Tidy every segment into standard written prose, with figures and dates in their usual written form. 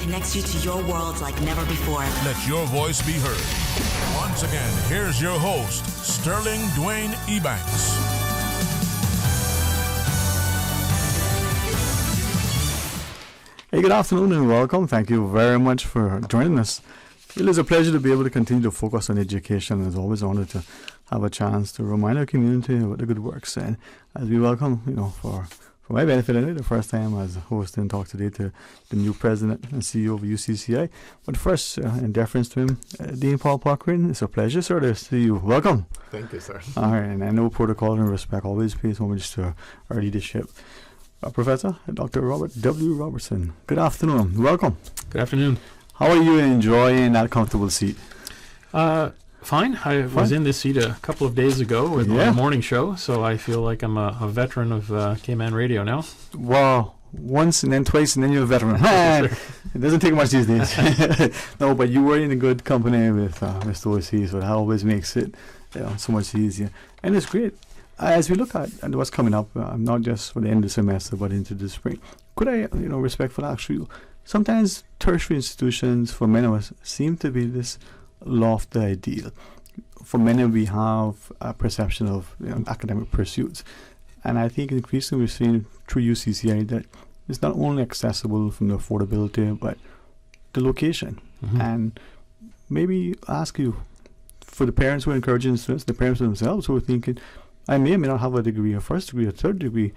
connects you to your world like never before. Let your voice be heard. Once again, here's your host, Sterling Dwayne Ebanks. Hey, good afternoon and welcome. Thank you very much for joining us. It is a pleasure to be able to continue to focus on education. As always, I wanted to have a chance to remind our community what the good works. And as we welcome, for my benefit, the first time as host and talk today to the new president and CEO of UCCI. But first, in deference to him, Dean Paul Parkrin, it's a pleasure, sir, to see you. Welcome. Thank you, sir. All right, and I know protocol and respect always pays homage to our leadership. Professor Dr. Robert W. Robertson, good afternoon. Welcome. Good afternoon. How are you enjoying that comfortable seat? Fine. I was in this seat a couple of days ago with my morning show, so I feel like I'm a veteran of K-Man Radio now. Wow. Once and then twice and then you're a veteran. It doesn't take much these days. No, but you were in a good company with Mr. O.C., so that always makes it so much easier. And it's great. As we look at what's coming up, not just for the end of the semester, but into the spring, could I, respectfully ask you, sometimes tertiary institutions, for many of us, seem to be this lofty ideal. For many, we have a perception of academic pursuits. And I think increasingly we're seeing through UCCI that it's not only accessible from the affordability, but the location. Mm-hmm. And maybe ask you, for the parents who are encouraging students, the parents themselves who are thinking, I may or may not have a degree, a first degree, a third degree,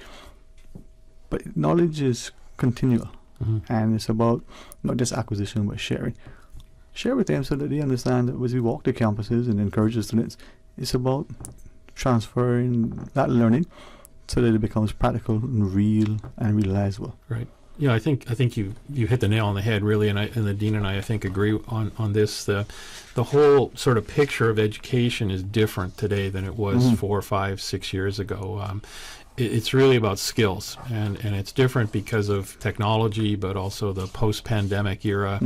but knowledge is continual. Mm-hmm. And it's about not just acquisition, but sharing. Share with them so that they understand that as we walk the campuses and encourage the students, it's about transferring that learning so that it becomes practical and real and realizable. Right. Yeah, I think you hit the nail on the head, really, and the dean and I think agree on this. The whole sort of picture of education is different today than it was 4, 5, 6 years ago. It's really about skills, and it's different because of technology, but also the post-pandemic era,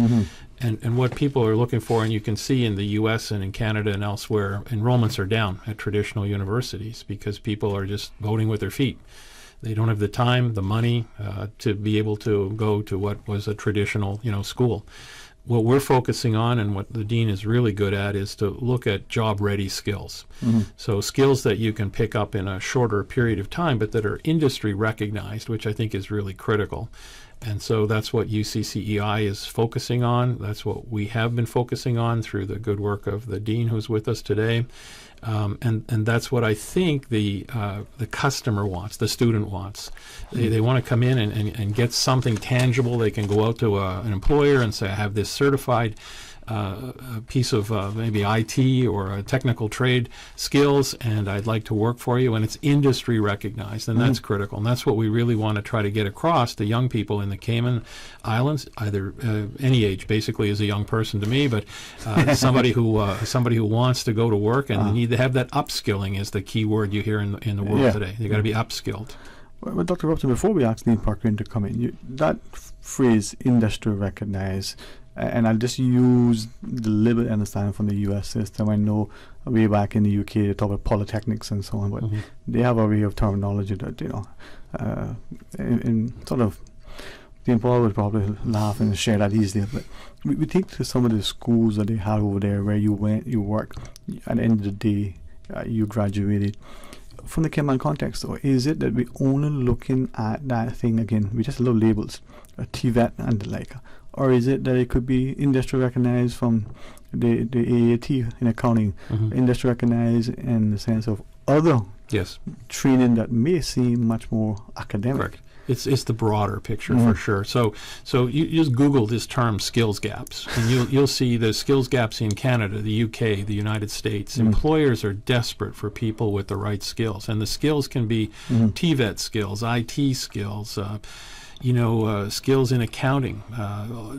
and what people are looking for. And you can see in the U.S. and in Canada and elsewhere, enrollments are down at traditional universities because people are just voting with their feet. They don't have the time, the money to be able to go to what was a traditional, school. What we're focusing on and what the dean is really good at is to look at job-ready skills. Mm-hmm. So skills that you can pick up in a shorter period of time, but that are industry recognized, which I think is really critical. And so that's what UCCEI is focusing on. That's what we have been focusing on through the good work of the dean who's with us today. And that's what I think the customer wants, the student wants. They want to come in and get something tangible. They can go out to an employer and say, I have this certified a piece of maybe IT or a technical trade skills, and I'd like to work for you, and it's industry recognized, and that's critical. And that's what we really want to try to get across to young people in the Cayman Islands, either any age, basically, as a young person to me, but somebody who wants to go to work, and they need to have that upskilling is the key word you hear in the world today. They got to be upskilled. Well, Dr. Robson, before we ask Dean Parkrin to come in, that phrase, industry recognized, and I'll just use the limited understanding from the U.S. system. I know way back in the UK they talk about polytechnics and so on, but they have a way of terminology that, in sort of, Dean Paul would probably laugh and share that easily, but we think to some of the schools that they have over there where you work, at the end of the day, you graduated. From the Cayman context, though, is it that we're only looking at that thing again? We just love labels, TVET and the like. Or is it that it could be industry recognized from the AAT in accounting, industry recognized in the sense of other training that may seem much more academic? Correct. It's the broader picture for sure. So you just Google this term skills gaps, and you'll see the skills gaps in Canada, the UK, the United States. Employers are desperate for people with the right skills, and the skills can be TVET skills, IT skills, skills in accounting,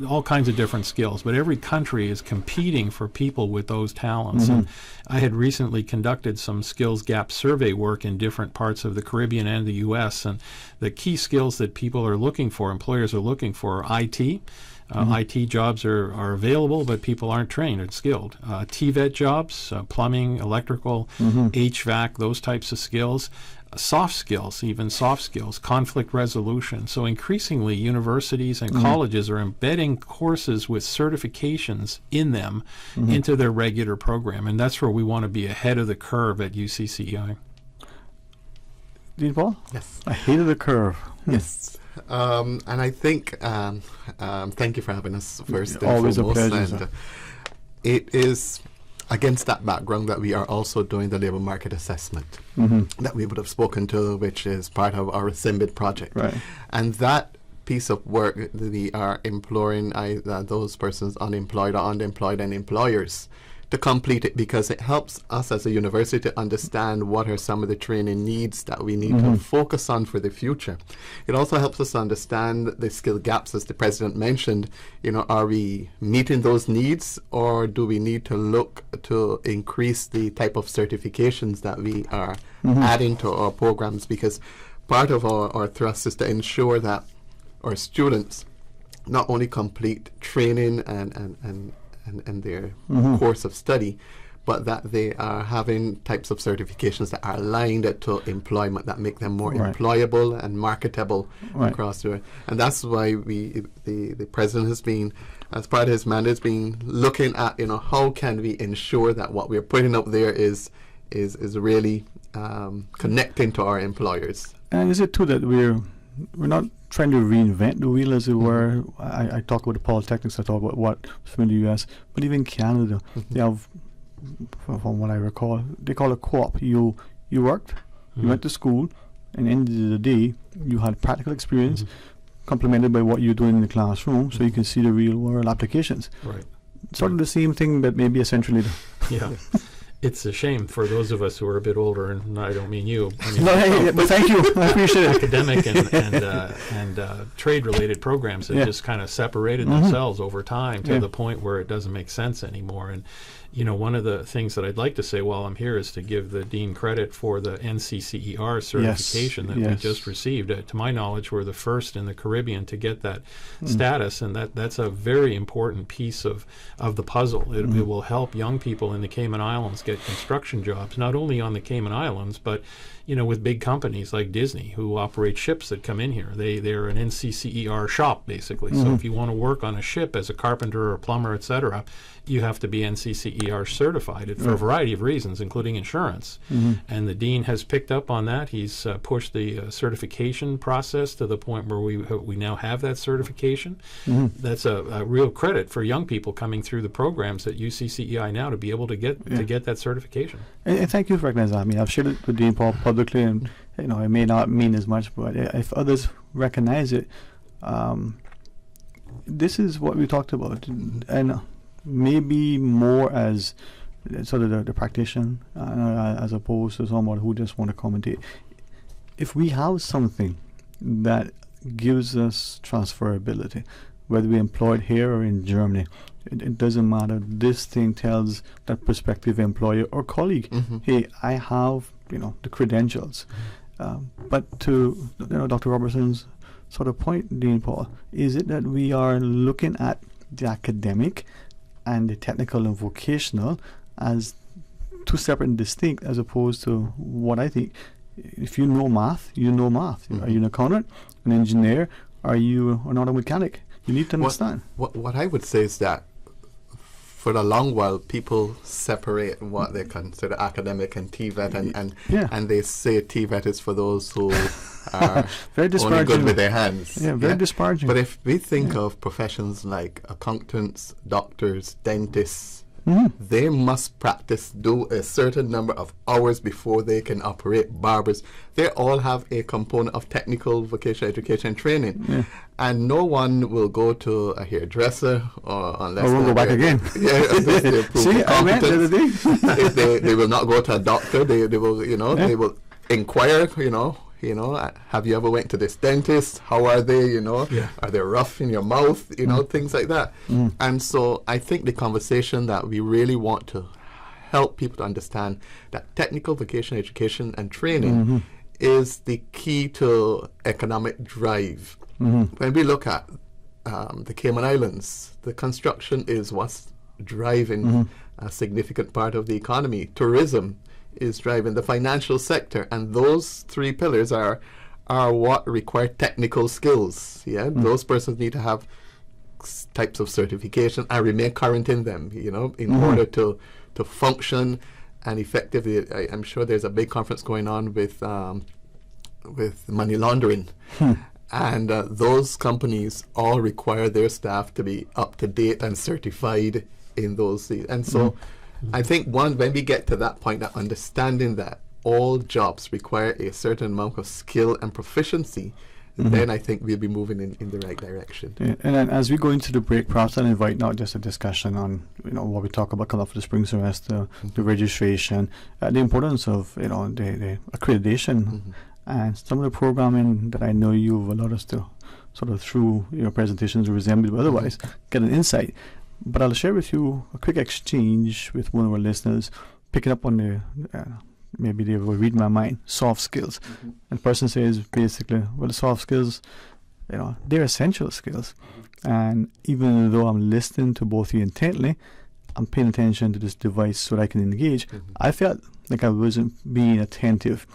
all kinds of different skills. But every country is competing for people with those talents. And I had recently conducted some skills gap survey work in different parts of the Caribbean and the U.S. And the key skills that people are looking for, employers are looking for, IT. IT jobs are available, but people aren't trained or skilled. TVET jobs, plumbing, electrical, HVAC, those types of skills. soft skills, even soft skills, conflict resolution. So increasingly, universities and colleges are embedding courses with certifications in them into their regular program, and that's where we want to be ahead of the curve at UCCEI. Dean Paul? Yes. Ahead of the curve. Yes. And I think, thank you for having us first and Always foremost. a pleasure, And sir. it is against that background that we are also doing the labour market assessment that we would have spoken to, which is part of our SIMBID project. Right. And that piece of work, we are imploring those persons unemployed or underemployed and employers to complete it, because it helps us as a university to understand what are some of the training needs that we need to focus on for the future. It also helps us understand the skill gaps, as the president mentioned. Are we meeting those needs, or do we need to look to increase the type of certifications that we are adding to our programs? Because part of our thrust is to ensure that our students not only complete training and their course of study, but that they are having types of certifications that are aligned to employment, that make them more employable and marketable across the world. And that's why the president has been, as part of his mandate, has been looking at, how can we ensure that what we're putting up there is really connecting to our employers. And is it too that we're not trying to reinvent the wheel, as it were? I talk about the polytechnics, I talk about what's from the US, but even Canada, they have, from what I recall, they call it co-op. You worked, you went to school, and at the end of the day, you had practical experience complemented by what you're doing in the classroom, so you can see the real world applications. Right. Sort of the same thing, but maybe a century later. Yeah. It's a shame for those of us who are a bit older, and I don't mean you. I mean, But thank you. I appreciate it. academic and trade-related programs have just kind of separated themselves over time to the point where it doesn't make sense anymore. And one of the things that I'd like to say while I'm here is to give the dean credit for the NCCER certification that we just received. To my knowledge, we're the first in the Caribbean to get that status, and that's a very important piece of the puzzle. It will help young people in the Cayman Islands get construction jobs, not only on the Cayman Islands, but with big companies like Disney, who operate ships that come in here. They're an NCCER shop, basically. So if you want to work on a ship as a carpenter or plumber, etc., you have to be NCCER certified for a variety of reasons, including insurance. And the dean has picked up on that. He's pushed the certification process to the point where we now have that certification. That's a real credit for young people coming through the programs at UCCEI now to be able to get that certification. And thank you for recognizing that. I mean, I've shared it with Dean Paul publicly, and it may not mean as much, but if others recognize it, this is what we talked about, and maybe more as sort of the practitioner, as opposed to someone who just want to commentate. If we have something that gives us transferability, whether we're employed here or in Germany, it doesn't matter. This thing tells that prospective employer or colleague, hey, I have the credentials. But to Dr. Robertson's sort of point, Dean Paul, is it that we are looking at the academic and the technical and vocational as two separate and distinct, as opposed to what I think, if you know math, you know math. Are you an accountant, an engineer? Are you not a mechanic? You need to understand. What I would say is that for a long while, people separate what they consider academic and TVET, and they say TVET is for those who are very only good with their hands. Yeah, very disparaging. But if we think of professions like accountants, doctors, dentists, they must do a certain number of hours before they can operate. Barbers, they all have a component of technical vocational education training. And no one will go to a hairdresser unless we'll go back again. Unless they prove See, I went the other day. If they will not go to a doctor. They will, they will inquire, have you ever went to this dentist? How are they, Are they rough in your mouth? Things like that. And so I think the conversation that we really want to help people to understand that technical vocational education and training is the key to economic drive. When we look at the Cayman Islands, the construction is what's driving a significant part of the economy. Tourism is driving the financial sector, and those three pillars are what require technical skills. Yeah, those persons need to have types of certification and remain current in them, in order to function and effectively. I'm sure there's a big conference going on with money laundering, and those companies all require their staff to be up to date and certified in those. And so I think when we get to that point, that understanding that all jobs require a certain amount of skill and proficiency, then I think we'll be moving in the right direction. Yeah, and then as we go into the break, perhaps I'll invite not just a discussion on what we talk about coming up for the spring semester, the registration, the importance of the accreditation, and some of the programming that I know you've allowed us to sort of through your presentations resemble, but otherwise get an insight. But I'll share with you a quick exchange with one of our listeners, picking up on the maybe they will read my mind, soft skills. And the person says basically, well, the soft skills, they're essential skills. And even though I'm listening to both of you intently, I'm paying attention to this device so that I can engage. I felt like I wasn't being attentive.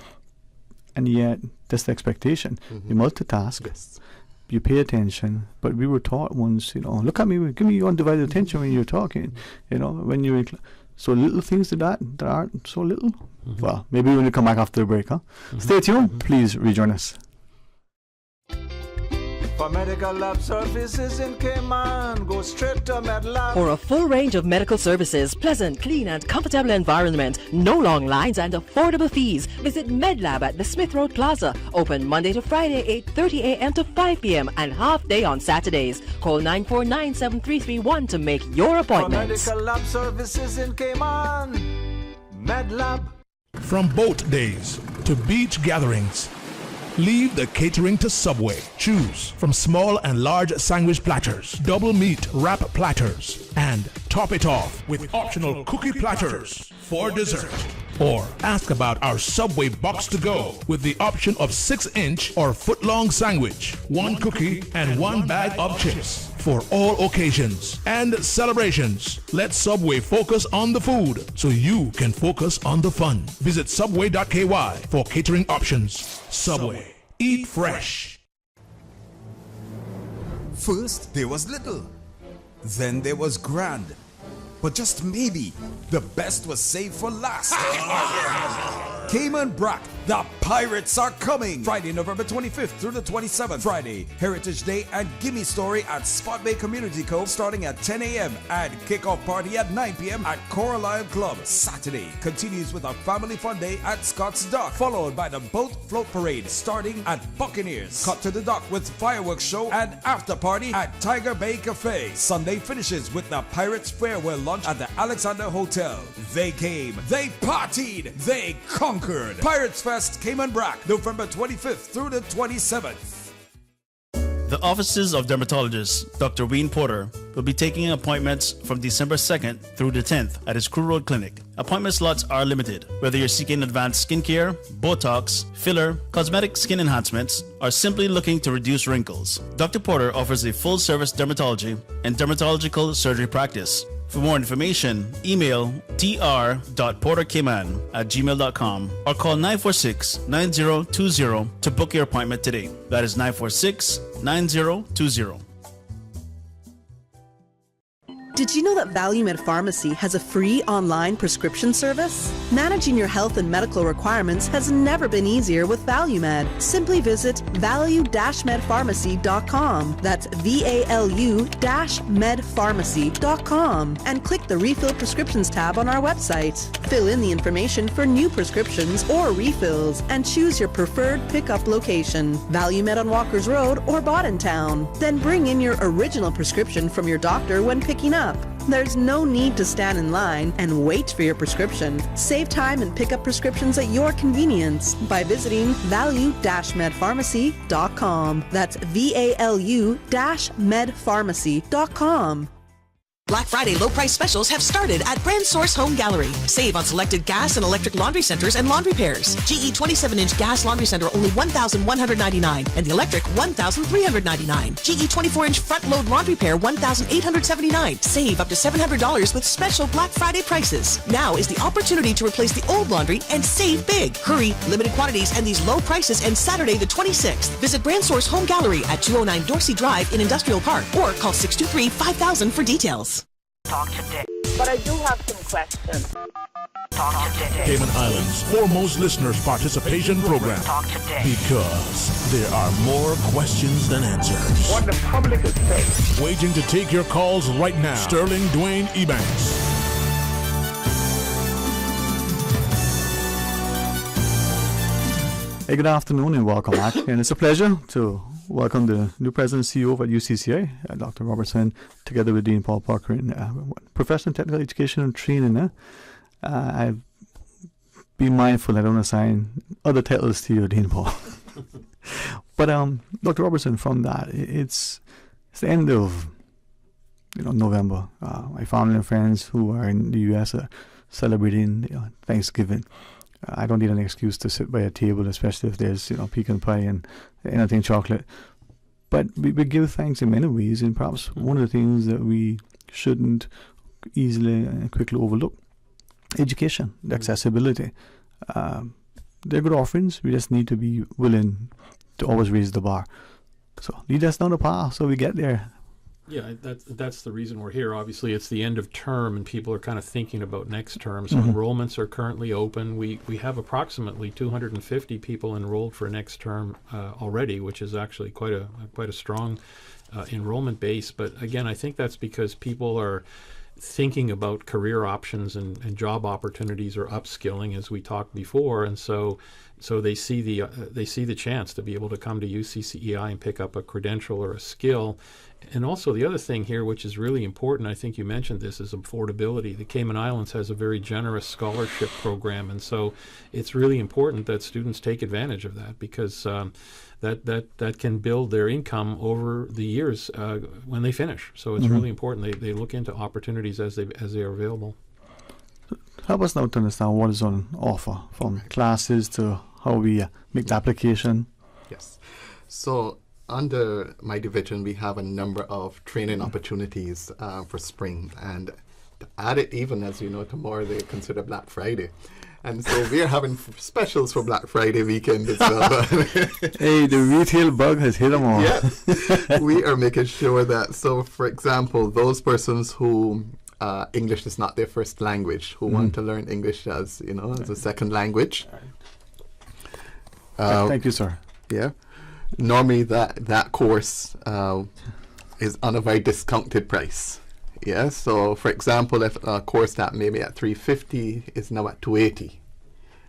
And yet, that's the expectation. You multitask. Yes. You pay attention, but we were taught once, look at me, give me your undivided attention when you're talking, when you're so little things that aren't so little. Well, maybe when we come back after the break, huh? Stay tuned. Please rejoin us. For medical lab services in Cayman, go straight to MedLab. For a full range of medical services, pleasant, clean and comfortable environment, no long lines and affordable fees, visit MedLab at the Smith Road Plaza. Open Monday to Friday, 8:30 a.m. to 5 p.m. and half day on Saturdays. Call 949-7331 to make your appointments. For medical lab services in Cayman, MedLab. From boat days to beach gatherings, leave the catering to Subway. Choose from small and large sandwich platters, double meat wrap platters, and top it off with optional cookie platters for dessert. Or ask about our Subway box to go with the option of 6-inch or foot-long sandwich, 1 cookie, and 1 bag of chips. For all occasions and celebrations, let Subway focus on the food so you can focus on the fun. Visit subway.ky for catering options. Subway. Eat fresh. First, there was little. Then there was grand. But just maybe, the best was saved for last. Cayman Brack, the Pirates are coming! Friday, November 25th through the 27th. Friday, Heritage Day and Gimme Story at Spot Bay Community Cove starting at 10 a.m. and kickoff party at 9 p.m. at Coraline Club. Saturday continues with a family fun day at Scott's Dock, followed by the boat float parade starting at Buccaneers. Cut to the dock with fireworks show and after party at Tiger Bay Cafe. Sunday finishes with the Pirates Farewell lunch at the Alexander Hotel. They came, they partied, they conquered. Pirates Fest Cayman Brack, November 25th through the 27th. The offices of dermatologist Dr. Dwayne Porter will be taking appointments from December 2nd through the 10th at his Crew Road Clinic. Appointment slots are limited. Whether you're seeking advanced skincare, Botox, filler, cosmetic skin enhancements, or simply looking to reduce wrinkles, Dr. Porter offers a full-service dermatology and dermatological surgery practice. For more information, email dr.portercayman@gmail.com or call 946-9020 to book your appointment today. That is 946-9020. Did you know that ValueMed Pharmacy has a free online prescription service? Managing your health and medical requirements has never been easier with ValueMed. Simply visit value-medpharmacy.com. That's VALU-medpharmacy.com and click the Refill Prescriptions tab on our website. Fill in the information for new prescriptions or refills and choose your preferred pickup location. ValueMed on Walkers Road or Town. Then bring in your original prescription from your doctor when picking up. There's no need to stand in line and wait for your prescription. Save time and pick up prescriptions at your convenience by visiting value-medpharmacy.com. That's VALU-medpharmacy.com. Black Friday low price specials have started at Brand Source Home Gallery. Save on selected gas and electric laundry centers and laundry pairs. GE 27-inch gas laundry center only $1,199 and the electric $1,399. GE 24-inch front load laundry pair $1,879. Save up to $700 with special Black Friday prices. Now is the opportunity to replace the old laundry and save big. Hurry, limited quantities and these low prices end Saturday the 26th. Visit Brand Source Home Gallery at 209 Dorsey Drive in Industrial Park or call 623-5000 for details. Talk today. But I do have some questions. Talk today. Cayman Islands' foremost listeners participation program. Talk today. Because there are more questions than answers. What the public is saying. Waiting to take your calls right now. Sterling Dwayne Ebanks. Hey, good afternoon and welcome back. And it's a pleasure to welcome the new president and CEO of UCCA, Dr. Robertson, together with Dean Paul Parker in Professional Technical Education and Training. I've been mindful I don't assign other titles to you, Dean Paul. But Dr. Robertson, from that, it's the end of November. My family and friends who are in the US are celebrating Thanksgiving. I don't need an excuse to sit by a table, especially if there's pecan pie and anything chocolate. But we give thanks in many ways, and perhaps one of the things that we shouldn't easily and quickly overlook: education, the accessibility. They're good offerings. We just need to be willing to always raise the bar. So lead us down the path so we get there. Yeah, that's the reason we're here. Obviously, it's the end of term, and people are kind of thinking about next term. So enrollments are currently open. We have approximately 250 people enrolled for next term already, which is actually quite a strong enrollment base. But again, I think that's because people are thinking about career options and job opportunities or upskilling, as we talked before, and so they see the chance to be able to come to UCCEI and pick up a credential or a skill. And also the other thing here, which is really important, I think you mentioned this, is affordability. The Cayman Islands has a very generous scholarship program, and so it's really important that students take advantage of that, because that can build their income over the years when they finish. So it's really important they look into opportunities as they are available. Help us now to understand what is on offer, from classes to how we make the application. Yes. So under my division, we have a number of training opportunities for spring. And to add it, even as you know, tomorrow they consider Black Friday. And so we are having specials for Black Friday weekend as well. Hey, the retail bug has hit them all. Yeah. We are making sure that, so for example, those persons who English is not their first language, who want to learn English as a second language. Thank you, sir. Yeah. Normally that course is on a very discounted price. Yeah. So for example, if a course that maybe at $350 is now at $280.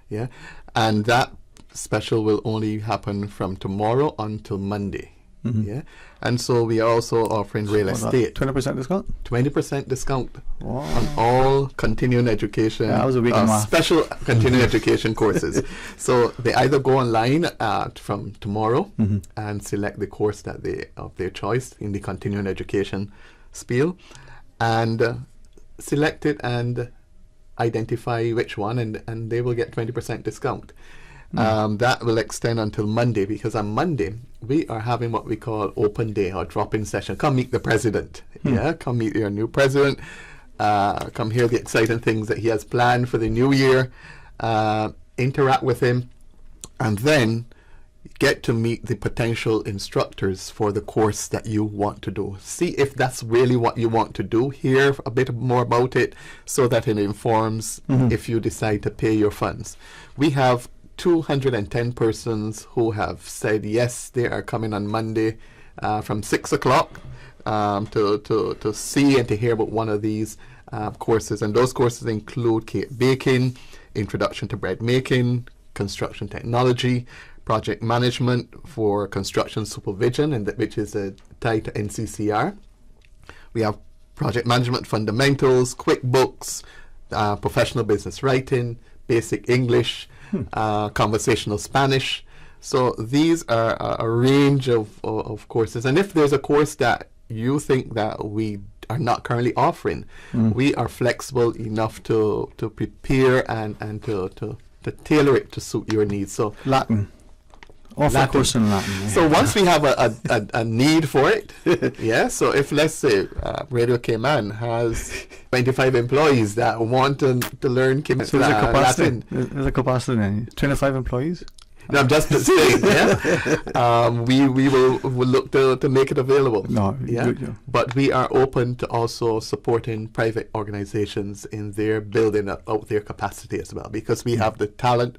Yeah. And that special will only happen from tomorrow until Monday. Yeah. And so we are also offering real estate. 20% discount? 20% discount on all continuing education, that was a week special continuing education courses. So they either go online from tomorrow and select the course that of their choice in the continuing education spiel, and select it and identify which one, and they will get 20% discount. That will extend until Monday, because on Monday we are having what we call open day or drop-in session. Come meet the president. Yeah, come meet your new president. Come hear the exciting things that he has planned for the new year. Interact with him, and then get to meet the potential instructors for the course that you want to do. See if that's really what you want to do. Hear a bit more about it so that it informs if you decide to pay your funds. We have 210 persons who have said yes, they are coming on Monday from 6 o'clock to see and to hear about one of these courses. And those courses include cake baking, introduction to bread making, construction technology, project management for construction supervision, and which is tied to NCCR. We have project management fundamentals, QuickBooks, professional business writing, basic English, conversational Spanish. So these are a range of courses. And if there's a course that you think that we are not currently offering. We are flexible enough to prepare and to tailor it to suit your needs. So Latin. Offer a course in Latin. Yeah. So once we have a need for it, yeah. So if, let's say, Radio Cayman has 25 employees that want to learn Cayman So there's a capacity. Latin. There's a capacity then. 25 employees? No, I'm just saying, yeah. We will look to make it available. No, yeah. good, yeah. But we are open to also supporting private organizations in their building out their capacity as well, because we have the talent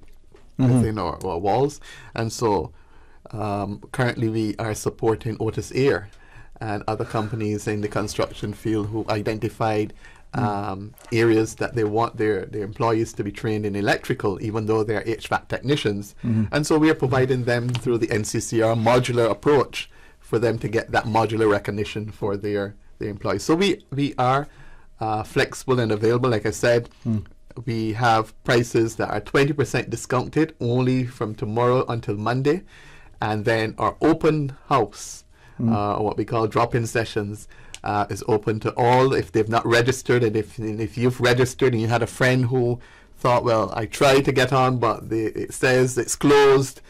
within our walls. And so currently we are supporting Otis Air and other companies in the construction field who identified areas that they want their employees to be trained in electrical, even though they're HVAC technicians. And so we are providing them through the NCCR modular approach for them to get that modular recognition for their employees. So we are flexible and available. Like I said, we have prices that are 20% discounted only from tomorrow until Monday. And then our open house, or what we call drop-in sessions, is open to all if they've not registered. And if you've registered and you had a friend who thought, well, I tried to get on, but it says it's closed,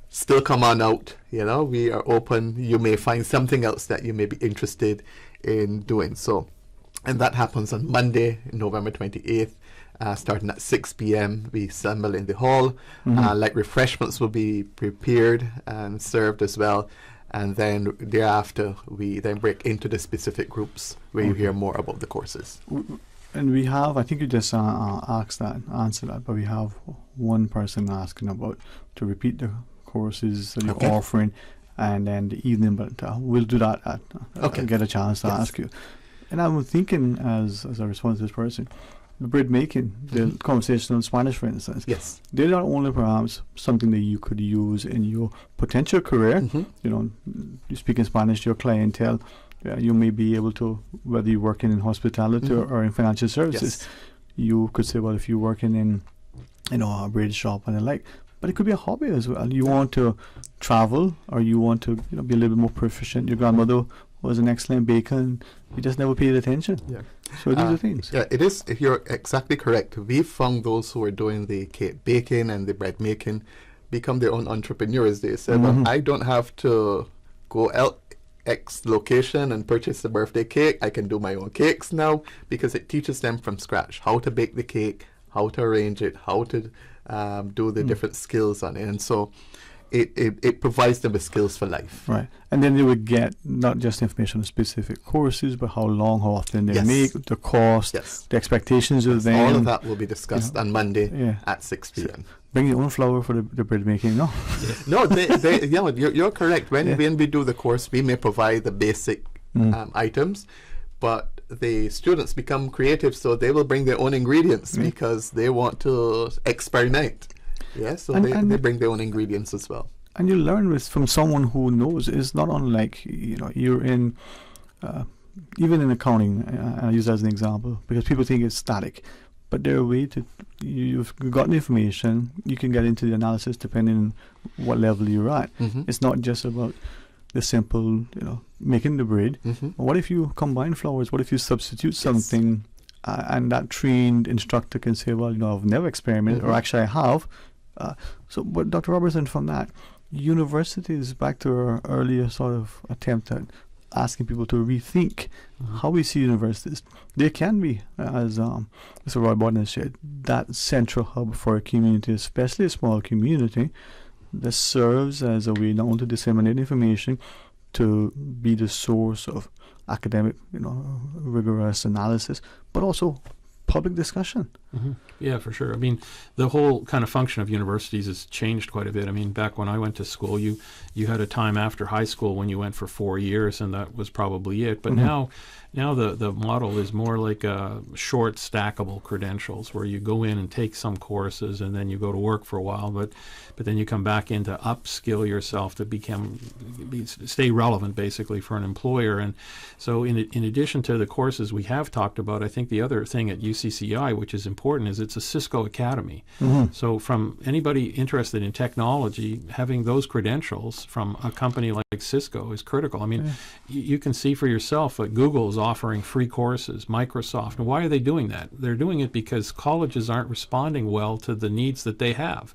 still come on out. You know, we are open. You may find something else that you may be interested in doing. So, and that happens on Monday, November 28th. Starting at 6 p.m. we assemble in the hall. Like refreshments will be prepared and served as well. And then thereafter, we then break into the specific groups where you hear more about the courses. And we have, I think you just answered that, but we have one person asking about to repeat the courses that you're offering, and then the evening, but we'll do that get a chance to ask you. And I'm thinking as a response to this person, the bread making, the conversational Spanish, for instance. Yes. They're not only perhaps something that you could use in your potential career. You know, you speak in Spanish to your clientele. You may be able to, whether you're working in hospitality or in financial services, you could say, well, if you're working in, you know, a bread shop and the like, but it could be a hobby as well. You want to travel, or you want to, you know, be a little bit more proficient. Your grandmother was an excellent baker, and you just never paid attention. Yeah. So these are things. Yeah, it is. If you're exactly correct, we've found those who are doing the cake baking and the bread making become their own entrepreneurs. They say, well, I don't have to go out X location and purchase a birthday cake. I can do my own cakes now, because it teaches them from scratch how to bake the cake, how to arrange it, how to do the different skills on it. And so it provides them with skills for life. Right. And then they would get not just information on specific courses, but how long, how often they make, the cost, the expectations of them. All of that will be discussed on Monday at 6 p.m. Bring your own flour for the bread making, no? No, you're correct. When we do the course, we may provide the basic items, but the students become creative, so they will bring their own ingredients because they want to experiment. Yeah, so they bring their own ingredients as well. And you learn from someone who knows. It's not unlike, you know, you're in, even in accounting, I use that as an example, because people think it's static. But there are ways to, you've gotten information, you can get into the analysis depending on what level you're at. It's not just about the simple, you know, making the bread. What if you combine flours? What if you substitute something? And that trained instructor can say, well, you know, I've never experimented, or actually I have. But Dr. Robertson, from that, universities, back to our earlier sort of attempt at asking people to rethink how we see universities. They can be, as Mr. Roy Borden has said, that central hub for a community, especially a small community, that serves as a way not only to disseminate information, to be the source of academic, you know, rigorous analysis, but also public discussion. Yeah, for sure. I mean, the whole kind of function of universities has changed quite a bit. I mean, back when I went to school, you had a time after high school when you went for 4 years, and that was probably it. But now the model is more like short stackable credentials, where you go in and take some courses and then you go to work for a while, but then you come back in to upskill yourself to stay relevant basically for an employer. And so in addition to the courses we have talked about, I think the other thing at UC NCCI, which is important, is it's a Cisco Academy. Mm-hmm. So from anybody interested in technology, having those credentials from a company like Cisco is critical. I mean, you can see for yourself that Google is offering free courses, Microsoft. And why are they doing that? They're doing it because colleges aren't responding well to the needs that they have.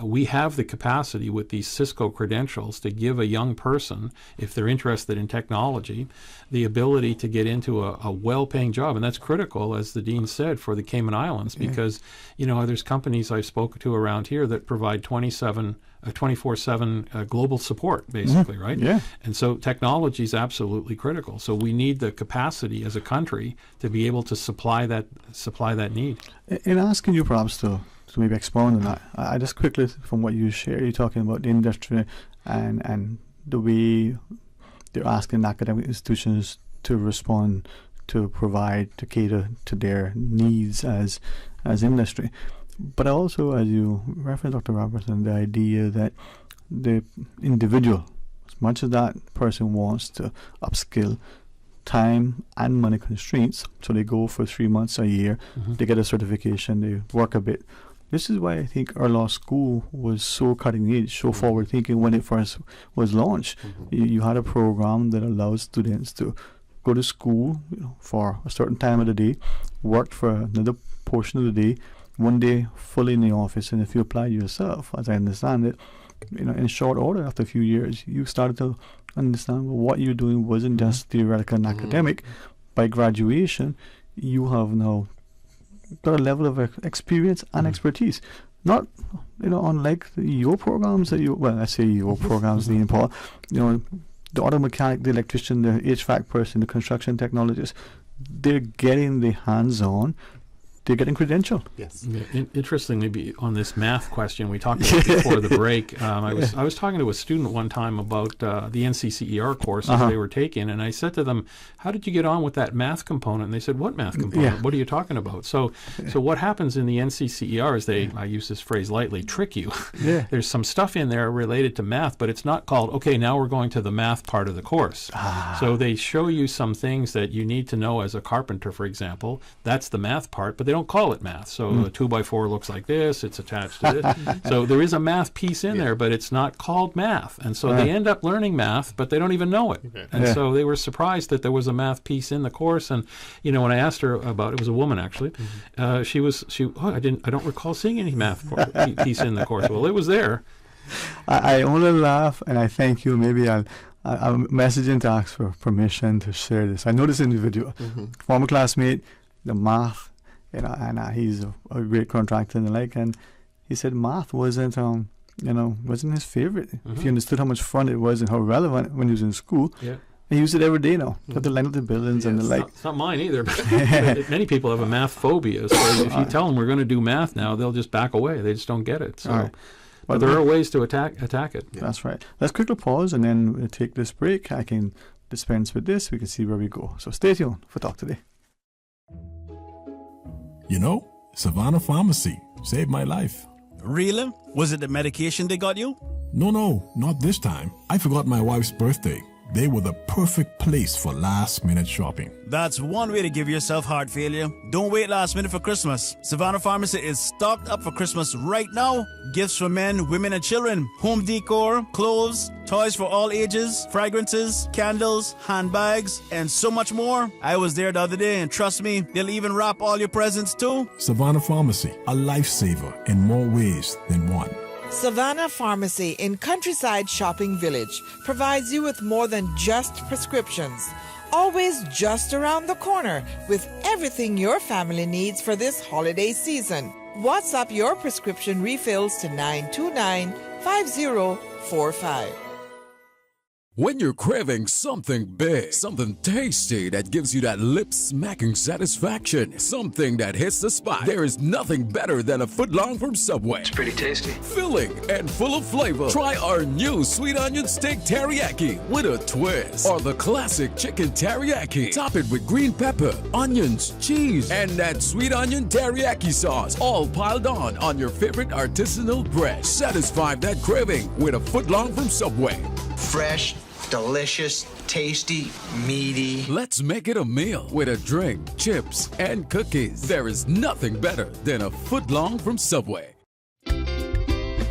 We have the capacity with these Cisco credentials to give a young person, if they're interested in technology, the ability to get into a well-paying job. And that's critical, as the dean said, for the Cayman Islands, because, you know, there's companies I've spoken to around here that provide 24/7 global support, basically, right? Yeah. And so technology is absolutely critical. So we need the capacity as a country to be able to supply that need. In asking you perhaps to maybe expound on that, I just quickly, from what you share, you're talking about the industry and the way they're asking academic institutions to respond, to provide, to cater to their needs as industry. But also, as you referenced, Dr. Robertson, the idea that the individual, as much as that person wants to upskill, time and money constraints, so they go for 3 months, a year, they get a certification, they work a bit. This is why I think our law school was so cutting edge, so forward thinking when it first was launched. You had a program that allowed students to go to school, you know, for a certain time of the day, work for another portion of the day, one day fully in the office. And if you apply yourself, as I understand it, you know, in short order, after a few years, you started to understand what you're doing wasn't just theoretical and academic. By graduation, you have now got a level of experience and expertise. Not, you know, unlike the EO programs that I say EO programs, Dean Paul, you know, the auto mechanic, the electrician, the HVAC person, the construction technologist, they're getting the hands-on, they're getting credential. Yes. Yeah, interestingly, on this math question we talked about before the break, I was talking to a student one time about the NCCER courses they were taking, and I said to them, "How did you get on with that math component?" And they said, "What math component? What are you talking about?" So what happens in the NCCER is I use this phrase lightly, trick you. There's some stuff in there related to math, but it's not called, okay, now we're going to the math part of the course. So they show you some things that you need to know as a carpenter, for example. That's the math part, but they don't call it math. So a 2x4 looks like this, it's attached to this. So there is a math piece in there, but it's not called math. And so they end up learning math, but they don't even know it. And so they were surprised that there was a math piece in the course. And, you know, when I asked her about it, was a woman actually, I don't recall seeing any math piece in the course. Well, it was there. I only laugh and I thank you. Maybe I'm messaging to ask for permission to share this. I know this individual, former classmate, the math, you know, and he's a great contractor and the like, and he said math wasn't his favorite. If you understood how much fun it was and how relevant when he was in school, he used it every day now. Got to line up the buildings and the like. It's not mine either, but many people have a math phobia. So if you tell them we're going to do math now, they'll just back away. They just don't get it. So. But there are ways to attack it. That's right. Let's quickly pause and then we'll take this break. I can dispense with this. We can see where we go. So stay tuned for Talk Today. You know, Savannah Pharmacy saved my life. Really? Was it the medication they got you? No, not this time. I forgot my wife's birthday. They were the perfect place for last-minute shopping. That's one way to give yourself heart failure. Don't wait last minute for Christmas. Savannah Pharmacy is stocked up for Christmas right now. Gifts for men, women, and children. Home decor, clothes, toys for all ages, fragrances, candles, handbags, and so much more. I was there the other day, and trust me, they'll even wrap all your presents too. Savannah Pharmacy, a lifesaver in more ways than one. Savannah Pharmacy in Countryside Shopping Village provides you with more than just prescriptions. Always just around the corner with everything your family needs for this holiday season. WhatsApp your prescription refills to 929-5045. When you're craving something big, something tasty that gives you that lip-smacking satisfaction, something that hits the spot, there is nothing better than a footlong from Subway. It's pretty tasty. Filling and full of flavor. Try our new sweet onion steak teriyaki with a twist. Or the classic chicken teriyaki. Top it with green pepper, onions, cheese, and that sweet onion teriyaki sauce, all piled on your favorite artisanal bread. Satisfy that craving with a footlong from Subway. Fresh, delicious, tasty, meaty. Let's make it a meal with a drink, chips, and cookies. There is nothing better than a footlong from Subway.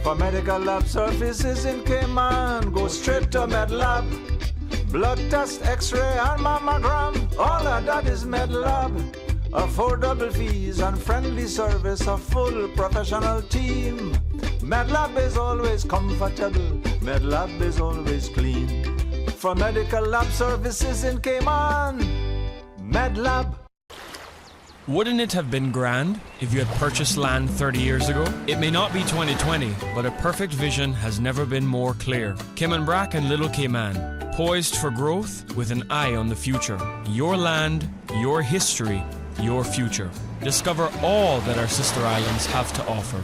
For medical lab services in Cayman, go straight to MedLab. Blood test, x-ray, and mammogram, all of that is MedLab. Affordable fees and friendly service, a full professional team. MedLab is always comfortable, MedLab is always clean. For medical lab services in Cayman, MedLab. Wouldn't it have been grand if you had purchased land 30 years ago? It may not be 2020, but a perfect vision has never been more clear. Cayman Brac and Little Cayman, poised for growth with an eye on the future. Your land, your history, your future. Discover all that our sister islands have to offer.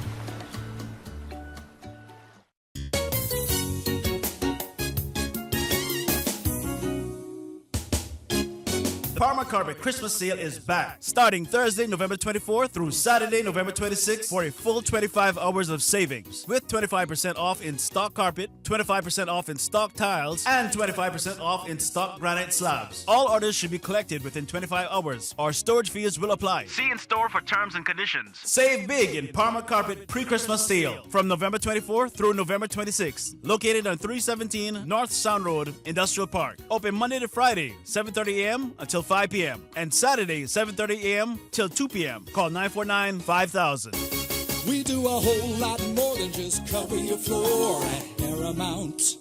Parma Carpet Christmas sale is back, starting Thursday, November 24th through Saturday, November 26th for a full 25 hours of savings, with 25% off in stock carpet, 25% off in stock tiles, and 25% off in stock granite slabs. All orders should be collected within 25 hours, or storage fees will apply. See in store for terms and conditions. Save big in Parma Carpet pre-Christmas sale from November 24th through November 26th, located on 317 North Sound Road, Industrial Park. Open Monday to Friday, 7:30 a.m. until 5 p.m. and Saturday, 7:30 a.m. till 2 p.m. Call 949-5000. We do a whole lot more than just cover your floor at Paramount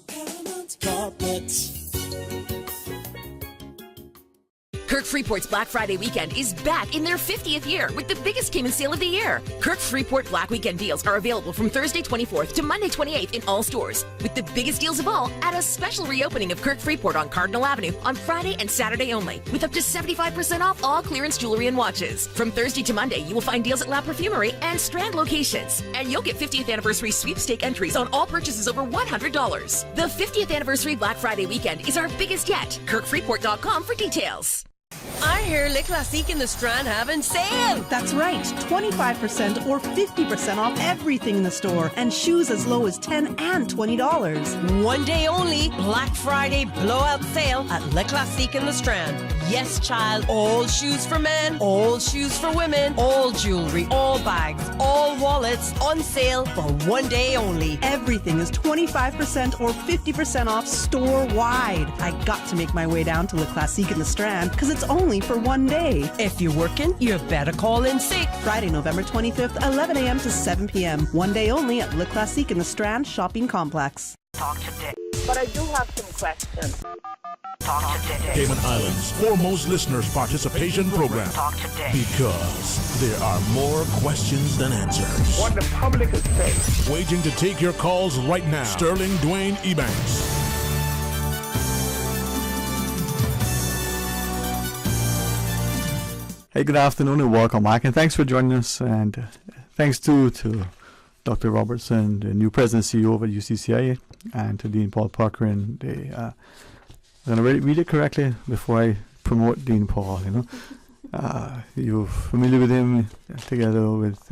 Carpets. Kirk Freeport's Black Friday weekend is back in their 50th year with the biggest Cayman sale of the year. Kirk Freeport Black Weekend deals are available from Thursday 24th to Monday 28th in all stores, with the biggest deals of all at a special reopening of Kirk Freeport on Cardinal Avenue on Friday and Saturday only, with up to 75% off all clearance jewelry and watches. From Thursday to Monday, you will find deals at La Perfumery and Strand locations, and you'll get 50th anniversary sweepstake entries on all purchases over $100. The 50th anniversary Black Friday weekend is our biggest yet. KirkFreeport.com for details. I hear Le Classique in the Strand having sale. That's right, 25% or 50% off everything in the store, and shoes as low as $10 and $20. One day only, Black Friday blowout sale at Le Classique in the Strand. Yes, child, all shoes for men, all shoes for women, all jewelry, all bags, all wallets on sale for one day only. Everything is 25% or 50% off store-wide. I got to make my way down to Le Classique in the Strand because it's only for one day. If you're working, you better call in sick. Friday, November 25th, 11 a.m. to 7 p.m. One day only at Le Classique in the Strand Shopping Complex. Talk today. But I do have some questions. Talk today. Cayman Islands' foremost listeners' participation program. Talk today. Because there are more questions than answers. What the public is saying. Waiting to take your calls right now. Sterling Dwayne Ebanks. Hey, good afternoon and welcome back, and thanks for joining us, and thanks to Dr. Robertson, the new president and CEO of UCCI, and to Dean Paul Parker. And I'm going to read it correctly before I promote Dean Paul. You're familiar with him together with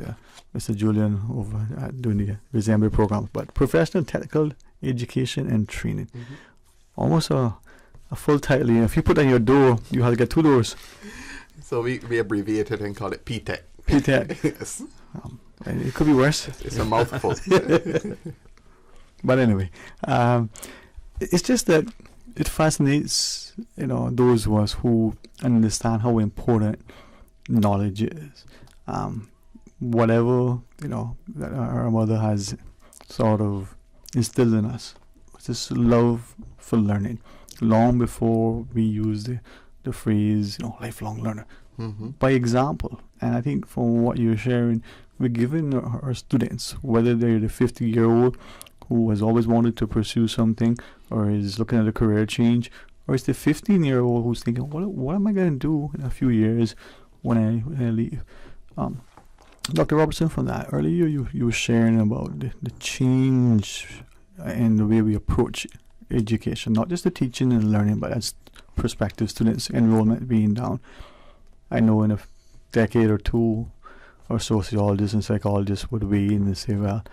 Mr. Julian over doing the Resemble program, but professional technical education and training. Mm-hmm. Almost a full title. If you put on your door, you have to get 2 doors. So we abbreviate it and call it PTEC. PTEC. Yes. It could be worse. It's a mouthful. But anyway, it's just that it fascinates, those of us who understand how important knowledge is. Whatever, that our mother has sort of instilled in us, this love for learning, long before we use the phrase, lifelong learner. Mm-hmm. By example. And I think from what you're sharing, we're giving our students, whether they're the 50-year-old who has always wanted to pursue something or is looking at a career change, or it's the 15-year-old who's thinking, what am I going to do in a few years when I leave? Dr. Robertson, from that earlier, you were sharing about the change in the way we approach education, not just the teaching and learning, but as prospective students' enrollment being down. I know in a decade or two, our sociologists and psychologists would weigh in and say, well,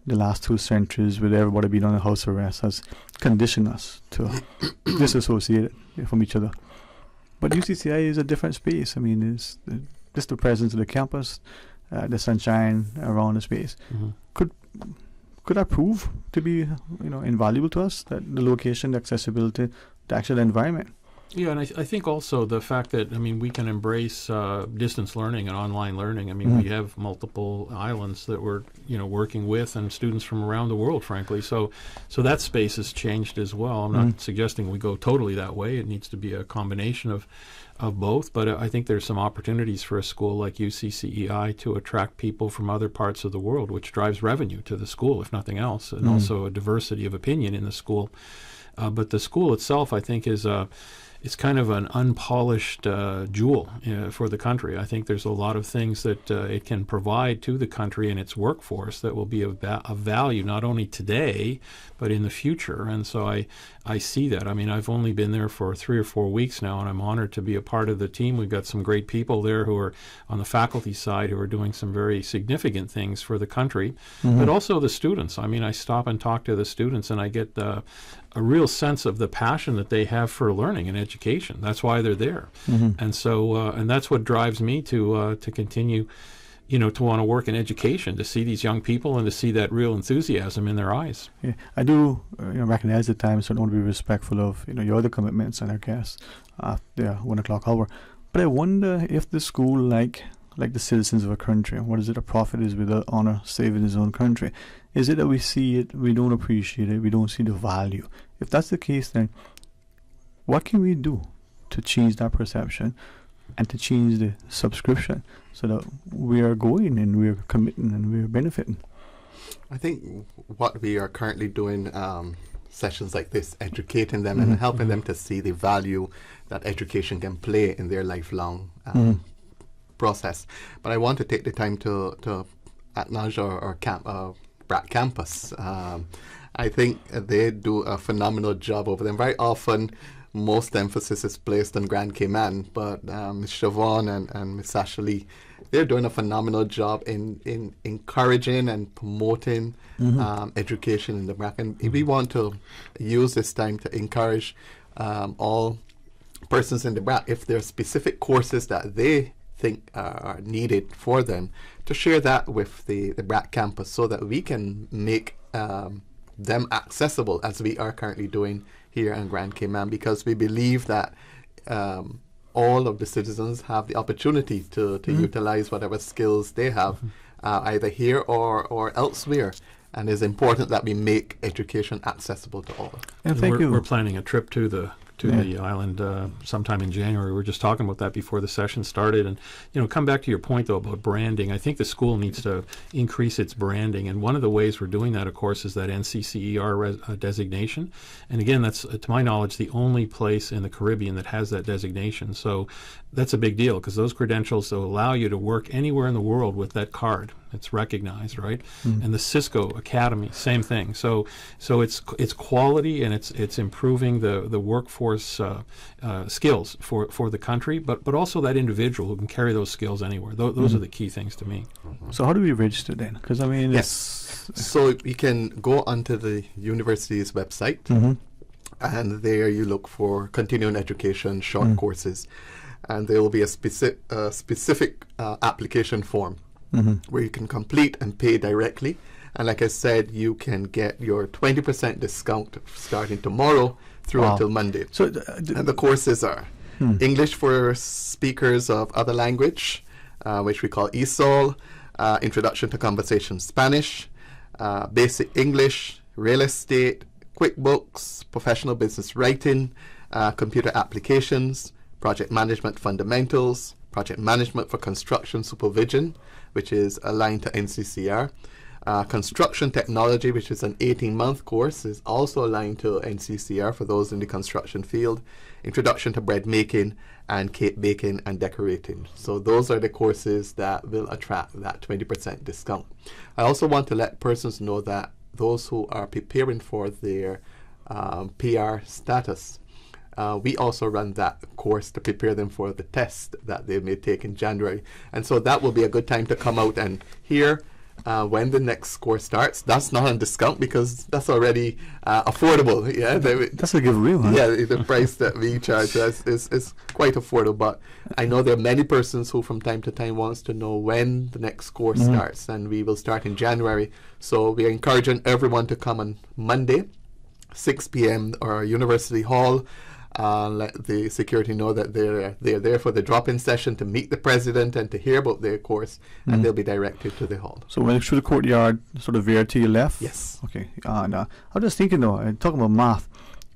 the last 2 centuries with everybody being on house arrest has conditioned us to disassociate from each other. But UCCI is a different space. I mean, it's just the presence of the campus, the sunshine around the space. Could that prove to be invaluable to us, that the location, the accessibility, the actual environment? Yeah, and I think also the fact that, we can embrace distance learning and online learning. We have multiple islands that we're, working with, and students from around the world, frankly. So that space has changed as well. I'm not suggesting we go totally that way. It needs to be a combination of both. But I think there's some opportunities for a school like UCCEI to attract people from other parts of the world, which drives revenue to the school, if nothing else, and also a diversity of opinion in the school. But the school itself, I think, it's kind of an unpolished jewel for the country. I think there's a lot of things that it can provide to the country and its workforce that will be of value not only today but in the future. And so I see that. I've only been there for 3 or 4 weeks now, and I'm honored to be a part of the team. We've got some great people there who are on the faculty side who are doing some very significant things for the country, but also the students. I stop and talk to the students, and I get a real sense of the passion that they have for learning and education. That's why they're there. And so and that's what drives me to continue to want to work in education, to see these young people and to see that real enthusiasm in their eyes. Yeah, I do recognize the time, so I want to be respectful of your other commitments and our guests at the 1 o'clock hour. But I wonder if the school, like the citizens of a country, what is it? A prophet is without honor, save in his own country. Is it that we see it, we don't appreciate it, we don't see the value? If that's the case, then what can we do to change that perception and to change the subscription so that we are going and we're committing and we're benefiting? I think what we are currently doing, sessions like this, educating them and helping them to see the value that education can play in their lifelong process. But I want to take the time to acknowledge our BRAC campus. I think they do a phenomenal job over there. Very often, most emphasis is placed on Grand Cayman, but Ms. Siobhan and Ms. Ashley, they're doing a phenomenal job in encouraging and promoting education in the BRAC. And we want to use this time to encourage all persons in the BRAC, if there are specific courses that they think are needed for them, to share that with the BRAC campus so that we can make them accessible, as we are currently doing here in Grand Cayman, because we believe that all of the citizens have the opportunity to utilize whatever skills they have either here or elsewhere. And it's important that we make education accessible to all. And thank you. We're planning a trip to the island sometime in January. We were just talking about that before the session started. And, come back to your point, though, about branding. I think the school needs to increase its branding. And one of the ways we're doing that, of course, is that NCCER designation. And again, that's, to my knowledge, the only place in the Caribbean that has that designation. So that's a big deal, because those credentials will allow you to work anywhere in the world with that card. It's recognized, right? And the Cisco Academy, same thing. So it's quality, and it's improving the workforce skills for the country, but also that individual who can carry those skills anywhere. Those are the key things to me. So how do we register then? Because yes. So you can go onto the university's website, and there you look for continuing education short courses, and there will be a specific application form where you can complete and pay directly. And like I said, you can get your 20% discount starting tomorrow through until Monday. So and the courses are English for speakers of other language, which we call ESOL, Introduction to Conversation Spanish, Basic English, Real Estate, QuickBooks, Professional Business Writing, Computer Applications, Project Management Fundamentals, Project Management for Construction Supervision, which is aligned to NCCR. Construction Technology, which is an 18-month course, is also aligned to NCCR for those in the construction field. Introduction to Bread Making, and Cake Baking and Decorating. So those are the courses that will attract that 20% discount. I also want to let persons know that those who are preparing for their PR status, we also run that course to prepare them for the test that they may take in January. And so that will be a good time to come out and hear when the next course starts. That's not on discount because that's already affordable. Yeah, that's a giveaway. Huh? Yeah, the price that we charge is quite affordable. But I know there are many persons who from time to time wants to know when the next course starts, and we will start in January. So we are encouraging everyone to come on Monday, 6 p.m. or University Hall. Let the security know that they're there for the drop-in session to meet the president and to hear about their course, and they'll be directed to the hall. So when it's through the courtyard, sort of veer to your left? Yes. Okay. And I'm just thinking though, talking about math,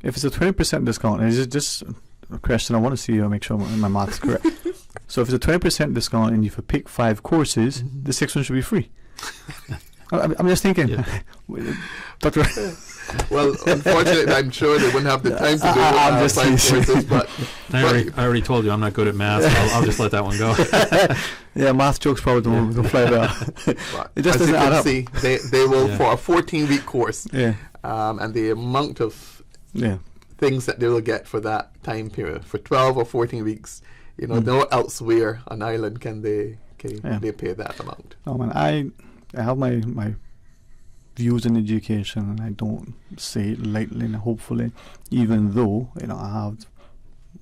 if it's a 20% discount, and it's just a question I want to see, make sure my math is correct. So if it's a 20% discount and if you pick 5 courses, the 6th one should be free. I'm just thinking, Dr. Well, unfortunately, I'm sure they wouldn't have the time to do 5 courses. But I already told you I'm not good at math. So I'll just let that one go. Yeah, math jokes probably don't fly well. It just doesn't add up. See, they will for a 14-week course. Yeah. And the amount of things that they will get for that time period for 12 or 14 weeks, no elsewhere on Ireland can they pay that amount. Oh man, I have my views in education, and I don't say it lightly and hopefully, even though I have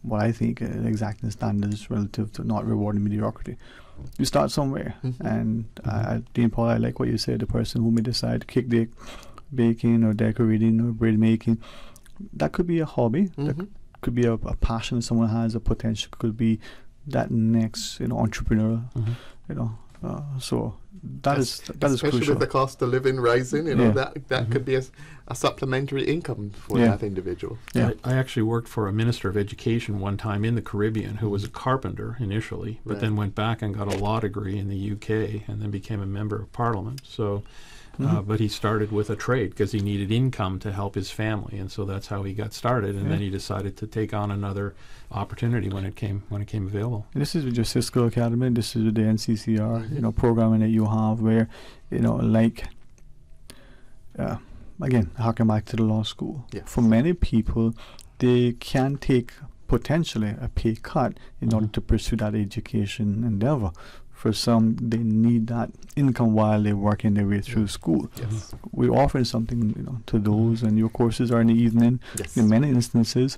what I think exacting standards relative to not rewarding mediocrity. You start somewhere, and Dean Paul, I like what you said. The person who may decide to kick baking or decorating or bread making, that could be a hobby. That could be a passion someone has, a potential. Could be that next entrepreneur. So that is especially crucial. with the cost of living rising. That could be a supplementary income for that individual. Yeah. I actually worked for a minister of education one time in the Caribbean who was a carpenter initially, but then went back and got a law degree in the UK and then became a member of Parliament. So. But he started with a trade because he needed income to help his family, and so that's how he got started. And then he decided to take on another opportunity when it came available. And this is with your Cisco Academy. This is with the NCCR, programming that you have, where again, harking back to the law school. Yes. For many people, they can take potentially a pay cut in order to pursue that education endeavor. For some, they need that income while they're working their way through school. Yes. We're offering something, to those, and your courses are in the evening. Yes. In many instances,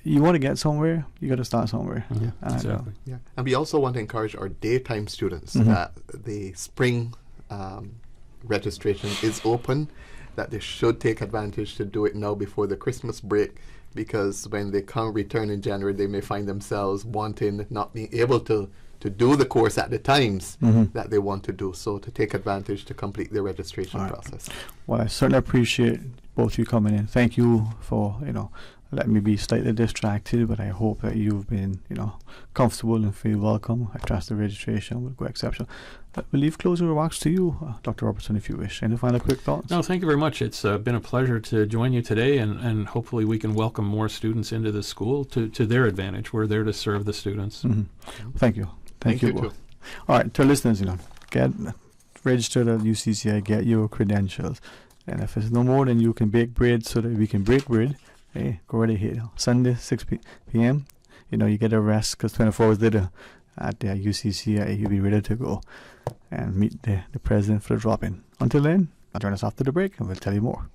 you want to get somewhere, you got to start somewhere. Exactly. And we also want to encourage our daytime students that the spring registration is open, that they should take advantage to do it now before the Christmas break, because when they return in January, they may find themselves not being able to do the course at the times that they want to do, so to take advantage to complete the registration process. Well, I certainly appreciate both you coming in. Thank you for letting me be slightly distracted, but I hope that you've been comfortable and feel welcome. I trust the registration will go exceptional. We'll leave closing remarks to you, Dr. Robertson, if you wish. Any final quick thoughts? No, thank you very much. It's been a pleasure to join you today, and hopefully we can welcome more students into the school to their advantage. We're there to serve the students. Thank you. Thank you both. All right, to our listeners, get registered at UCCI, get your credentials. And if it's no more than you can bake bread so that we can break bread, hey, go right ahead. Sunday, 6 p.m., you get a rest because 24 hours later at the UCCI, you'll be ready to go and meet the president for the drop-in. Until then, I'll join us after the break and we'll tell you more.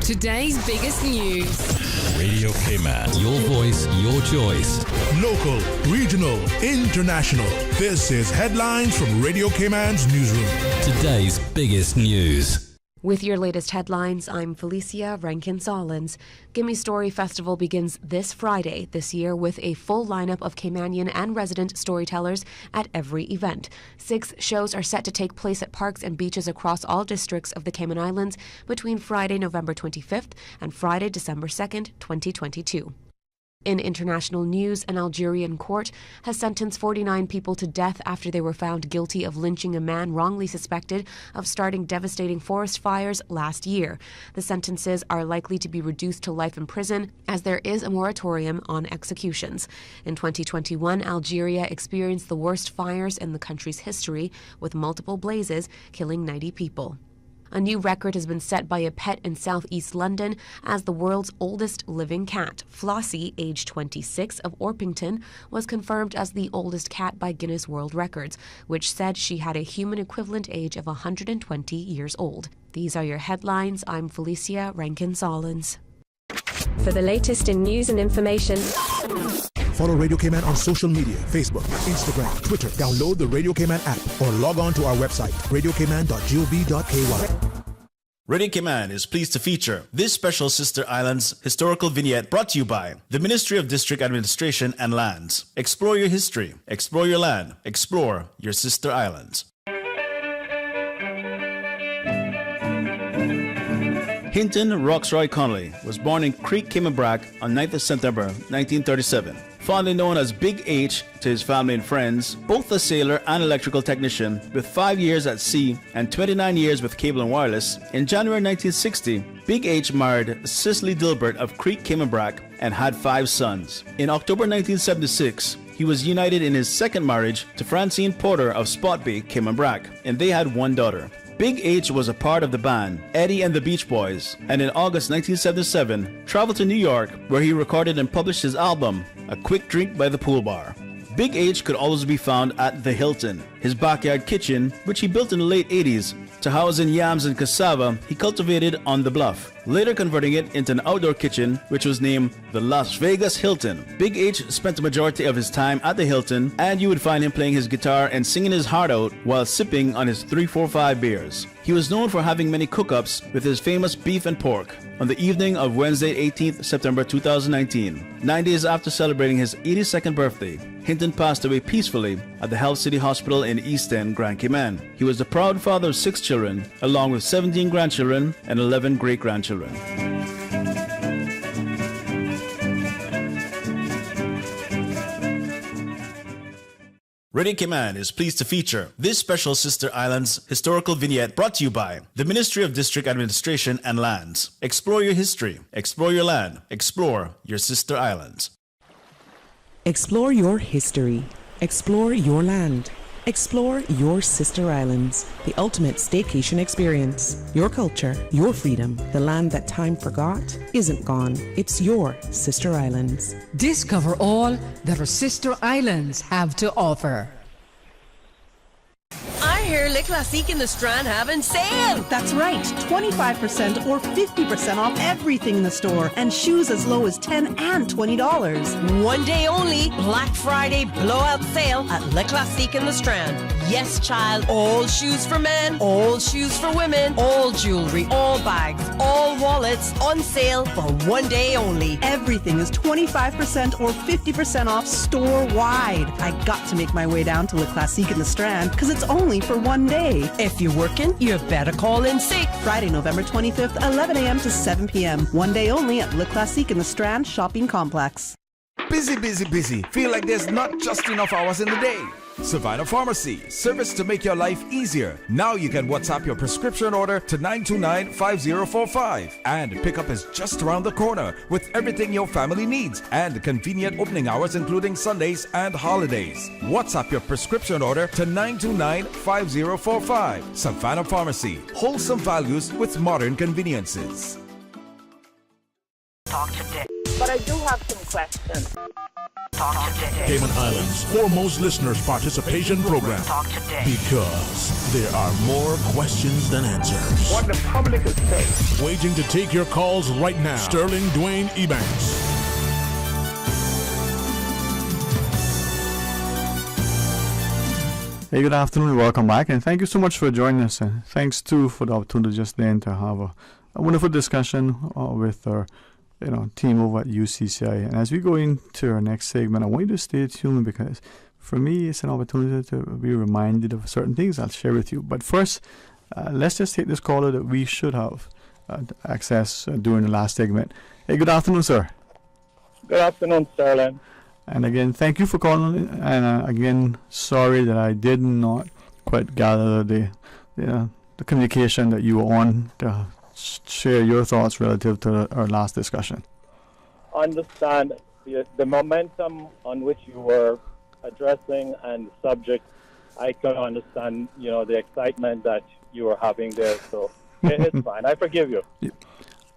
Today's biggest news. Radio Cayman. Your voice, your choice. Local, regional, international. This is Headlines from Radio Cayman's newsroom. Today's biggest news. With your latest headlines, I'm Felicia Rankin-Solins. Gimme Story Festival begins this Friday this year with a full lineup of Caymanian and resident storytellers at every event. 6 shows are set to take place at parks and beaches across all districts of the Cayman Islands between Friday, November 25th and Friday, December 2nd, 2022. In international news, an Algerian court has sentenced 49 people to death after they were found guilty of lynching a man wrongly suspected of starting devastating forest fires last year. The sentences are likely to be reduced to life in prison, as there is a moratorium on executions. In 2021, Algeria experienced the worst fires in the country's history, with multiple blazes killing 90 people. A new record has been set by a pet in southeast London as the world's oldest living cat. Flossie, age 26, of Orpington, was confirmed as the oldest cat by Guinness World Records, which said she had a human equivalent age of 120 years old. These are your headlines. I'm Felicia Rankin-Solins. For the latest in news and information, follow Radio Cayman on social media, Facebook, Instagram, Twitter. Download the Radio Cayman app or log on to our website, radiocayman.gov.ky. Radio Cayman is pleased to feature this special Sister Islands historical vignette brought to you by the Ministry of District Administration and Lands. Explore your history, explore your land, explore your Sister Islands. Hinton Roxroy Connolly was born in Creek, Cayman-Brac on 9th of September 1937. Fondly known as Big H to his family and friends, both a sailor and electrical technician with 5 years at sea and 29 years with cable and wireless, in January 1960, Big H married Cicely Dilbert of Creek, Cayman-Brac and had 5 sons. In October 1976, he was united in his second marriage to Francine Porter of Spot Bay, Cayman-Brac, and they had 1 daughter. Big H was a part of the band Eddie and the Beach Boys, and in August 1977 traveled to New York, where he recorded and published his album, A Quick Drink by the Pool Bar. Big H could always be found at the Hilton, his backyard kitchen, which he built in the late 80s to house in yams and cassava he cultivated on the bluff, later converting it into an outdoor kitchen which was named the Las Vegas Hilton. Big H spent the majority of his time at the Hilton, and you would find him playing his guitar and singing his heart out while sipping on his 345 beers. He was known for having many cook-ups with his famous beef and pork. On the evening of Wednesday, 18th September 2019, 9 days after celebrating his 82nd birthday, Hinton passed away peacefully at the Health City Hospital in East End, Grand Cayman. He was the proud father of 6 children, along with 17 grandchildren and 11 great-grandchildren. Radio Cayman is pleased to feature this special Sister Islands historical vignette brought to you by the Ministry of District Administration and Lands. Explore your history, explore your land, explore your Sister Islands. Explore your history, explore your land, explore your Sister Islands, the ultimate staycation experience. Your culture, your freedom, the land that time forgot isn't gone. It's your Sister Islands. Discover all that our Sister Islands have to offer. I hear Le Classique in the Strand having sale. That's right, 25% or 50% off everything in the store, and shoes as low as $10 and $20. 1 day only, Black Friday blowout sale at Le Classique in the Strand. Yes, child, all shoes for men, all shoes for women, all jewelry, all bags, all wallets on sale for 1 day only. Everything is 25% or 50% off store-wide. I got to make my way down to Le Classique in the Strand because it's only for 1 day. If you're working, you better call in sick. Friday, November 25th, 11 a.m. to 7 p.m. 1 day only at Le Classique in the Strand Shopping Complex. Busy, busy, busy. Feel like there's not just enough hours in the day. Savannah Pharmacy, service to make your life easier. Now you can WhatsApp your prescription order to 929-5045. And pickup is just around the corner with everything your family needs and convenient opening hours including Sundays and holidays. WhatsApp your prescription order to 929-5045. Savannah Pharmacy, wholesome values with modern conveniences. Talk today. But I do have some questions. Talk today. Cayman Islands' foremost listeners' participation program. Talk today. Because there are more questions than answers. What the public is saying. Waiting to take your calls right now. Sterling Dwayne Ebanks. Hey, good afternoon. Welcome back, and thank you so much for joining us. And thanks too for the opportunity just then to have a wonderful discussion with our team over at UCCI. And as we go into our next segment, I want you to stay tuned because for me, it's an opportunity to be reminded of certain things I'll share with you. But first, let's just take this caller that we should have access during the last segment. Hey, good afternoon, sir. Good afternoon, Sterling. And again, thank you for calling. And again, sorry that I did not quite gather the communication that you were on to share your thoughts relative to our last discussion. Understand the momentum on which you were addressing and the subject. I can understand, the excitement that you were having there. So It's fine. I forgive you.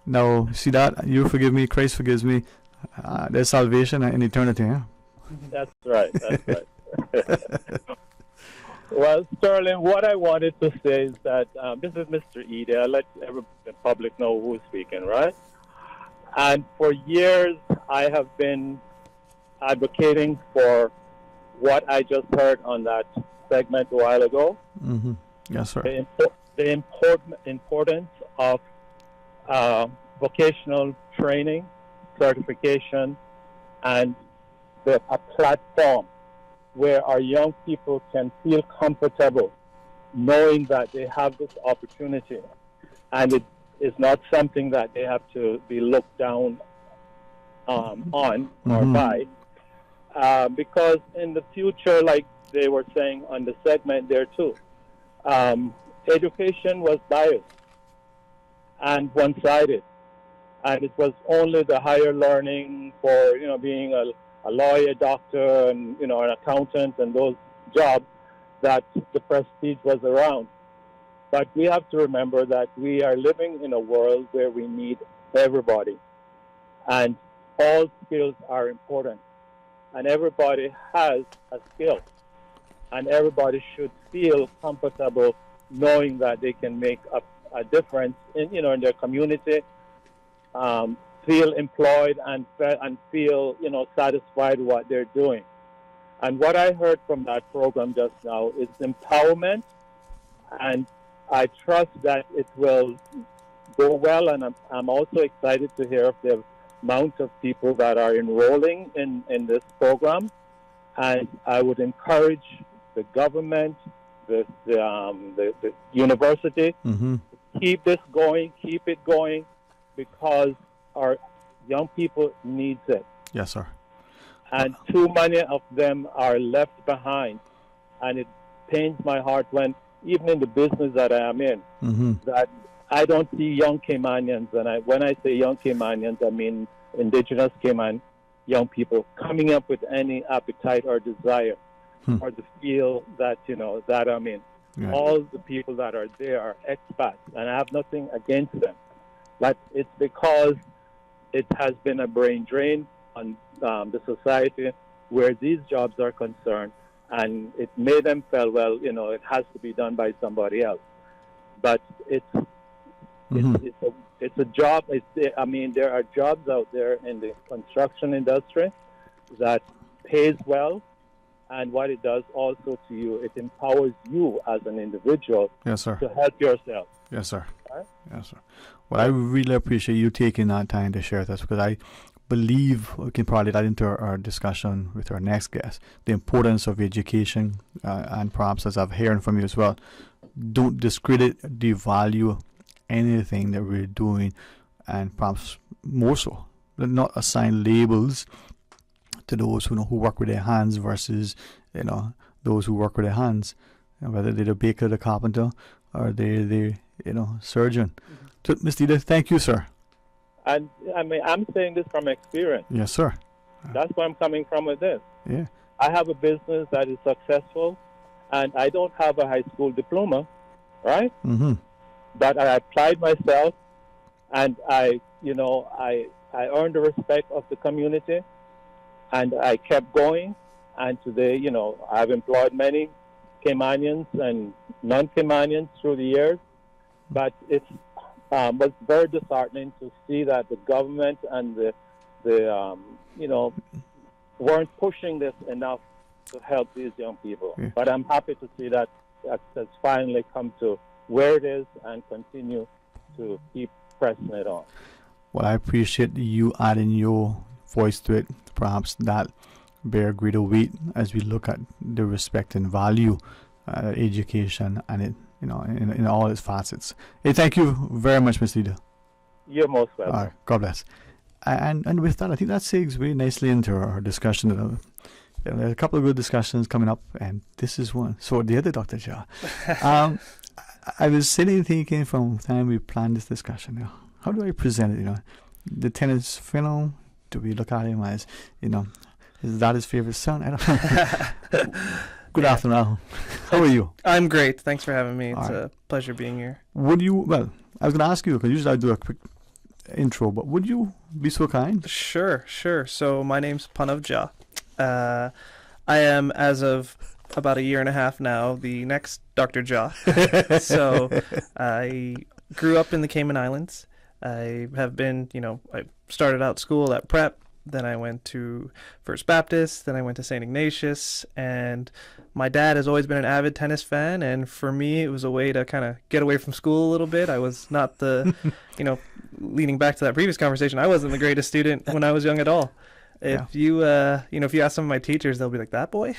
Now, see that? You forgive me, Christ forgives me. There's salvation in eternity, huh? That's right. That's right. Well, Sterling, what I wanted to say is that this is Mr. Edie. I'll let the public know who's speaking, right? And for years, I have been advocating for what I just heard on that segment a while ago. Mm-hmm. Yes, sir. The importance of vocational training, certification, and a platform where our young people can feel comfortable knowing that they have this opportunity, and it is not something that they have to be looked down on or by. Because in the future, like they were saying on the segment there too, education was biased and one-sided, and it was only the higher learning for being a lawyer, doctor, and an accountant, and those jobs that the prestige was around. But we have to remember that we are living in a world where we need everybody, and all skills are important, and everybody has a skill, and everybody should feel comfortable knowing that they can make a difference in their community, feel employed and feel satisfied with what they're doing. And what I heard from that program just now is empowerment, and I trust that it will go well. And I'm also excited to hear of the amount of people that are enrolling in this program. And I would encourage the government, the university, keep this going, keep it going, because our young people needs it. Yes, sir. And too many of them are left behind. And it pains my heart when, even in the business that I am in, that I don't see young Caymanians. And when I say young Caymanians, I mean indigenous Cayman young people coming up with any appetite or desire or the feel that, that I'm in. Right. All the people that are there are expats, and I have nothing against them. But it's because it has been a brain drain on the society where these jobs are concerned, and it made them feel, well, it has to be done by somebody else. But it's a job. There are jobs out there in the construction industry that pays well, and what it does also to you, it empowers you as an individual. Yes, sir. To help yourself. Yes, sir. Right? Yes, sir. Well, I really appreciate you taking that time to share with us, because I believe we can probably add into our discussion with our next guest the importance of education, and perhaps, as I've heard from you as well, don't discredit, devalue anything that we're doing, and perhaps more so, not assign labels to those who work with their hands versus those who work with their hands, whether they're the baker, the carpenter, or the surgeon. So, Mr. Edie, thank you, sir. And I'm saying this from experience. Yes, sir. That's where I'm coming from with this. Yeah. I have a business that is successful, and I don't have a high school diploma, right? But I applied myself, and I earned the respect of the community, and I kept going. And today, I've employed many Caymanians and non-Caymanians through the years. But it was very disheartening to see that the government and the weren't pushing this enough to help these young people. Yeah. But I'm happy to see that has finally come to where it is, and continue to keep pressing it on. Well, I appreciate you adding your voice to it. Perhaps that bear greater weight as we look at the respect and value education, and it in all its facets. Hey, thank you very much, Mr. Edie. You're most welcome. All right, God bless. And with that, I think that segues very nicely into our discussion. There's a couple of good discussions coming up, and this is one. So the other Dr. Shah. I was sitting thinking from the time we planned this discussion, how do I present it? The tennis film, do we look at him as, is that his favorite son? I don't know. Good afternoon. How are you? I'm great. Thanks for having me. It's a pleasure being here. Well, I was going to ask you, because usually I do a quick intro, but would you be so kind? Sure. So my name's Panav Jha. I am, as of about a year and a half now, the next Dr. Jha. So I grew up in the Cayman Islands. I have been, I started out school at prep, then I went to First Baptist, then I went to St. Ignatius, and my dad has always been an avid tennis fan, and for me it was a way to kind of get away from school a little bit. I was not the, leading back to that previous conversation, I wasn't the greatest student when I was young at all. If you ask some of my teachers, they'll be like, that boy?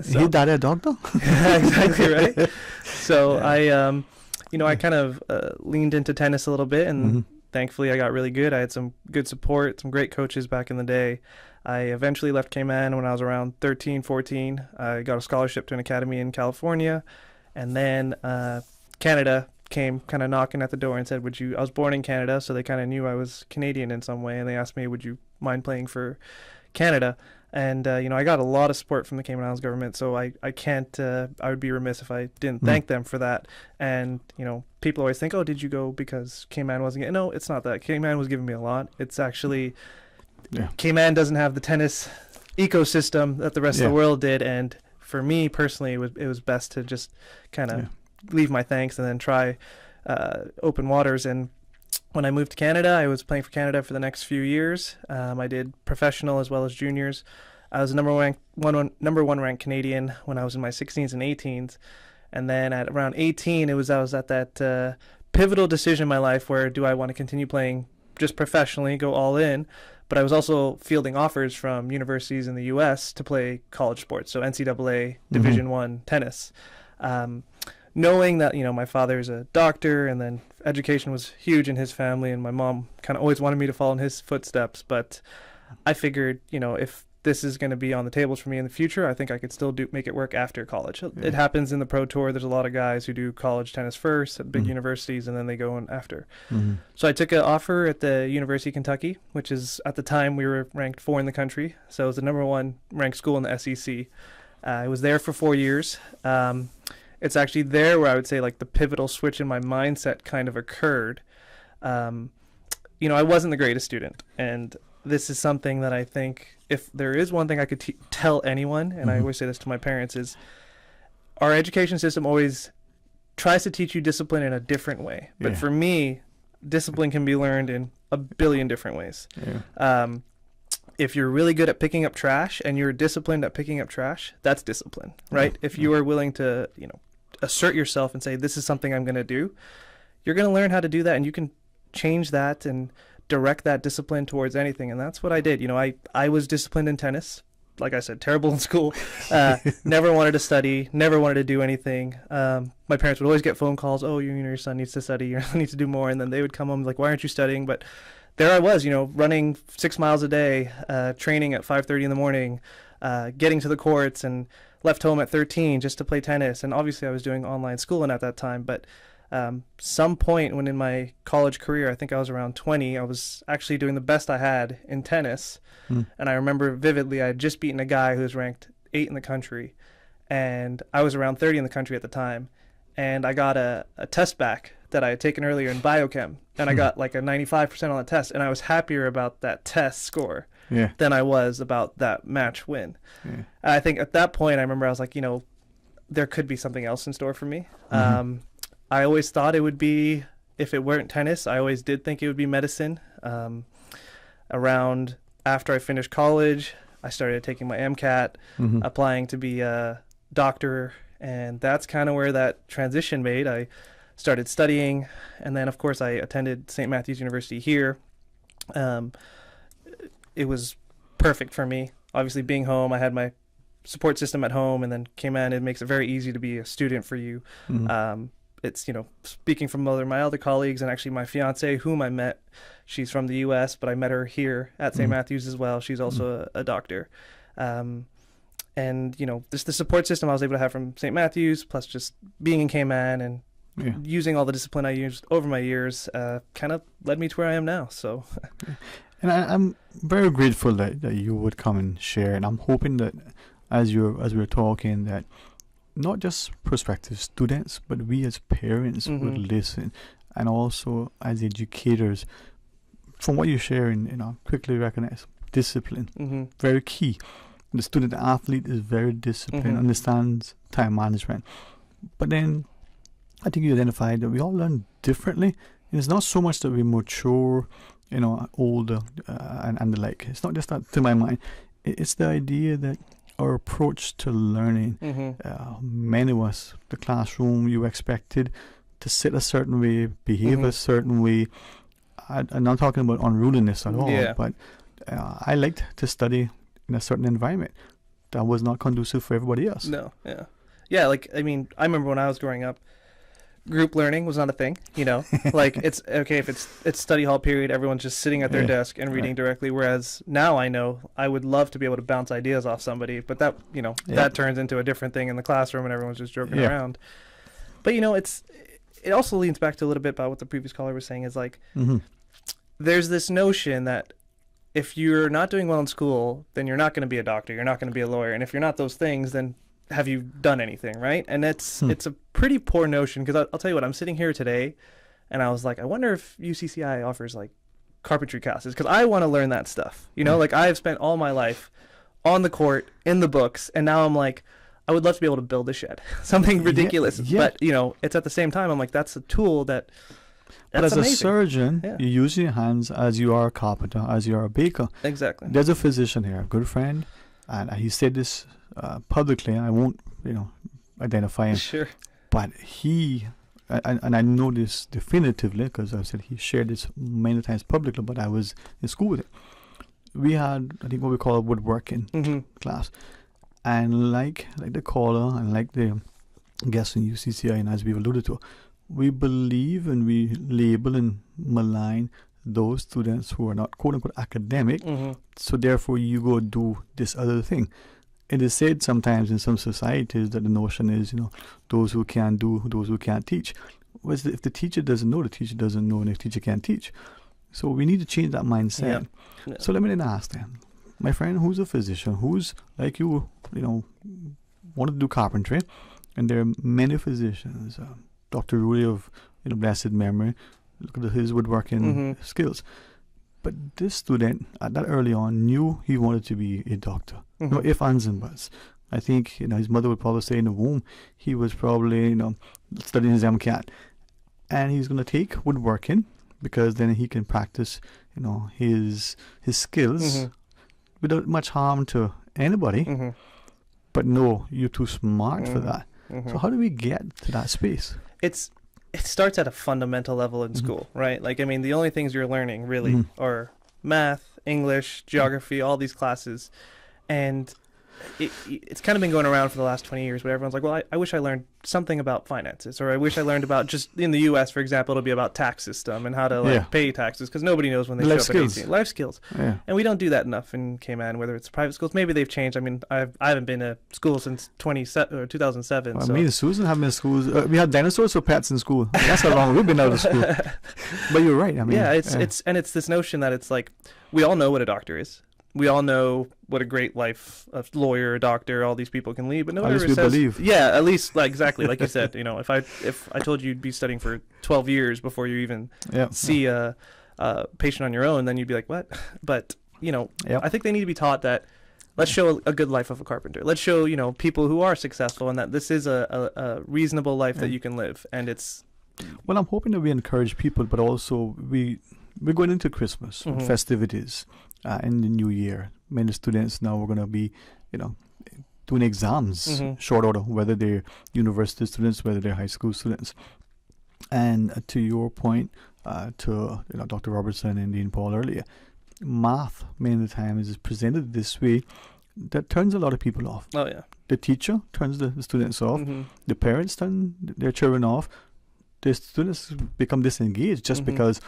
He died a doctor? Yeah, exactly right. So I kind of leaned into tennis a little bit, and thankfully I got really good. I had some good support, some great coaches back in the day. I eventually left Cayman when I was around 13, 14. I got a scholarship to an academy in California, and then Canada came kind of knocking at the door and said, I was born in Canada, so they kind of knew I was Canadian in some way, and they asked me, would you mind playing for Canada? And, I got a lot of support from the Cayman Islands government, so I can't, I would be remiss if I didn't thank them for that. And, people always think, oh, did you go because Cayman wasn't getting... No, it's not that. Cayman was giving me a lot. It's actually... Yeah. Cayman doesn't have the tennis ecosystem that the rest of the world did, and for me personally, it was best to just kind of leave my thanks and then try open waters. And when I moved to Canada, I was playing for Canada for the next few years. I did professional as well as juniors. I was number one ranked Canadian when I was in my 16s and 18s, and then at around 18, I was at that pivotal decision in my life where do I want to continue playing just professionally, go all in, but I was also fielding offers from universities in the U.S. to play college sports, so NCAA Division I tennis. Knowing that, my father's a doctor, and then education was huge in his family, and my mom kind of always wanted me to follow in his footsteps, but I figured, if this is going to be on the tables for me in the future, I think I could still make it work after college. Yeah. It happens in the pro tour. There's a lot of guys who do college tennis first at big universities, and then they go in after. So I took an offer at the University of Kentucky, which is, at the time, we were ranked 4 in the country. So it was the number 1 ranked school in the SEC. I was there for 4 years. It's actually there where I would say like the pivotal switch in my mindset kind of occurred. I wasn't the greatest student, and this is something that I think if there is one thing I could tell anyone, and I always say this to my parents, is our education system always tries to teach you discipline in a different way. But for me, discipline can be learned in a billion different ways. If you're really good at picking up trash and you're disciplined at picking up trash, that's discipline, right? If you are willing to, assert yourself and say, this is something I'm going to do, you're going to learn how to do that, and you can change that and direct that discipline towards anything. And that's what I did. I was disciplined in tennis. Like I said, terrible in school. Never wanted to study, never wanted to do anything. My parents would always get phone calls, oh, your son needs to study, you need to do more. And then they would come home like, why aren't you studying? But there I was, running 6 miles a day, training at 5:30 in the morning, getting to the courts, and left home at 13 just to play tennis. And obviously I was doing online schooling at that time, but some point when in my college career, I think I was around 20, I was actually doing the best I had in tennis. And I remember vividly, I had just beaten a guy who was ranked 8 in the country, and I was around 30 in the country at the time. And I got a test back that I had taken earlier in biochem, and I got like a 95% on the test, and I was happier about that test score than I was about that match win. I think at that point, I remember I was like, there could be something else in store for me. I always thought it would be, if it weren't tennis, I always did think it would be medicine. Around after I finished college, I started taking my MCAT, applying to be a doctor, and that's kind of where that transition made. I started studying, and then of course I attended St. Matthew's University here. It was perfect for me. Obviously being home, I had my support system at home, and then Cayman, it makes it very easy to be a student for you. It's, speaking from my other colleagues, and actually my fiance, whom I met, she's from the U.S., but I met her here at St. Matthew's as well. She's also a doctor. And, just the support system I was able to have from St. Matthew's, plus just being in Cayman and using all the discipline I used over my years, kind of led me to where I am now. So, and I'm very grateful that you would come and share, and I'm hoping that as we're talking, that not just prospective students, but we as parents would listen and also as educators, from what you're sharing, quickly recognize discipline, very key. The student athlete is very disciplined, understands time management. But then I think you identified that we all learn differently. And it's not so much that we mature, older and the like. It's not just that, to my mind. It's the idea that our approach to learning, many of us, the classroom, you expected to sit a certain way, behave a certain way. I'm not talking about unruliness at all, but I liked to study in a certain environment that was not conducive for everybody else. No, yeah. Yeah, I remember when I was growing up, group learning was not a thing, it's okay if it's study hall period, everyone's just sitting at their desk and reading directly, whereas now I know I would love to be able to bounce ideas off somebody, but that that turns into a different thing in the classroom and everyone's just joking around. But it also leans back to a little bit about what the previous caller was saying, is there's this notion that if you're not doing well in school, then you're not going to be a doctor, you're not going to be a lawyer, and if you're not those things, then have you done anything, right? And it's a pretty poor notion, because I'll tell you what, I'm sitting here today and I was like, I wonder if UCCI offers carpentry classes, because I want to learn that stuff. I've spent all my life on the court, in the books, and now I'm like, I would love to be able to build a shed. Something ridiculous. But, it's at the same time, I'm like, that's a tool that... But as amazing. a surgeon, you use your hands as you are a carpenter, as you are a baker. Exactly. There's a physician here, a good friend, and he said this publicly. I won't, identify him. Sure. But he, and I know this definitively because I said he shared this many times publicly, but I was in school with him. We had, I think, what we call a woodworking class. And like the caller and like the guests in UCCI, and as we've alluded to, we believe and we label and malign those students who are not quote-unquote academic, so therefore you go do this other thing. It is said sometimes in some societies that the notion is, those who can do, those who can't teach. Whereas if the teacher doesn't know, the teacher doesn't know, and if the teacher can't teach. So we need to change that mindset. Yeah. So let me then ask them, my friend who's a physician, who's like you, wanted to do carpentry, and there are many physicians, Dr. Rudy of blessed memory, look at his woodworking skills. But this student, at that early on, knew he wanted to be a doctor. No ifs, ands, and buts. I think his mother would probably say in the womb he was probably studying his MCAT, and he's going to take woodworking because then he can practice his skills without much harm to anybody. But no, you're too smart for that. So how do we get to that space? It starts at a fundamental level in school, right? The only things you're learning really are math, English, geography, all these classes. And it's kind of been going around for the last 20 years, but everyone's like, well, I wish I learned something about finances, or I wish I learned about, just in the U.S., for example, it'll be about tax system and how to pay taxes, because nobody knows when they show up at 18. Life skills. Yeah. And we don't do that enough in Cayman, whether it's private schools. Maybe they've changed. I haven't been to school since 2007. Well, me and Susan have been in schools. We had dinosaurs for pets in school. That's how long we've been out of school. But you're right. It's this notion that it's like, we all know what a doctor is. We all know what a great life a lawyer, a doctor, all these people can lead, but nobody ever says. Believe. Yeah, at least exactly like you said. If I told you you'd be studying for 12 years before you even see a patient on your own, then you'd be like, what? But I think they need to be taught that. Let's show a good life of a carpenter. Let's show people who are successful, and that this is a reasonable life that you can live, and it's. Well, I'm hoping that we encourage people, but also we're going into Christmas festivities. In the new year, many students now are going to be, doing exams short order, whether they're university students, whether they're high school students. And to your point, to Dr. Robertson and Dean Paul earlier, math many times is presented this way that turns a lot of people off. Oh yeah, the teacher turns the students off, the parents turn their children off. The students become disengaged just because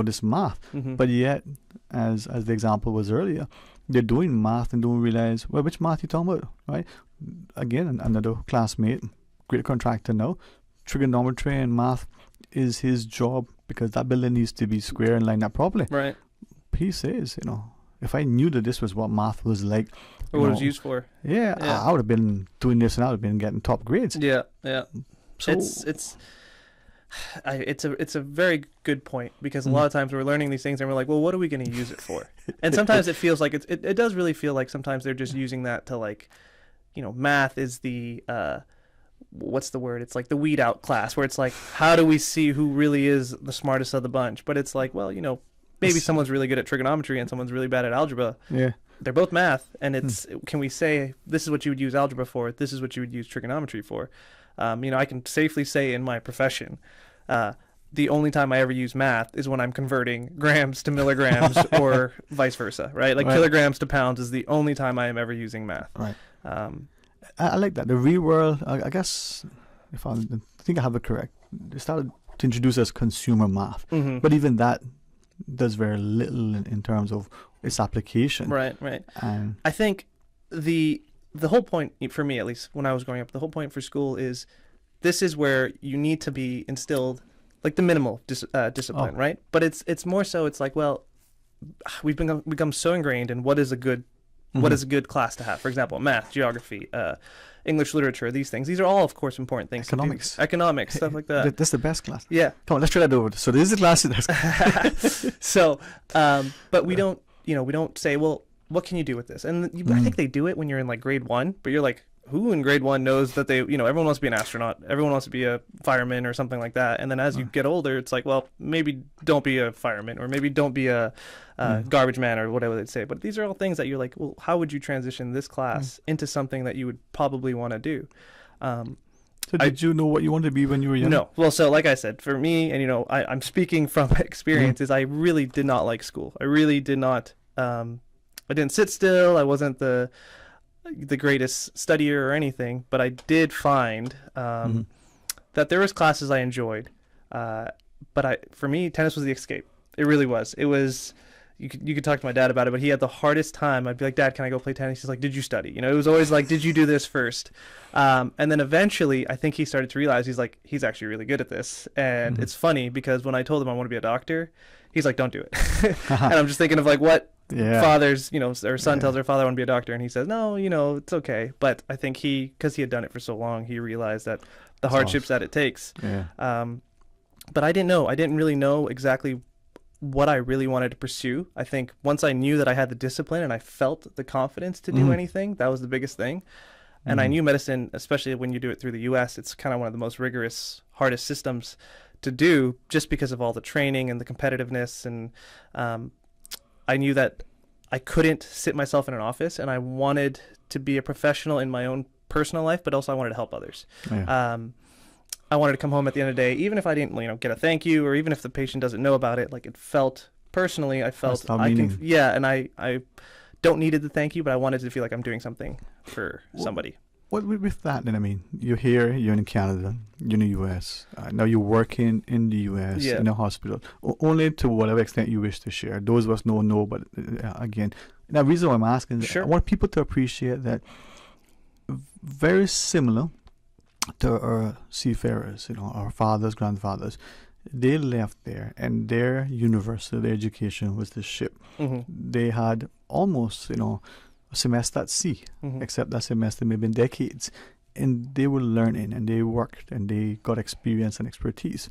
this math. But yet, as the example was earlier, they're doing math and don't realize, well, which math you talking about, right? Again, another classmate, great contractor now, trigonometry and math is his job because that building needs to be square and lined up properly. Right. He says, if I knew that this was what math was like, or what it was used for. Yeah, I would have been doing this and I would have been getting top grades. Yeah. So it's It's a very good point, because a lot of times we're learning these things and we're like, well, what are we going to use it for? And sometimes it feels like it does really feel like sometimes they're just using that to, like, math is the what's the word? It's like the weed out class, where it's like, how do we see who really is the smartest of the bunch? But it's like, well, maybe someone's really good at trigonometry and someone's really bad at algebra. Yeah. They're both math, and can we say this is what you would use algebra for, this is what you would use trigonometry for? I can safely say in my profession, the only time I ever use math is when I'm converting grams to milligrams or vice versa, right? Like kilograms to pounds is the only time I am ever using math. Right. I like that. The real world, I guess, if I think I have it correct, they started to introduce as consumer math. Mm-hmm. But even that does very little in terms of its application. Right. I think the whole point, for me at least, when I was growing up, the whole point for school is this is where you need to be instilled, like, the minimal discipline, right? But it's more so, it's like, well, we've become so ingrained in what is a good class to have. For example, math, geography, English literature, these things. These are all, of course, important things. Economics, stuff like that. That's the best class. Yeah. Come on, let's try that over. So this is the class. So, but we don't, we don't say, well, what can you do with this? And I think they do it when you're in, like, grade 1, but you're like, who in grade 1 knows that they, everyone wants to be an astronaut, everyone wants to be a fireman or something like that. And then as you get older, it's like, well, maybe don't be a fireman, or maybe don't be a garbage man, or whatever they'd say. But these are all things that you're like, well, how would you transition this class into something that you would probably want to do? So did you know what you wanted to be when you were young? No. Well, so like I said, for me, and I'm speaking from experience, is I really did not like school. I really did not. I didn't sit still. I wasn't the greatest studier or anything, but I did find that there was classes I enjoyed. But for me, tennis was the escape. It really was. It was. You could talk to my dad about it, but he had the hardest time. I'd be like, Dad, can I go play tennis? He's like, did you study? It was always like, did you do this first? And then eventually, I think he started to realize he's actually really good at this. And it's funny because when I told him I want to be a doctor, he's like, don't do it. And I'm just thinking of, like, what fathers, their son tells their father I want to be a doctor, and he says, no, it's okay. But I think because he had done it for so long, he realized that the hardships that it takes. Yeah. But I didn't know. I didn't really know exactly what I really wanted to pursue. I think once I knew that I had the discipline and I felt the confidence to do anything, that was the biggest thing. And I knew medicine, especially when you do it through the U.S., it's kind of one of the most rigorous, hardest systems to do, just because of all the training and the competitiveness. And I knew that I couldn't sit myself in an office, and I wanted to be a professional in my own personal life, but also I wanted to help others. Yeah. I wanted to come home at the end of the day, even if I didn't, get a thank you, or even if the patient doesn't know about it. Like, it felt personally, I felt I can, and I don't needed the thank you, but I wanted to feel like I'm doing something for somebody. What with that then? I mean, you're here, you're in Canada, you're in the U.S. Now you're working in the U.S. in a hospital. Only to whatever extent you wish to share. Those of us know, but again, the reason why I'm asking is I want people to appreciate that very similar to our seafarers, our fathers, grandfathers, they left there, and their university, their education was the ship. They had almost, a semester at sea, except that semester maybe in decades, and they were learning, and they worked, and they got experience and expertise.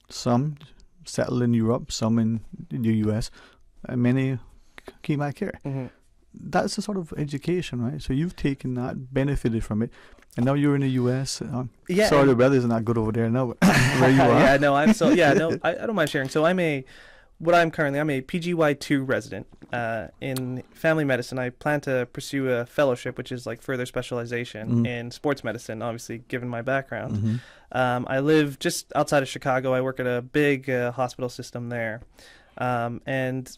Some settled in Europe, some in the US, and many came back here. That's the sort of education, right? So you've taken that, benefited from it, and now you're in the U.S. Sorry, the weather is not good over there now, but where you are. I don't mind sharing. So I'm a PGY2 resident in family medicine. I plan to pursue a fellowship, which is like further specialization in sports medicine, obviously, given my background. I live just outside of Chicago. I work at a big hospital system there. And,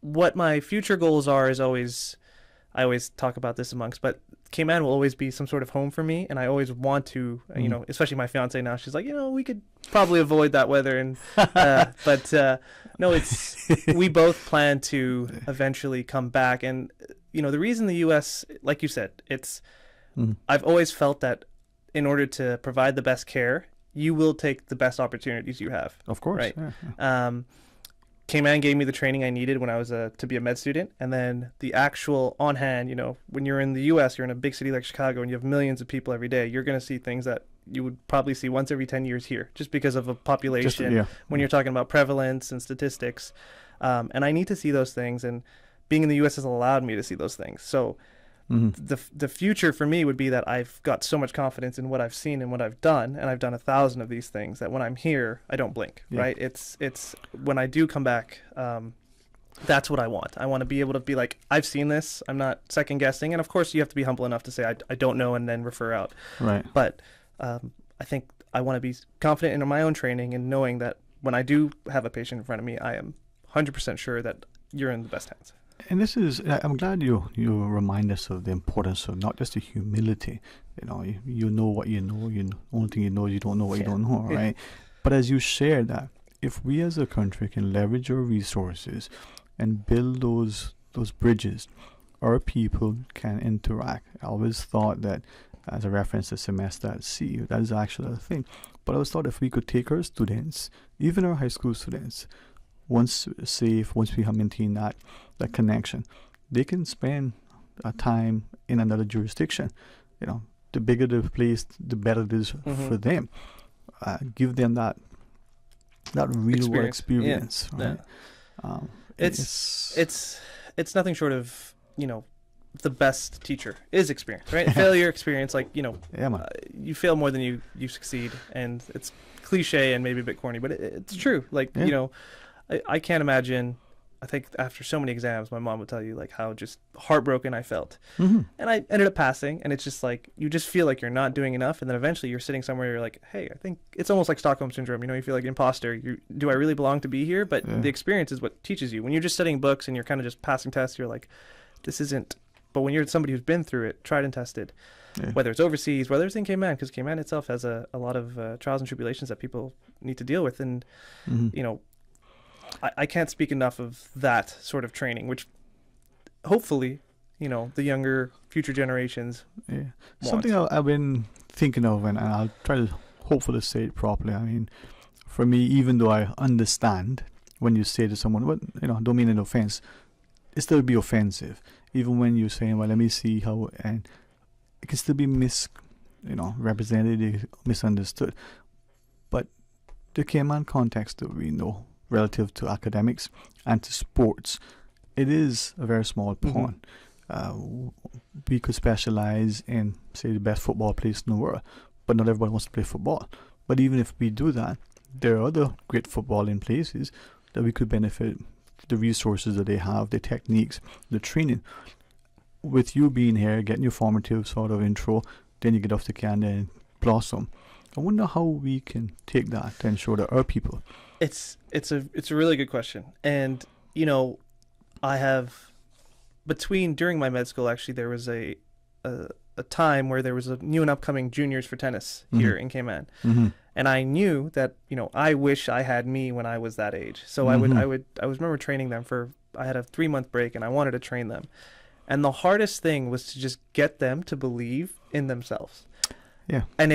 what my future goals are is I always talk about this amongst, but Cayman will always be some sort of home for me, and I always want to, especially my fiance now, she's like, we could probably avoid that weather, and but no, we both plan to eventually come back, and the reason the U.S., like you said, I've always felt that in order to provide the best care, you will take the best opportunities you have. Of course, right? Yeah. Cayman gave me the training I needed when I was to be a med student, and then the actual on hand, when you're in the U.S., you're in a big city like Chicago, and you have millions of people every day, you're going to see things that you would probably see once every 10 years here, just because of a population, when you're talking about prevalence and statistics. And I need to see those things, and being in the U.S. has allowed me to see those things. So the future for me would be that I've got so much confidence in what I've seen and what I've done, and I've done 1,000 of these things, that when I'm here, I don't blink, right? It's when I do come back, that's what I want. I want to be able to be like, I've seen this. I'm not second guessing. And of course, you have to be humble enough to say, I don't know, and then refer out. Right. But I think I want to be confident in my own training and knowing that when I do have a patient in front of me, I am 100% sure that you're in the best hands. And this is, I'm glad you remind us of the importance of not just the humility. You know what you know. Only thing you know is you don't know what you don't know, right? But as you share that, if we as a country can leverage our resources and build those bridges, our people can interact. I always thought that, as a reference to semester at sea, that is actually a thing. But I always thought if we could take our students, even our high school students, once we have maintained that connection, they can spend time in another jurisdiction. The bigger the place, the better it is for them. Give them that real world experience. Right? It's nothing short of the best teacher is experience, right? Failure experience, you fail more than you succeed, and it's cliche and maybe a bit corny, but it's true. I can't imagine. I think after so many exams, my mom would tell you how just heartbroken I felt. And I ended up passing, and it's just you just feel like you're not doing enough, and then eventually you're sitting somewhere, you're like, hey, I think it's almost like Stockholm Syndrome. You feel like an imposter. Do I really belong to be here? But the experience is what teaches you. When you're just studying books and you're kind of just passing tests, you're like, this isn't. But when you're somebody who's been through it, tried and tested, whether it's overseas, whether it's in Cayman, because Cayman itself has a lot of trials and tribulations that people need to deal with, and I can't speak enough of that sort of training, which hopefully, the younger future generations want. Something I've been thinking of, and I'll try to hopefully say it properly. I mean, for me, even though I understand when you say to someone, well, don't mean an offense, it still be offensive. Even when you're saying, well, let me see how, and it can still be represented, misunderstood. But the Cayman context that we know, relative to academics and to sports, it is a very small pond. We could specialize in, say, the best football place in the world, but not everybody wants to play football. But even if we do that, there are other great footballing places that we could benefit the resources that they have, the techniques, the training. With you being here, getting your formative sort of intro, then you get off the can and blossom. I wonder how we can take that and ensure that our people. It's a really good question, and I have during my med school, actually there was a time where there was a new and upcoming juniors for tennis here in Cayman, and I knew that I wish I had me when I was that age. So I remember training them I had a 3-month break, and I wanted to train them, and the hardest thing was to just get them to believe in themselves. Yeah, and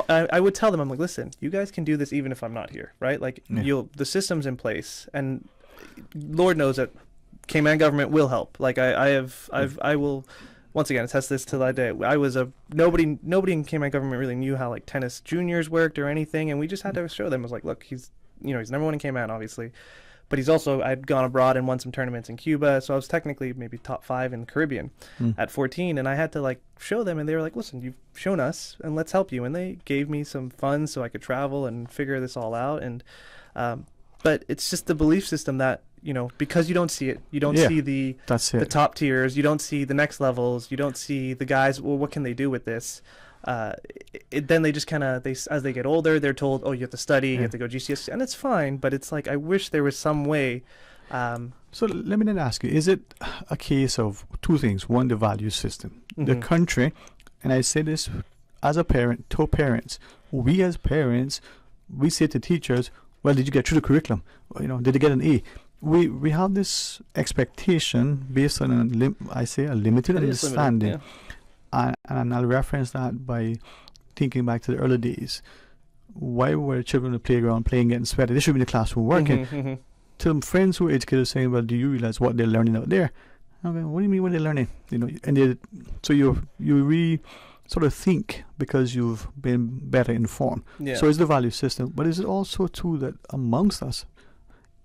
I would tell them, I'm like, listen, you guys can do this even if I'm not here, right? The system's in place, and Lord knows that Cayman government will help. I will, once again, attest this till that day. Nobody in Cayman government really knew how tennis juniors worked or anything, and we just had to show them. I was like, look, he's number one in Cayman, obviously, but he's also, I'd gone abroad and won some tournaments in Cuba, so I was technically maybe top 5 in the Caribbean at 14, and I had to show them, and they were like, listen, you've shown us, and let's help you. And they gave me some funds so I could travel and figure this all out. And but it's just the belief system that, because you don't see it, you don't see the top tiers, you don't see the next levels, you don't see the guys, well, what can they do with this? Then they just as they get older, they're told, oh, you have to study, you have to go GCSE, and it's fine, but it's I wish there was some way. So let me then ask you, is it a case of two things? One, the value system. The country, and I say this as a parent to parents, we as parents, we say to teachers, well, did you get through the curriculum? Did you get an A? We have this expectation based on a limited understanding. And I'll reference that by thinking back to the early days. Why were children on the playground playing, getting sweaty? They should be in the classroom working. To friends who are educated saying, well, do you realize what they're learning out there? Okay, what do you mean what they're learning? So you sort of think because you've been better informed. Yeah. So it's the value system, but is it also true that amongst us,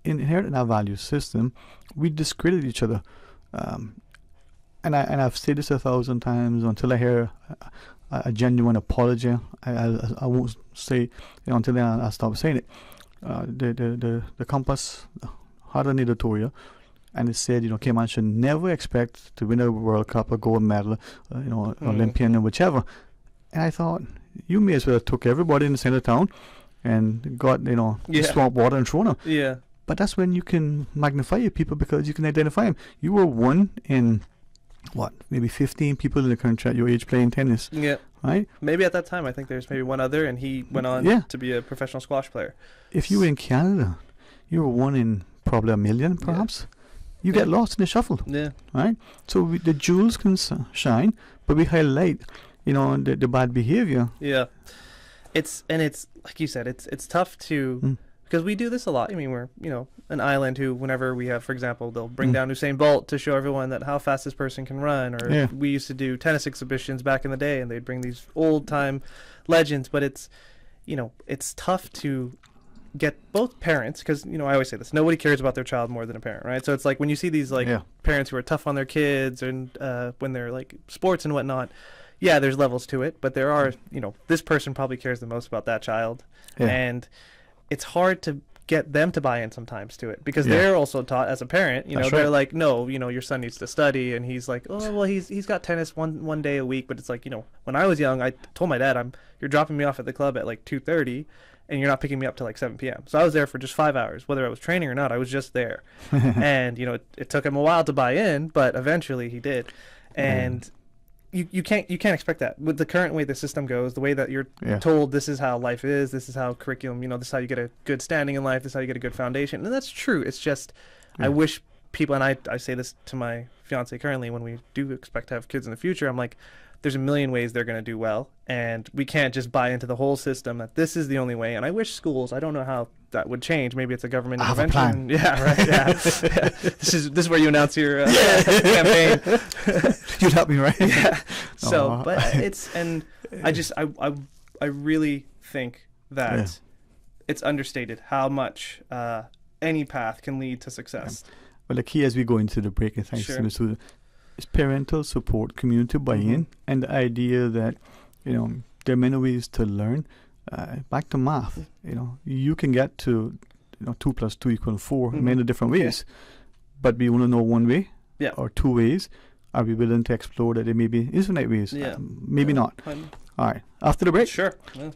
inherent in our value system, we discredit each other? And I've said this 1,000 times until I hear a genuine apology. I won't say until then I'll stop saying it. The Compass had an editorial, and it said, Cayman should never expect to win a World Cup, a gold medal, Olympian or whichever. And I thought, you may as well have took everybody in the center of town and got, swamp water and thrown them. Yeah. But that's when you can magnify your people, because you can identify them. You were one in, maybe 15 people in the country at your age playing tennis. Yeah. Right? Maybe at that time, I think there's maybe one other, and he went on to be a professional squash player. If you were in Canada, you were one in probably a million, perhaps. Yeah. You get lost in the shuffle. Yeah. Right? So the jewels can shine, but we highlight, the bad behavior. Yeah. It's like you said, it's tough to, because we do this a lot. I mean, we're, an island who, whenever we have, for example, they'll bring down Usain Bolt to show everyone that how fast this person can run. Or we used to do tennis exhibitions back in the day, and they'd bring these old time legends. But it's, it's tough to get both parents, because, I always say this, nobody cares about their child more than a parent, right? So it's like when you see these parents who are tough on their kids, and when they're like sports and whatnot, there's levels to it, but there are, this person probably cares the most about that child. And it's hard to get them to buy in sometimes to it, because they're also taught as a parent, they're like, no, your son needs to study, and he's like, oh well, he's got tennis one day a week. But it's like, when I was young, I told my dad, you're dropping me off at the club at like 2:30, and you're not picking me up till like 7 p.m. So I was there for just 5 hours, whether I was training or not. I was just there. And it took him a while to buy in, but eventually he did. And you can't expect that with the current way the system goes, the way that you're told this is how life is, this is how curriculum, this is how you get a good standing in life, this is how you get a good foundation. And that's true. It's just I wish people, and I say this to my fiance currently, when we do expect to have kids in the future, I'm like, there's a million ways they're going to do well, and we can't just buy into the whole system that this is the only way. And I wish schools, I don't know how that would change. Maybe it's a government intervention. Yeah, right. Yeah. This is where you announce your campaign. You'd help me, right? Yeah. So, but it's, and I really think that it's understated how much any path can lead to success. Well, the key as we go into the break, and thanks to Ms. Susan, is parental support, community buy-in, and the idea that, there are many ways to learn. Back to math, you can get to, 2 + 2 = 4 in many different ways. But we want to know one way or two ways. Are we willing to explore that there may be infinite ways? Maybe not. All right. After the break? Sure. Yeah.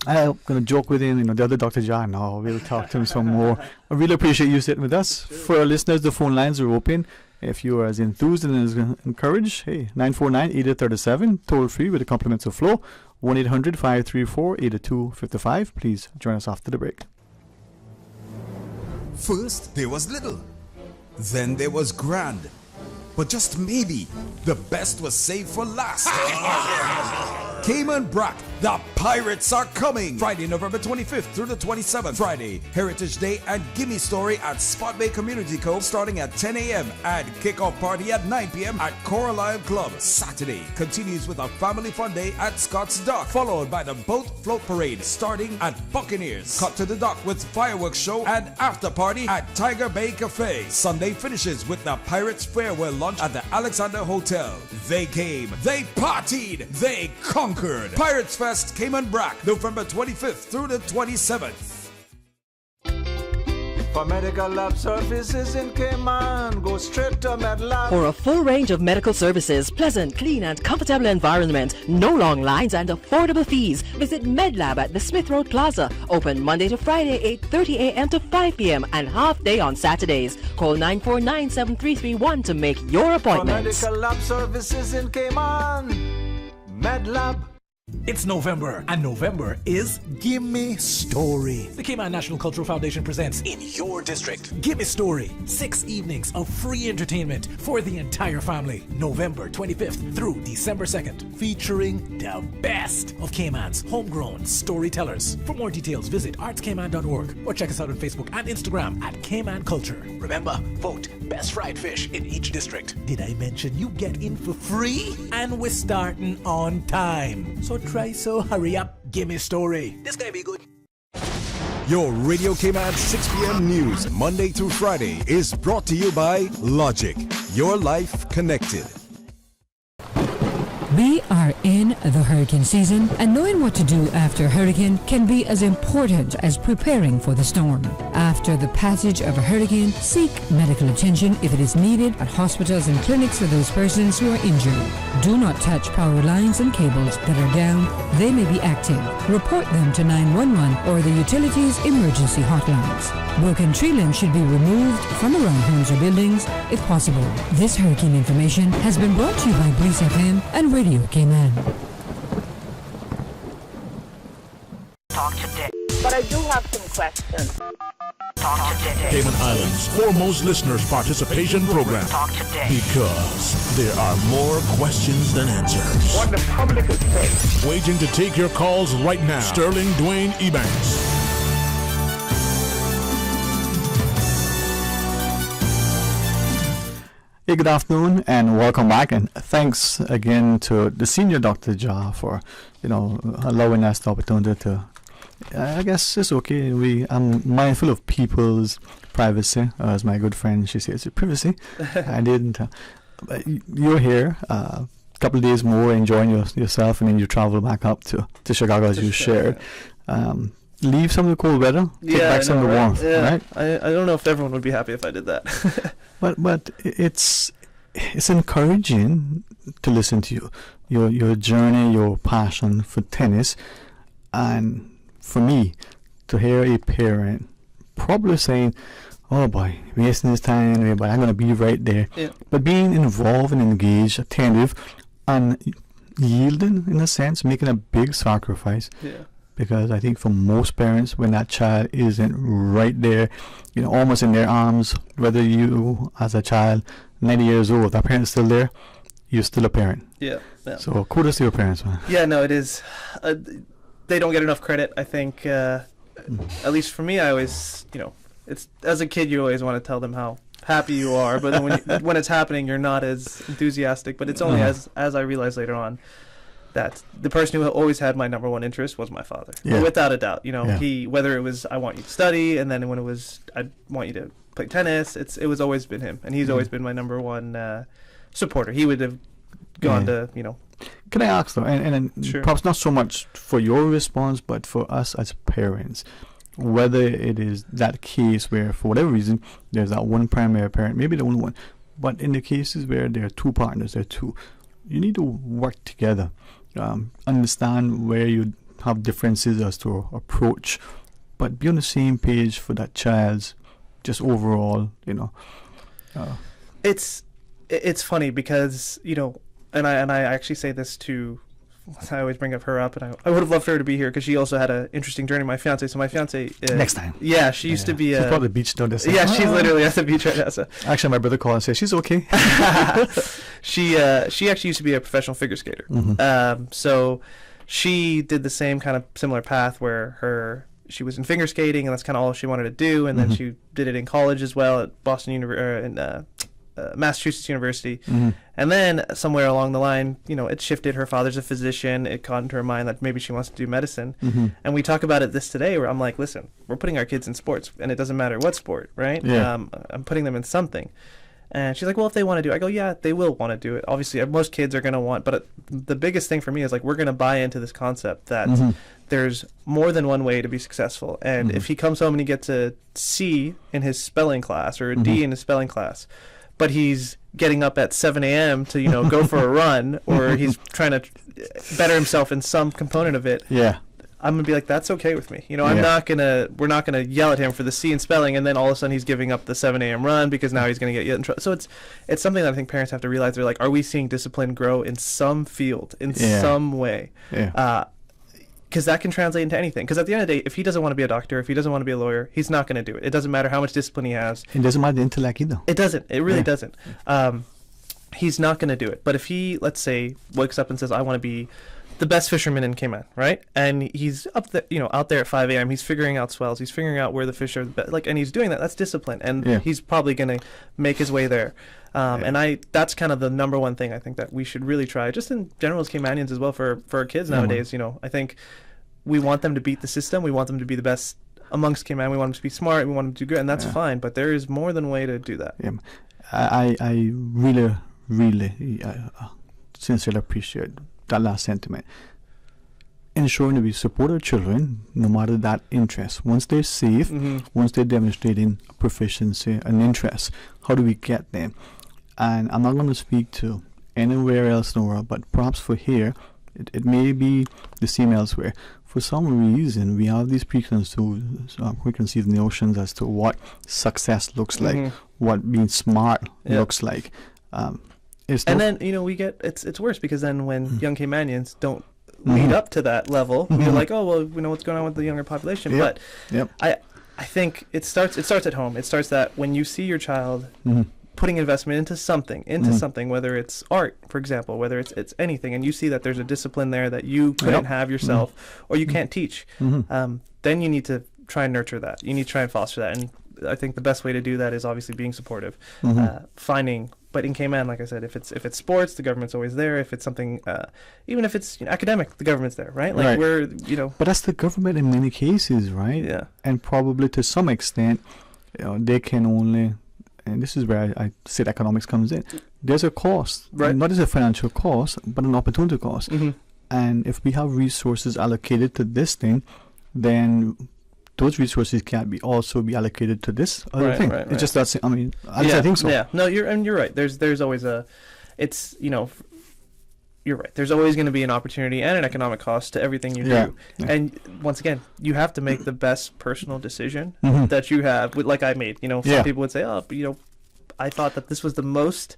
I'm going to joke with him, the other Dr. John. No, we'll talk to him some more. I really appreciate you sitting with us. For our listeners, the phone lines are open. If you are as enthused and as encouraged, 949-8037, toll free with the compliments of Flow, 1-800-534-8255. Please join us after the break. First, there was little. Then there was grand. But just maybe, the best was saved for last. Cayman Brac, the Pirates are coming! Friday, November 25th through the 27th. Friday, Heritage Day and Gimme Story at Spot Bay Community Cove starting at 10 a.m. and kickoff party at 9 p.m. at Coral Isle Club. Saturday continues with a family fun day at Scott's Dock, followed by the boat float parade starting at Buccaneers. Cut to the dock with fireworks show and after party at Tiger Bay Cafe. Sunday finishes with the Pirates farewell lunch at the Alexander Hotel. They came, they partied, they conquered. Pirates Fest Cayman Brac, November 25th through the 27th. For medical lab services in Cayman, go straight to MedLab. For a full range of medical services, pleasant, clean and comfortable environment, no long lines and affordable fees, visit MedLab at the Smith Road Plaza. Open Monday to Friday, 8:30 a.m. to 5 p.m. and half day on Saturdays. Call 949-7331 to make your appointment. For medical lab services in Cayman, MedLab. It's November, and November is Gimme Story. The Cayman National Cultural Foundation presents in your district Gimme Story. 6 evenings of free entertainment for the entire family. November 25th through December 2nd, featuring the best of Cayman's homegrown storytellers. For more details, visit artscayman.org or check us out on Facebook and Instagram at Cayman Culture. Remember, vote best fried fish in each district. Did I mention you get in for free? And we're starting on time. So hurry up, Gimme Story. This gonna be good. Your Radio Cayman 6 p.m. news, Monday through Friday, is brought to you by Logic. Your life connected. We are in the hurricane season, and knowing what to do after a hurricane can be as important as preparing for the storm. After the passage of a hurricane, seek medical attention if it is needed at hospitals and clinics for those persons who are injured. Do not touch power lines and cables that are down. They may be active. Report them to 911 or the utilities emergency hotlines. Broken tree limbs should be removed from around homes or buildings if possible. This hurricane information has been brought to you by Breeze FM and Radio Cayman. Talk today. But I do have some questions. Talk today. Cayman Islands' foremost listeners' participation program. Talk today. Because there are more questions than answers. What the public is saying. Waiting to take your calls right now. Sterling Dwayne Ebanks. Hey, good afternoon and welcome back, and thanks again to the senior Dr. Ja for, allowing us the opportunity to. I guess it's okay. I'm mindful of people's privacy, as my good friend she says, privacy. I didn't. But you're here. A couple of days more, enjoying yourself, and then you travel back up to Chicago as you shared. Leave some of the cold weather, take back some of the warmth, right? I don't know if everyone would be happy if I did that. But it's encouraging to listen to your journey, your passion for tennis, and for me to hear a parent probably saying, "Oh boy, wasting his time, but I'm going to be right there." Yeah. But being involved and engaged, attentive, and yielding in a sense, making a big sacrifice. Yeah. Because I think for most parents, when that child isn't right there, almost in their arms, whether you, as a child, 90 years old, that parent's still there, you're still a parent. Yeah. So kudos to your parents, man. Yeah, no, it is. They don't get enough credit, I think. At least for me, I always, it's as a kid, you always want to tell them how happy you are, but then when it's happening, you're not as enthusiastic. But it's only as I realized later on that the person who always had my number one interest was my father. Yeah. Without a doubt. He, whether it was I want you to study, and then when it was I want you to play tennis, it was always been him, and he's always been my number one supporter. He would have gone to Can I ask though, and Sure. perhaps not so much for your response, but for us as parents, whether it is that case where for whatever reason there's that one primary parent, maybe the only one, but in the cases where there are two partners, you need to work together. Understand where you have differences as to approach, but be on the same page for that child's just overall, It's funny because and I actually say this to. I always bring her up, and I would have loved for her to be here because she also had an interesting journey. My fiance, next time. Yeah, she used to be. She's probably the beach, don't they? Yeah, she's literally at the beach right now. So. Actually, my brother called and said she's okay. She actually used to be a professional figure skater. Mm-hmm. So she did the same kind of similar path where she was in figure skating, and that's kind of all she wanted to do. And then she did it in college as well at Massachusetts University. And then somewhere along the line, it shifted. Her father's a physician. It caught into her mind that maybe she wants to do medicine. And we talk about it today where I'm like, listen, we're putting our kids in sports, and it doesn't matter what sport, right? Yeah. I'm putting them in something. And she's like, well, if they want to do it, I go, yeah, they will want to do it. Obviously, most kids are going to want, but the biggest thing for me is we're going to buy into this concept that there's more than one way to be successful. And if he comes home and he gets a C in his spelling class or a D in his spelling class, but he's getting up at 7 a.m. to, go for a run, or he's trying to better himself in some component of it. Yeah. I'm going to be like, that's okay with me. We're not going to yell at him for the C in spelling, and then all of a sudden he's giving up the 7 a.m. run because now he's going to get in trouble. So it's something that I think parents have to realize. They're like, are we seeing discipline grow in some field, in some way? Yeah. because that can translate into anything. Because at the end of the day, if he doesn't want to be a doctor, if he doesn't want to be a lawyer, he's not going to do it. It doesn't matter how much discipline he has. It doesn't matter the intellect either. It doesn't. It really doesn't. He's not going to do it. But if he, let's say, wakes up and says, I want to be the best fisherman in Cayman, right? And he's up there, out there at 5 a.m. He's figuring out swells. He's figuring out where the fish are, and he's doing that. That's discipline, and he's probably going to make his way there. And that's kind of the number one thing I think that we should really try, just in general as Caymanians as well, for our kids nowadays. I think we want them to beat the system. We want them to be the best amongst Cayman. We want them to be smart. We want them to do good, and that's fine. But there is more than a way to do that. Yeah, I really, really sincerely appreciate that last sentiment. Ensuring that we support our children, no matter that interest. Once they're safe, once they're demonstrating proficiency and interest, how do we get them? And I'm not going to speak to anywhere else in the world, but perhaps for here, it may be the same elsewhere. For some reason, we have these preconceived notions as to what success looks like, what being smart looks like. Then we get it's worse, because then when young Caymanians don't lead up to that level, you're like, oh well, we know what's going on with the younger population. But I think it starts at home. It starts that when you see your child putting investment into something, whether it's art, for example, whether it's anything, and you see that there's a discipline there that you couldn't have yourself, or you can't teach, then you need to try and nurture that. You need to try and foster that. And I think the best way to do that is obviously being supportive, finding. But in Cayman, like I said, if it's sports, the government's always there. If it's something, even if it's academic, the government's there, right? Like we're. But that's the government in many cases, right? Yeah. And probably to some extent, they can only. And this is where I said economics comes in. There's a cost, right? Not as a financial cost, but an opportunity cost. And if we have resources allocated to this thing, then those resources can't also be allocated to this other thing. It's just that. I mean, I think so. Yeah. No, you're right. There's always you're right. There's always going to be an opportunity and an economic cost to everything you do. Yeah. And once again, you have to make the best personal decision that you have. Like I made. Some people would say, oh, but, I thought that this was the most,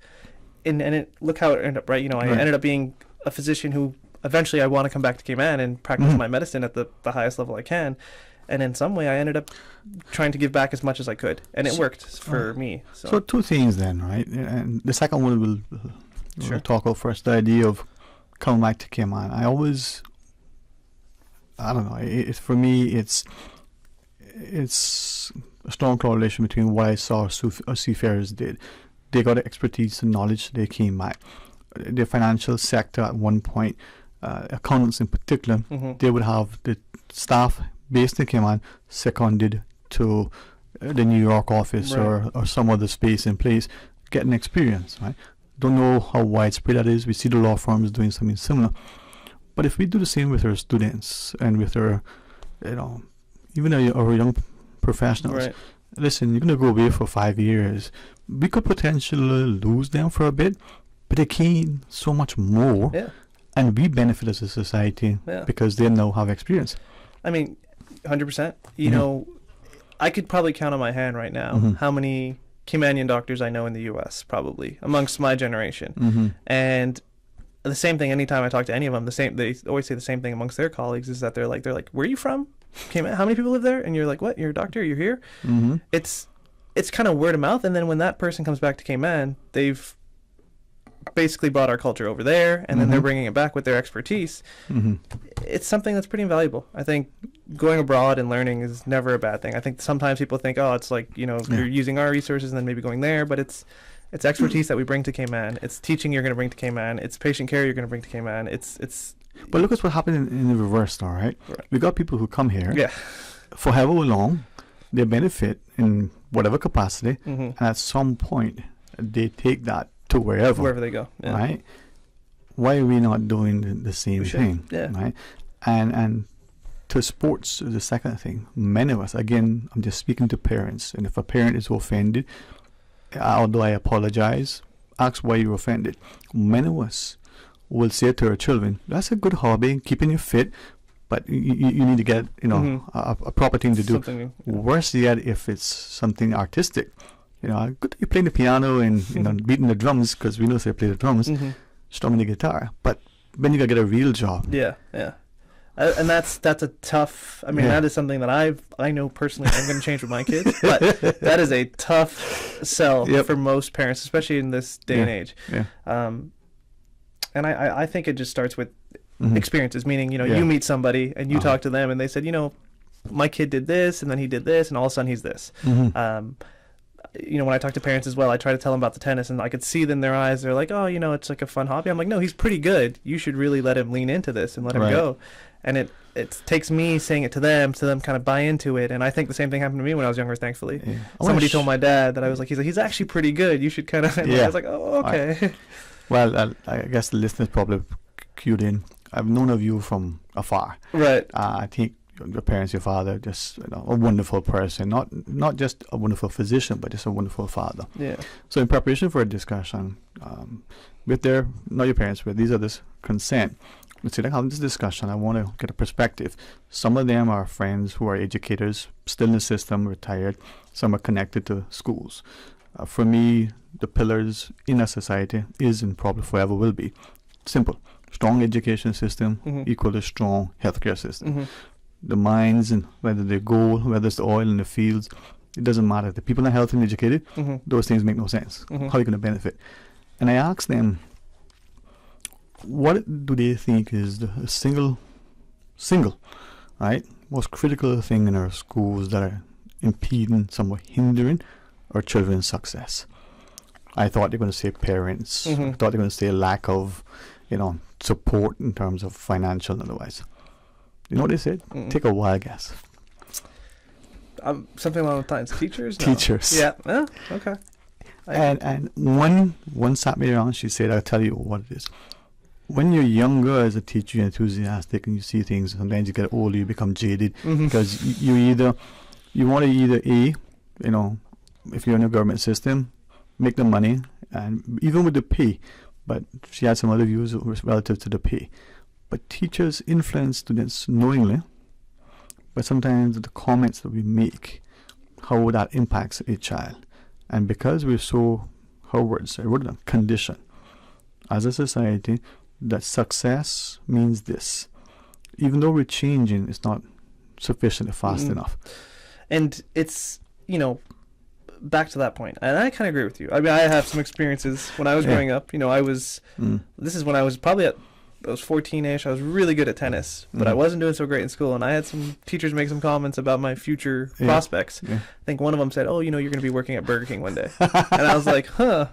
and look how it ended up. Right. I ended up being a physician who eventually I want to come back to Cayman and practice my medicine at the highest level I can. And in some way, I ended up trying to give back as much as I could, and it worked for me. So two things then, right? And the second one we'll talk about first. The idea of coming back to Cayman. I don't know. For me, it's a strong correlation between what I saw seafarers did. They got expertise and knowledge. They came back. The financial sector at one point, accountants in particular, they would have the staff based in Cayman seconded to the New York office or some other space in place, getting experience, right? Don't know how widespread that is. We see the law firms doing something similar. But if we do the same with our students and with our, even our young professionals, listen, you're going to go away for 5 years. We could potentially lose them for a bit, but they gain so much more. Yeah. And we benefit as a society because they now have experience. I mean, 100%. I could probably count on my hand right now how many Caymanian doctors I know in the U.S. probably amongst my generation. And the same thing. Anytime I talk to any of them, they always say the same thing amongst their colleagues is that they're like, where are you from? Cayman? How many people live there? And you're like, what? You're a doctor? You're here? It's kind of word of mouth. And then when that person comes back to Cayman, they've basically brought our culture over there, and then they're bringing it back with their expertise. It's something that's pretty invaluable. I think going abroad and learning is never a bad thing. I think sometimes people think, oh, it's like, you're using our resources and then maybe going there, but it's expertise that we bring to Cayman. It's teaching you're going to bring to Cayman. It's patient care you're going to bring to Cayman. But look at what happened in the reverse, all right? We got people who come here for however long, they benefit in whatever capacity, and at some point they take that to wherever they go, right? Why are we not doing the same thing, right? And to sports is the second thing. Many of us, again, I'm just speaking to parents, and if a parent is offended, although I apologize, ask why you're offended. Many of us will say to our children, that's a good hobby, keeping you fit, but you need to get a proper thing to do. Worse yet, if it's something artistic. Good that you're playing the piano and beating the drums, because we know they play the drums, strumming the guitar. But then you gotta get a real job. Yeah. And that's a tough. I mean, that is something that I know personally I'm going to change with my kids, but that is a tough sell for most parents, especially in this day and age. Yeah. And I think it just starts with experiences, meaning you meet somebody and you talk to them, and they said, my kid did this, and then he did this, and all of a sudden he's this. When I talk to parents as well, I try to tell them about the tennis, and I could see it in their eyes. They're like, oh, it's like a fun hobby. I'm like, no, he's pretty good. You should really let him lean into this and let him go. And it takes me saying it to them kind of buy into it. And I think the same thing happened to me when I was younger, thankfully. Yeah. Somebody told my dad that I was like, he's actually pretty good. You should kind of, I was like, oh, okay. Well, I guess the listeners probably cued in. I've known of you from afar. Right. I think your parents, your father, just a wonderful person, not just a wonderful physician, but just a wonderful father. Yeah. So in preparation for a discussion with not your parents, with these others' consent, let's say like having this discussion, I want to get a perspective. Some of them are friends who are educators, still in the system, retired. Some are connected to schools. For me, the pillars in a society is and probably forever will be simple: strong education system equal to strong healthcare system. The mines, and whether they're gold, whether it's the oil in the fields, it doesn't matter. The people are healthy and educated, those things make no sense. How are you going to benefit? And I asked them, what do they think is the single, right, most critical thing in our schools that are impeding, somewhat hindering our children's success? I thought they were going to say parents. I thought they were going to say lack of, support in terms of financial and otherwise. You know what they said? Take a wild guess. Something along the lines. Teachers? No. Teachers. Yeah. Oh, okay. And one sat me around. She said, "I'll tell you what it is. When you're younger as a teacher, you're enthusiastic, and you see things. Sometimes you get older, you become jaded because you want to either A, if you're in a government system, make the money, and even with the pay. But she had some other views relative to the pay. But teachers influence students knowingly, but sometimes the comments that we make, how that impacts a child. And because we're so, conditioned as a society that success means this, even though we're changing, it's not sufficiently fast enough. And it's, back to that point, and I kind of agree with you. I mean, I have some experiences when I was growing up. This is when I was probably I was 14-ish. I was really good at tennis, but I wasn't doing so great in school, and I had some teachers make some comments about my future prospects. I think one of them said, "Oh, you're going to be working at Burger King one day," and I was like, "Huh."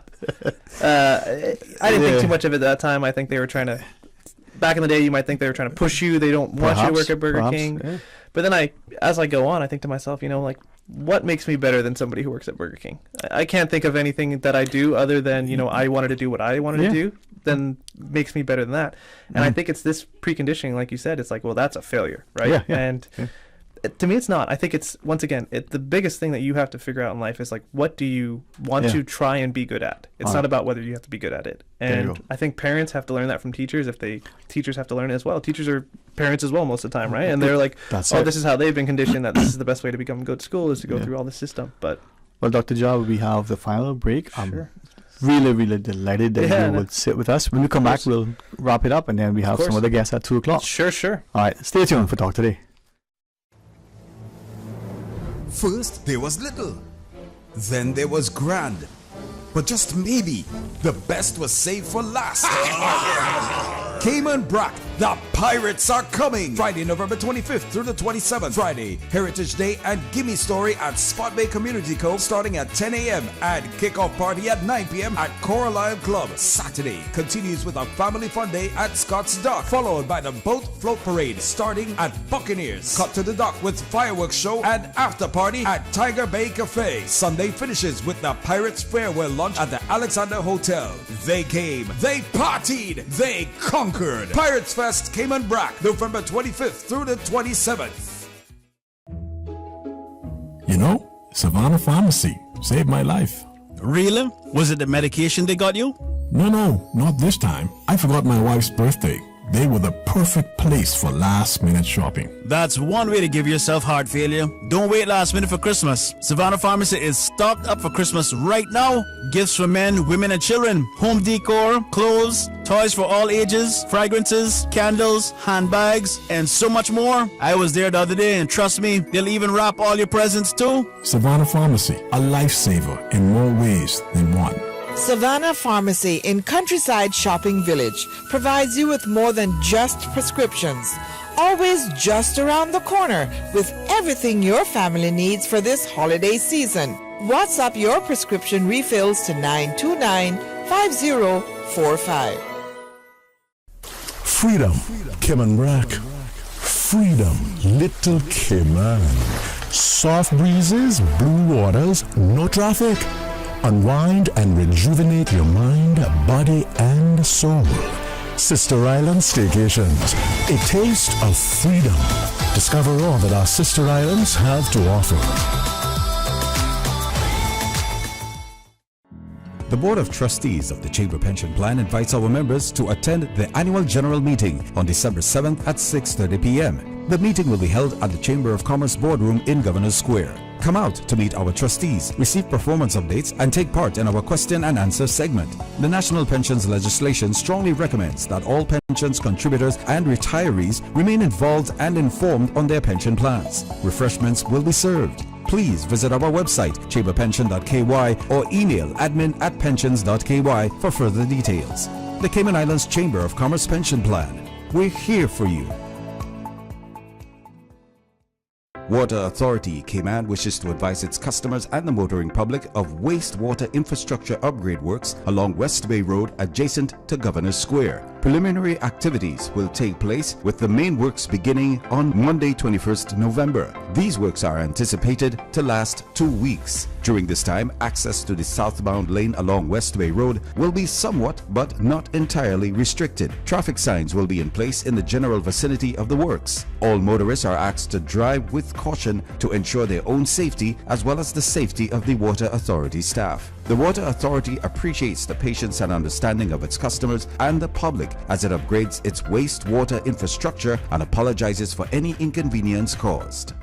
I didn't think too much of it at that time. I think they were trying to. Back in the day, you might think they were trying to push you. They don't want you to work at Burger King. Yeah. But then as I go on, I think to myself, what makes me better than somebody who works at Burger King? I can't think of anything that I do other than, I wanted to do what I wanted to do, then makes me better than that. And I think it's this preconditioning, like you said, it's like, well, that's a failure, right? And to me, it's not. I think it's, once again, the biggest thing that you have to figure out in life is like, what do you want to try and be good at? It's not about whether you have to be good at it. And I think parents have to learn that from teachers. Teachers have to learn it as well. Teachers are parents as well most of the time, right? And they're like, this is how they've been conditioned, that this is the best way to become good at school is to go through all the system. But well, Dr. Jha, we have the final break. Sure. Really, really delighted that you would sit with us. When we come back, we'll wrap it up, and then we have some other guests at 2 o'clock. Sure. All right, stay tuned for Talk Today. First, there was little. Then there was grand. But just maybe, the best was saved for last. Cayman Brock, the Pirates are coming! Friday, November 25th through the 27th. Friday, Heritage Day and Gimme Story at Spot Bay Community Cove starting at 10 a.m. and kickoff party at 9 p.m. at Coraline Club. Saturday continues with a family fun day at Scott's Dock, followed by the boat float parade starting at Buccaneers. Cut to the dock with fireworks show and after party at Tiger Bay Cafe. Sunday finishes with the Pirates farewell lunch at the Alexander Hotel. They came, they partied, they conquered. Pirates Fest Cayman Brack, November 25th through the 27th. Savannah Pharmacy saved my life. Really? Was it the medication they got you? No, not this time. I forgot my wife's birthday. They were the perfect place for last-minute shopping. That's one way to give yourself heart failure. Don't wait last minute for Christmas. Savannah Pharmacy is stocked up for Christmas right now. Gifts for men, women, and children. Home decor, clothes, toys for all ages, fragrances, candles, handbags, and so much more. I was there the other day, and trust me, they'll even wrap all your presents too. Savannah Pharmacy, a lifesaver in more ways than one. Savannah Pharmacy in Countryside Shopping Village provides you with more than just prescriptions. Always just around the corner with everything your family needs for this holiday season. WhatsApp your prescription refills to 929-5045. Freedom, Cayman Brack. Freedom, Little Cayman. Soft breezes, blue waters, no traffic. Unwind and rejuvenate your mind, body, and soul. Sister Island Staycations, a taste of freedom. Discover all that our sister islands have to offer. The Board of Trustees of the Chamber Pension Plan invites our members to attend the annual general meeting on December 7th at 6:30 p.m. The meeting will be held at the Chamber of Commerce Boardroom in Governor's Square. Come out to meet our trustees, receive performance updates, and take part in our question and answer segment. The National Pensions legislation strongly recommends that all pensions contributors and retirees remain involved and informed on their pension plans. Refreshments will be served. Please visit our website, chamberpension.ky, or email admin@pensions.ky for further details. The Cayman Islands Chamber of Commerce Pension Plan. We're here for you. Water Authority Cayman wishes to advise its customers and the motoring public of wastewater infrastructure upgrade works along West Bay Road adjacent to Governor's Square. Preliminary activities will take place with the main works beginning on Monday 21st November. These works are anticipated to last 2 weeks. During this time, access to the southbound lane along West Bay Road will be somewhat but not entirely restricted. Traffic signs will be in place in the general vicinity of the works. All motorists are asked to drive with caution to ensure their own safety as well as the safety of the Water Authority staff. The Water Authority appreciates the patience and understanding of its customers and the public as it upgrades its wastewater infrastructure and apologizes for any inconvenience caused.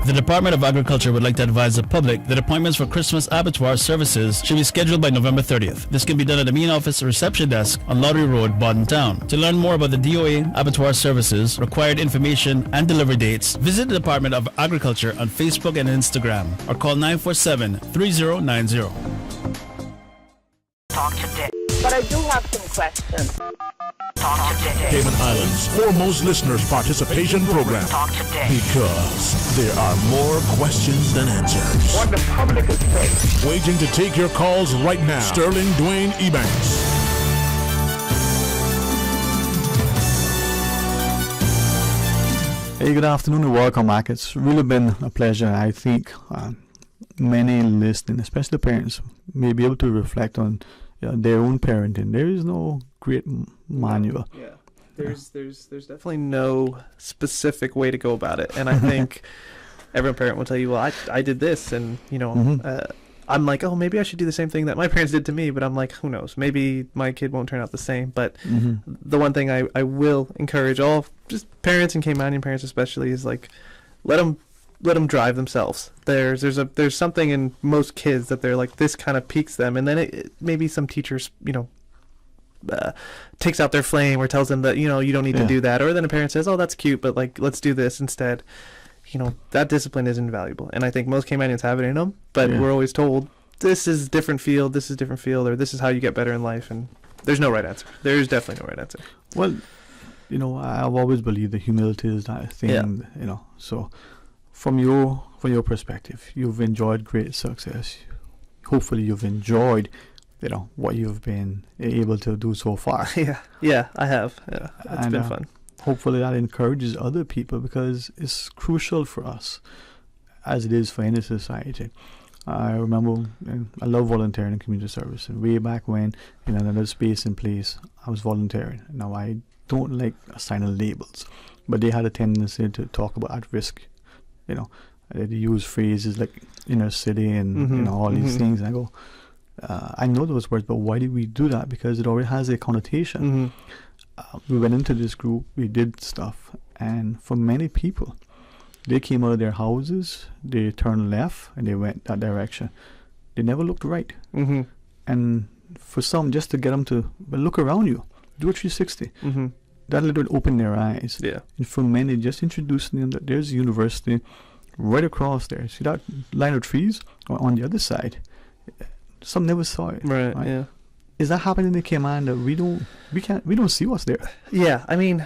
The Department of Agriculture would like to advise the public that appointments for Christmas abattoir services should be scheduled by November 30th. This can be done at the main office reception desk on Lottery Road, Bodden Town. To learn more about the DOA abattoir services, required information, and delivery dates, visit the Department of Agriculture on Facebook and Instagram or call 947-3090. Talk today. But I do have some questions. Talk today. Cayman Islands' foremost listeners participation program. Talk today. Because there are more questions than answers. What the public is saying. Waiting to take your calls right now. Sterling Dwayne Ebanks. Hey, good afternoon and welcome back. It's really been a pleasure. I think many listening, especially the parents, may be able to reflect on their own parenting. There is no great manual. Yeah, there's definitely no specific way to go about it, and I think every parent will tell you, well, I did this, and I'm like, oh, maybe I should do the same thing that my parents did to me, but I'm like, who knows? Maybe my kid won't turn out the same. But the one thing I will encourage all just parents and Caymanian parents especially is like, let them drive themselves. There's something in most kids that they're like, this kind of piques them, and then maybe some teachers takes out their flame or tells them that you don't need to do that, or then a parent says, oh, that's cute, but like, let's do this instead. That discipline is invaluable, and I think most Caymanians have it in them, but we're always told this is different field, or this is how you get better in life, and there's no right answer. There's definitely no right answer. Well, I've always believed that humility is that thing. So from your perspective, you've enjoyed great success. Hopefully you've enjoyed what you've been able to do so far. Yeah, I have. Yeah, it's been fun. Hopefully that encourages other people, because it's crucial for us, as it is for any society. I remember I love volunteering in community service, and way back when, in another space and place, I was volunteering. Now, I don't like assigning labels, but they had a tendency to talk about at risk. They use phrases like inner city and all these things, and I go, I know those words, but why did we do that? Because it already has a connotation. We went into this group, we did stuff, and for many people, they came out of their houses, they turned left, and they went that direction. They never looked right. And for some, just to get them to look around you, do a 360. That literally opened their eyes. And for many, just introducing them that there's a university right across there. See that line of trees on the other side? Some never saw it. Right. Is that happening in Cayman that we don't see what's there? Yeah, I mean,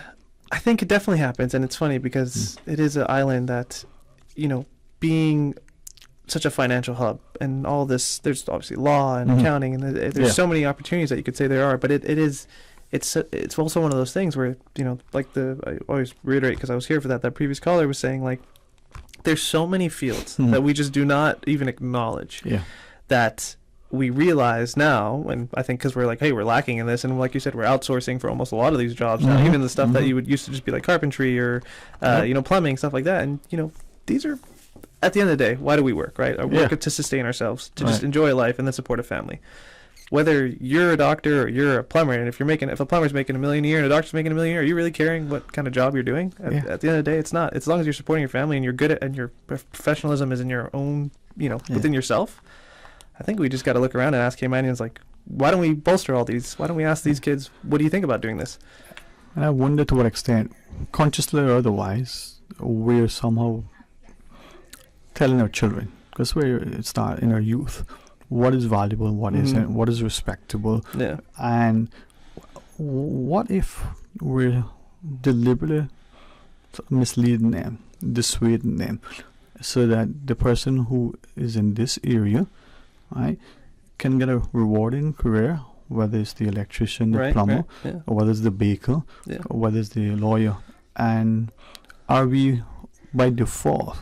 I think it definitely happens, and it's funny because it is an island that, being such a financial hub and all this, there's obviously law and accounting, and there's so many opportunities that you could say there are, but it's also one of those things where, I always reiterate, because I was here for that previous caller was saying, like, there's so many fields that we just do not even acknowledge that we realize now, and I think because we're like, hey, we're lacking in this, and like you said, we're outsourcing for almost a lot of these jobs now, even the stuff that you would used to just be like carpentry or, plumbing, stuff like that, and, these are, at the end of the day, why do we work, right? We work to sustain ourselves, to just enjoy life and then support a family. Whether you're a doctor or you're a plumber, and if a plumber's making $1 million a year and a doctor's making $1 million a year, are you really caring what kind of job you're doing? At the end of the day, it's not. As long as you're supporting your family and you're good at, and your professionalism is in your own, within yourself, I think we just got to look around and ask Caymanians, like, why don't we bolster all these? Why don't we ask these kids, what do you think about doing this? And I wonder to what extent, consciously or otherwise, we're somehow telling our children, because we start in our youth, what is valuable and what isn't, what is respectable, and what if we're deliberately misleading them, dissuading them, so that the person who is in this area, right, can get a rewarding career, whether it's the electrician, the plumber, or whether it's the baker, or whether it's the lawyer. And are we, by default,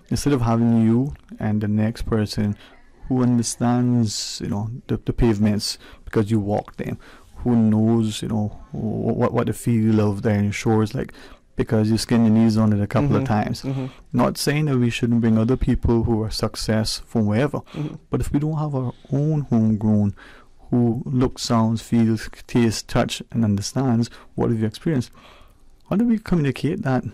instead of having you and the next person who understands, the pavements because you walk them, who knows, what the feel of the iron shore is like because you skin your knees on it a couple of times. Not saying that we shouldn't bring other people who are success from wherever, but if we don't have our own homegrown who looks, sounds, feels, tastes, touch, and understands what have you experienced, how do we communicate that?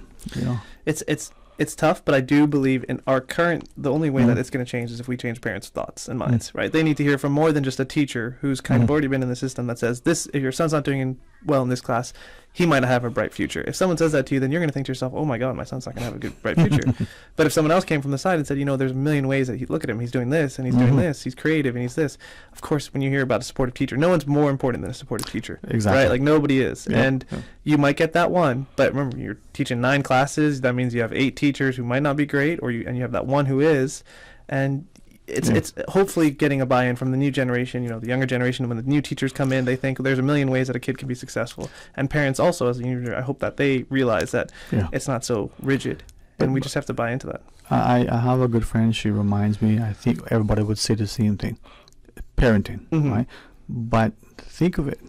It's tough, but I do believe in our current, the only way that it's going to change is if we change parents' thoughts and minds, right? They need to hear from more than just a teacher who's kind of already been in the system that says, if your son's not doing well in this class, he might not have a bright future. If someone says that to you, then you're going to think to yourself, oh my God, my son's not going to have a good, bright future. But if someone else came from the side and said, there's a million ways that look at him, he's doing this, and he's doing this, he's creative, and he's this. Of course, when you hear about a supportive teacher, no one's more important than a supportive teacher. Exactly. Right? Like, nobody is. And you might get that one, but remember, you're teaching 9 classes, that means you have 8 teachers who might not be great, and you have that one who is, and it's hopefully getting a buy-in from the new generation, the younger generation. When the new teachers come in, they think there's a million ways that a kid can be successful, and parents also, as a user, I hope that they realize that it's not so rigid, and we just have to buy into that. I have a good friend, she reminds me, I think everybody would say the same thing, parenting, right? But think of it,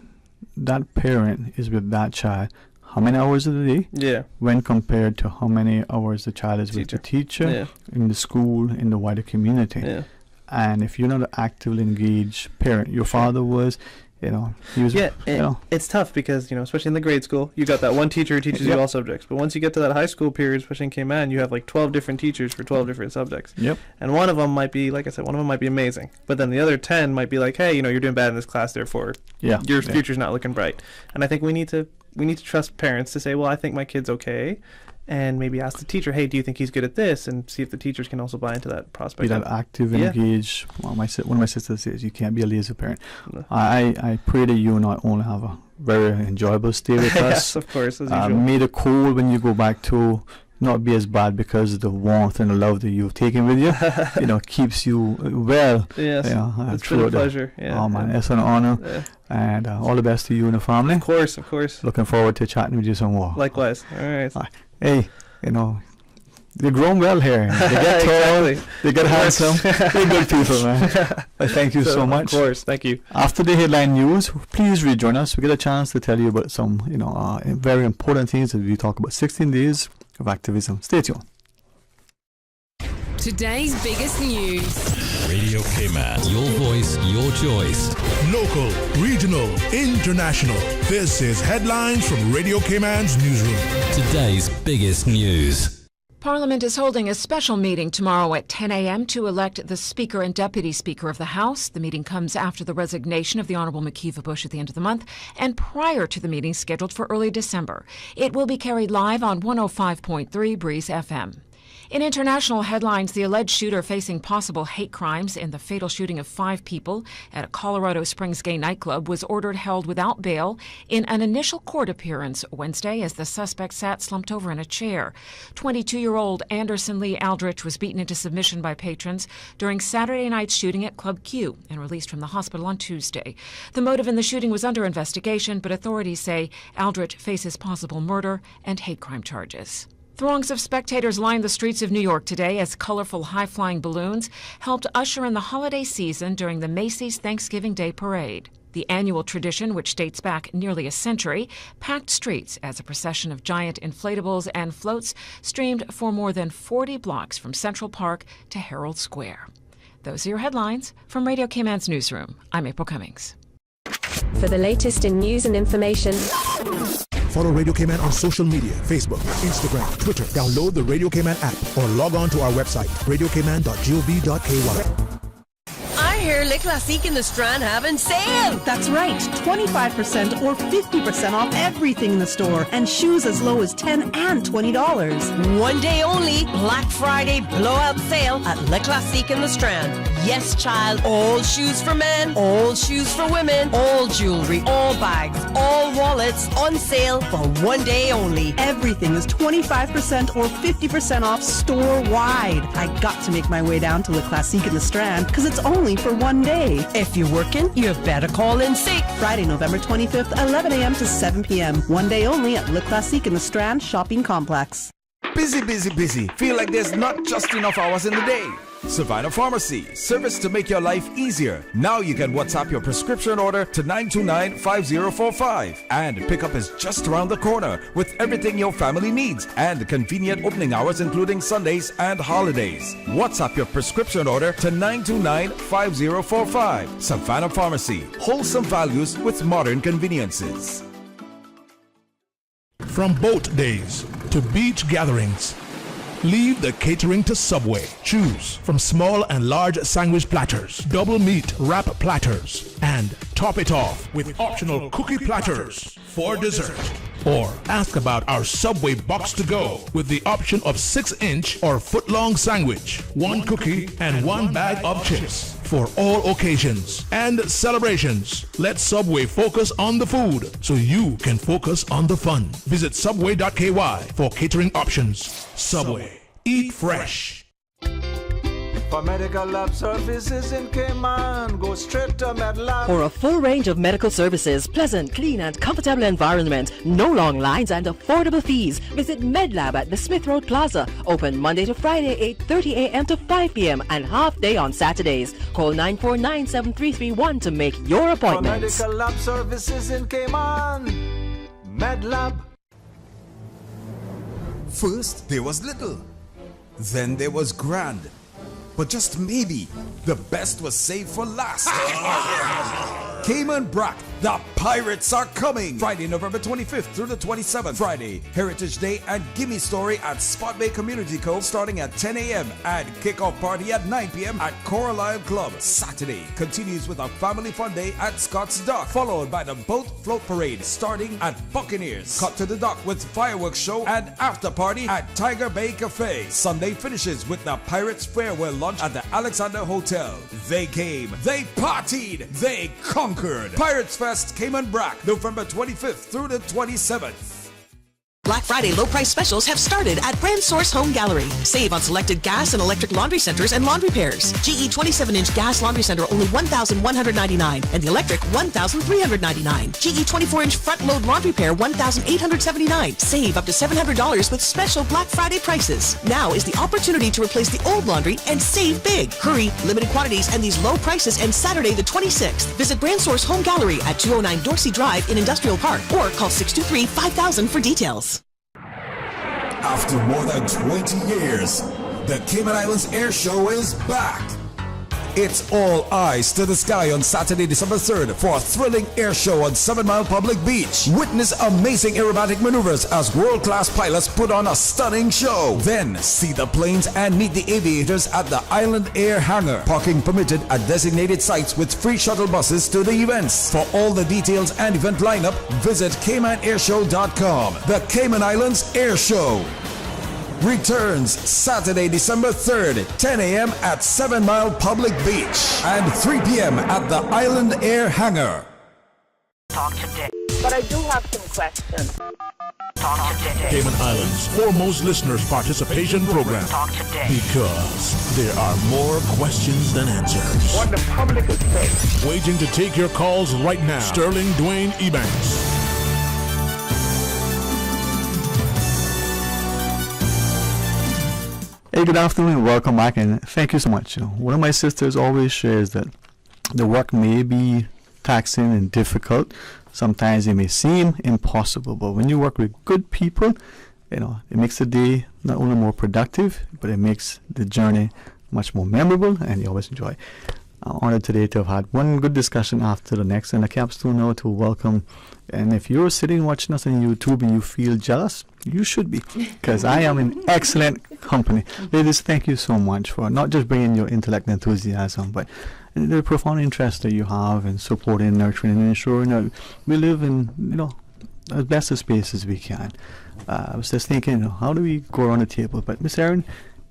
that parent is with that child how many hours of the day when compared to how many hours the child is with the teacher, in the school, in the wider community. And if you're not an actively engaged parent, your father was, he was, it's tough because, especially in the grade school, you got that one teacher who teaches you all subjects. But once you get to that high school period, especially in Cayman, you have like 12 different teachers for 12 different subjects. And one of them might be, like I said, one of them might be amazing. But then the other 10 might be like, hey, you're doing bad in this class, therefore your future's not looking bright. And I think we need to trust parents to say, well, I think my kid's okay. And maybe ask the teacher, hey, do you think he's good at this? And see if the teachers can also buy into that prospect. Be that active and engaged. Well, one of my sisters says you can't be a lazy parent. I pray that you not only have a very enjoyable stay with us. Yes, of course, as usual. May the cold when you go back to not be as bad because of the warmth and the love that you've taken with you, keeps you well. Yes, it's been a pleasure. Oh man, it's an honor. And all the best to you and the family. Of course. Looking forward to chatting with you some more. Likewise. All right. Hey, they're grown well here. They get tall, they get handsome. They're good people, man. Thank you so much. Of course, thank you. After the headline news, please rejoin us. We get a chance to tell you about some, very important things as we talk about 16 days of activism. Stay tuned. Today's biggest news. Radio Cayman. Your voice, your choice. Local, regional, international. This is headlines from Radio Cayman's newsroom. Today's biggest news. Parliament is holding a special meeting tomorrow at 10 a.m. to elect the Speaker and Deputy Speaker of the House. The meeting comes after the resignation of the Honourable McKeeva Bush at the end of the month and prior to the meeting scheduled for early December. It will be carried live on 105.3 Breeze FM. In international headlines, the alleged shooter facing possible hate crimes in the fatal shooting of 5 people at a Colorado Springs gay nightclub was ordered held without bail in an initial court appearance Wednesday as the suspect sat slumped over in a chair. 22-year-old Anderson Lee Aldrich was beaten into submission by patrons during Saturday night's shooting at Club Q and released from the hospital on Tuesday. The motive in the shooting was under investigation, but authorities say Aldrich faces possible murder and hate crime charges. Throngs of spectators lined the streets of New York today as colorful high-flying balloons helped usher in the holiday season during the Macy's Thanksgiving Day Parade. The annual tradition, which dates back nearly a century, packed streets as a procession of giant inflatables and floats streamed for more than 40 blocks from Central Park to Herald Square. Those are your headlines from Radio Cayman's newsroom. I'm April Cummings. For the latest in news and information, follow Radio Cayman on social media, Facebook, Instagram, Twitter. Download the Radio Cayman app or log on to our website, radiocayman.gov.ky. I hear Le Classique in the Strand having sale. That's right, 25% or 50% off everything in the store, and shoes as low as $10 and $20. One day only, Black Friday blowout sale at Le Classique in the Strand. Yes, child, all shoes for men, all shoes for women, all jewelry, all bags, all wallets on sale for one day only. Everything is 25% or 50% off store-wide. I got to make my way down to Le Classique in the Strand because it's only for one day. If you're working, you better call in sick. Friday, November 25th, 11 a.m. to 7 p.m. One day only at Le Classique in the Strand Shopping Complex. Busy, busy, busy. Feel like there's not just enough hours in the day. Savannah Pharmacy, service to make your life easier. Now you can WhatsApp your prescription order to 929-5045. And pickup is just around the corner with everything your family needs and convenient opening hours including Sundays and holidays. WhatsApp your prescription order to 929-5045. Savannah Pharmacy, wholesome values with modern conveniences. From boat days to beach gatherings, leave the catering to Subway. Choose from small and large sandwich platters, double meat wrap platters, and top it off with optional cookie platters for dessert. Or ask about our Subway box to go with the option of 6-inch or foot-long sandwich, 1 cookie, and 1 bag of chips. For all occasions and celebrations, let Subway focus on the food so you can focus on the fun. Visit subway.ky for catering options. Subway. Eat fresh. For medical lab services in Cayman, go straight to MedLab. For a full range of medical services, pleasant, clean and comfortable environment, no long lines and affordable fees, visit MedLab at the Smith Road Plaza. Open Monday to Friday, 8:30 a.m. to 5 p.m. and half day on Saturdays. Call 949-7331 to make your appointments. For medical lab services in Cayman, MedLab. First, there was little. Then there was grand. But just maybe, the best was saved for last. Cayman Brack, the Pirates are coming! Friday, November 25th through the 27th. Friday, Heritage Day and Gimme Story at Spot Bay Community Cove starting at 10 a.m. and kickoff party at 9 p.m. at Coral Isle Club. Saturday continues with a family fun day at Scott's Dock, followed by the boat float parade starting at Buccaneers. Cut to the dock with fireworks show and after party at Tiger Bay Cafe. Sunday finishes with the Pirates Farewell lunch at the Alexander Hotel. They came, they partied, they conquered. Pirates Fest Cayman Brack, November 25th through the 27th. Black Friday low price specials have started at Brand Source Home Gallery. Save on selected gas and electric laundry centers and laundry pairs. GE 27-inch gas laundry center only $1,199 and the electric $1,399. GE 24-inch front load laundry pair $1,879. Save up to $700 with special Black Friday prices. Now is the opportunity to replace the old laundry and save big. Hurry, limited quantities and these low prices end Saturday the 26th. Visit Brand Source Home Gallery at 209 Dorsey Drive in Industrial Park or call 623-5000 for details. After more than 20 years, The Cayman Islands Air Show is back. It's all eyes to the sky on Saturday, December 3rd for a thrilling air show on 7 Mile Public Beach. Witness amazing aerobatic maneuvers as world-class pilots put on a stunning show. Then see the planes and meet the aviators at the Island Air Hangar. Parking permitted at designated sites with free shuttle buses to the events. For all the details and event lineup, visit CaymanAirShow.com. The Cayman Islands Air Show returns Saturday, December 3rd, 10 a.m. at 7 Mile Public Beach and 3 p.m. at the Island Air Hangar. Talk today. But I do have some questions. Talk today. Cayman Islands' foremost listeners' participation program. Talk today. Because there are more questions than answers. What the public is saying. Waiting to take your calls right now. Sterling Dwayne Ebanks. Hey, good afternoon, welcome back, and thank you so much. One of my sisters always shares that the work may be taxing and difficult. Sometimes it may seem impossible, but when you work with good people, it makes the day not only more productive, but it makes the journey much more memorable, and you always enjoy. I'm honored today to have had one good discussion after the next, and a capstone now to welcome. And if you're sitting watching us on YouTube and you feel jealous, you should be, because I am in excellent company. Ladies, thank you so much for not just bringing your intellect and enthusiasm, but the profound interest that you have in supporting, nurturing, and ensuring that we live in, as best a space as we can. I was just thinking, how do we go around the table? But Miss Erin,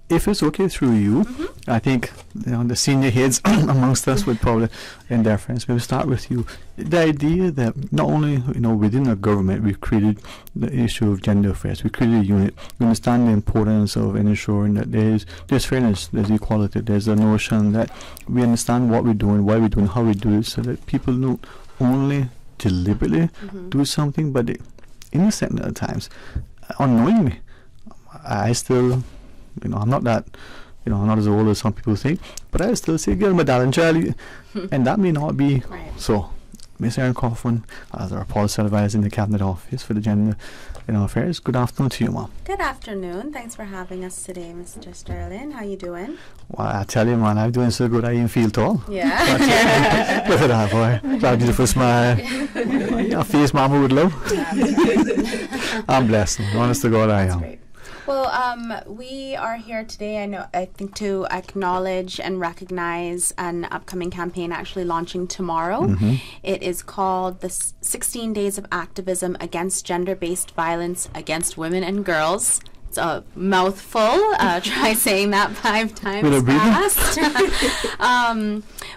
if it's okay through you, I think the senior heads amongst us would probably, in their friends, maybe start with you. The idea that not only within our government we've created the issue of gender affairs, we created a unit. We understand the importance of ensuring that there's fairness, there's equality, there's a notion that we understand what we're doing, why we're doing, how we do it, so that people don't only deliberately do something, but innocent at times, unknowingly. I still. I'm not that, I'm not as old as some people think, but I still say, girl, my darling child, and that may not be so. Miss Erin Coughlin, as our policy advisor in the Cabinet Office for the Gender Affairs. Good afternoon to you, Mom. Good afternoon. Thanks for having us today, Mr. Sterling. How you doing? Well, I tell you, man, I'm doing so good I even feel tall. Yeah. Look at that, boy. That beautiful smile. A face Mama would love. I'm blessed. Honest to God, I am. Great. Well, we are here today, I think, to acknowledge and recognize an upcoming campaign actually launching tomorrow. It is called the 16 Days of Activism Against Gender-Based Violence Against Women and Girls. It's a mouthful. Try saying that 5 times fast.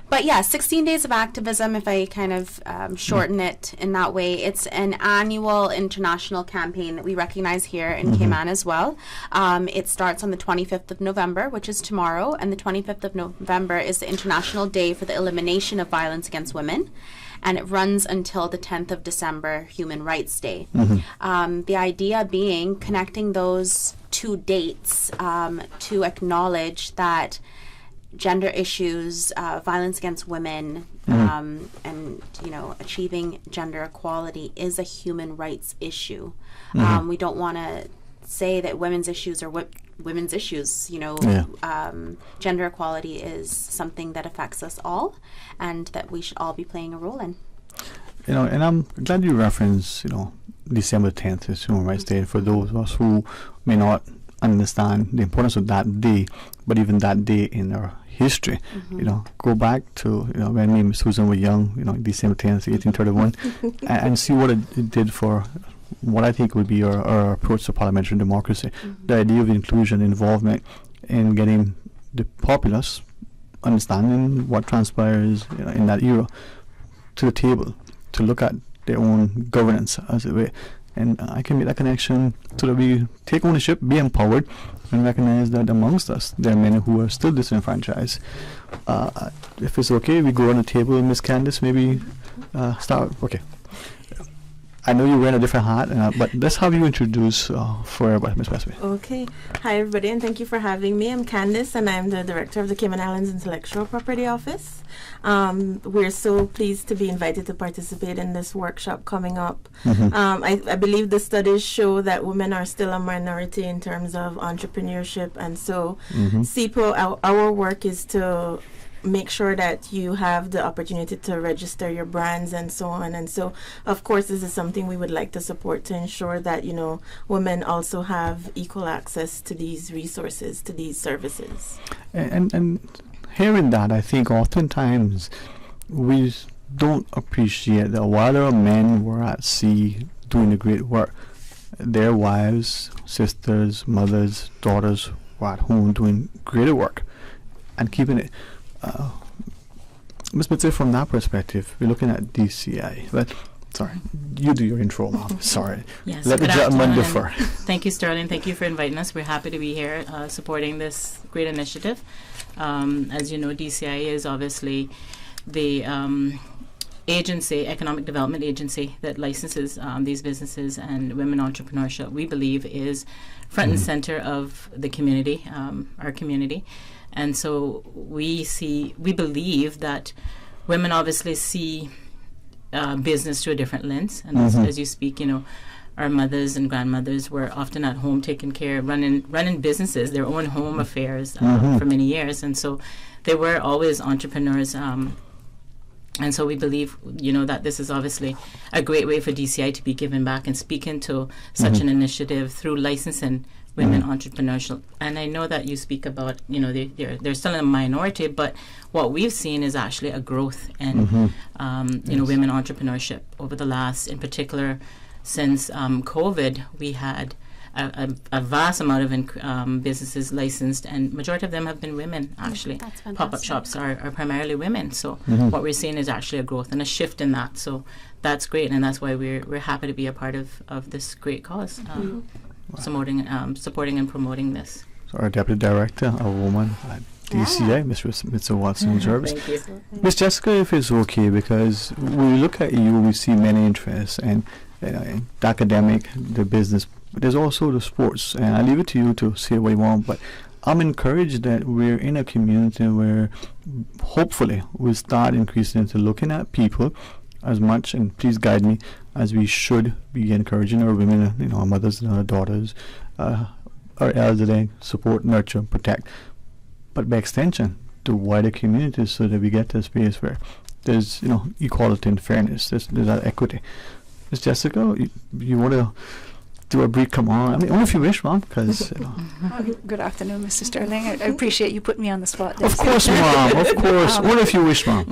But yeah, 16 Days of Activism, if I kind of shorten it in that way, it's an annual international campaign that we recognize here in Cayman as well. It starts on the 25th of November, which is tomorrow, and the 25th of November is the International Day for the Elimination of Violence Against Women. And it runs until the 10th of December, Human Rights Day. The idea being connecting those two dates to acknowledge that gender issues, violence against women, and achieving gender equality is a human rights issue. We don't want to say that women's issues are women's issues. Gender equality is something that affects us all, and that we should all be playing a role in. And I'm glad you referenced, December 10th is Human Rights Day. For those of us who may not understand the importance of that day, but even that day in our history, go back to when me and Susan were young, December 10th, 1831, and see what it did for what I think would be our approach to parliamentary democracy. The idea of inclusion, involvement in getting the populace understanding what transpires in that era to the table, to look at their own governance as it were. And I can make that connection so that we take ownership, be empowered, and recognize that amongst us there are many who are still disenfranchised. If it's okay, we go on the table, Miss Candice, maybe start. Okay. I know you're wearing a different hat, but let's have you introduce for everybody, Ms. Westby. Okay. Hi, everybody, and thank you for having me. I'm Candice, and I'm the director of the Cayman Islands Intellectual Property Office. We're so pleased to be invited to participate in this workshop coming up. I believe the studies show that women are still a minority in terms of entrepreneurship, and so CPO, our work is to make sure that you have the opportunity to register your brands and so on. And so, of course, this is something we would like to support to ensure that, you know, women also have equal access to these resources, to these services. And hearing that, I think oftentimes we don't appreciate that while our men were at sea doing the great work, their wives, sisters, mothers, daughters were at home doing greater work and keeping it. Ms. Mitzi, from that perspective, we're looking at DCI. But sorry, you do your intro, Mom. Sorry. Yes, let the gentleman defer. Thank you, Sterling. Thank you for inviting us. We're happy to be here supporting this great initiative. As you know, DCI is obviously the agency, economic development agency, that licenses these businesses, and women entrepreneurship, we believe, is front and center of the community, our community. And so we believe that women obviously see business through a different lens. And as you speak, you know, our mothers and grandmothers were often at home taking care, running businesses, their own home affairs for many years. And so they were always entrepreneurs. And so we believe, you know, that this is obviously a great way for DCI to be giving back and speaking to such an initiative through licensing women entrepreneurship. And I know that you speak about, you know, they're still in a minority, but what we've seen is actually a growth in, you know, women entrepreneurship over the last, in particular, since COVID, we had a vast amount of businesses licensed, and majority of them have been women, actually. Pop-up shops are primarily women. So what we're seeing is actually a growth and a shift in that. So that's great, and that's why we're happy to be a part of this great cause. Supporting and promoting this. So our Deputy Director, a woman at DCI, Ms. Watson Jervis. Thank you. Ms. Jessica, if it's okay, because when we look at you, we see many interests, and the academic, the business, but there's also the sports, and I leave it to you to say what you want, but I'm encouraged that we're in a community where hopefully we'll start increasing into looking at people as much, and please guide me, as we should be encouraging our women, you know, our mothers and our daughters, our elderly, support, nurture, protect, but by extension, the wider community, so that we get to a space where there's, you know, equality and fairness, there's that equity. Ms. Jessica, you want to do a brief come on? I mean, only if you wish, Mom, because, you know. Good afternoon, Mr. Sterling. I appreciate you putting me on the spot. Of course, Mom, of course. Only if you wish, Mom.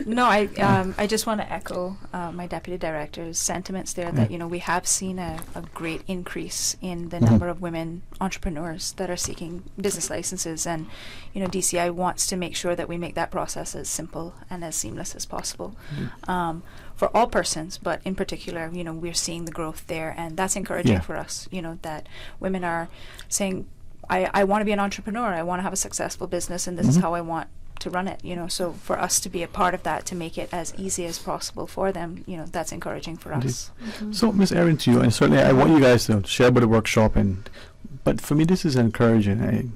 No, I just want to echo my Deputy Director's sentiments there that, you know, we have seen a great increase in the number of women entrepreneurs that are seeking business licenses, and, you know, DCI wants to make sure that we make that process as simple and as seamless as possible. For all persons, but in particular, you know, we're seeing the growth there, and that's encouraging for us, you know, that women are saying, I want to be an entrepreneur, I want to have a successful business, and this is how I want to run it, you know. So for us to be a part of that, to make it as easy as possible for them, you know, that's encouraging for us. So, Ms. Erin, to you, and certainly I want you guys to share about the workshop, but for me this is encouraging.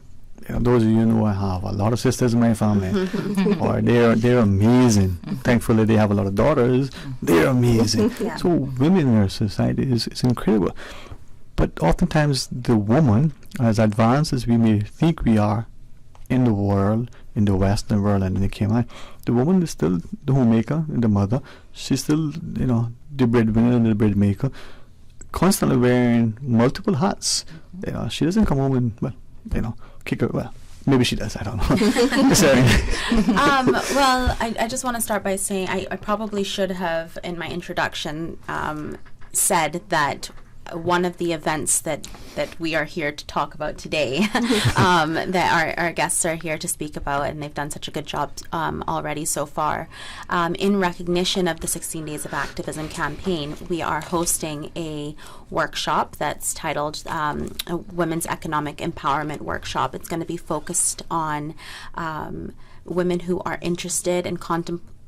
Those of you know, I have a lot of sisters in my family, or they're amazing. Thankfully, they have a lot of daughters. They're amazing. So women in our society is incredible. But oftentimes, the woman, as advanced as we may think we are in the world, in the Western world and in the Cayman, the woman is still the homemaker and the mother. She's still, you know, the breadwinner and the bread maker, constantly wearing multiple hats. You know, she doesn't come home and, well, you know, kick her. Well, maybe she does. I don't know. Sorry. Well, I just want to start by saying I probably should have in my introduction said that one of the events that we are here to talk about today, that our guests are here to speak about, and they've done such a good job already so far. In recognition of the 16 Days of Activism campaign, we are hosting a workshop that's titled a Women's Economic Empowerment Workshop. It's going to be focused on women who are interested in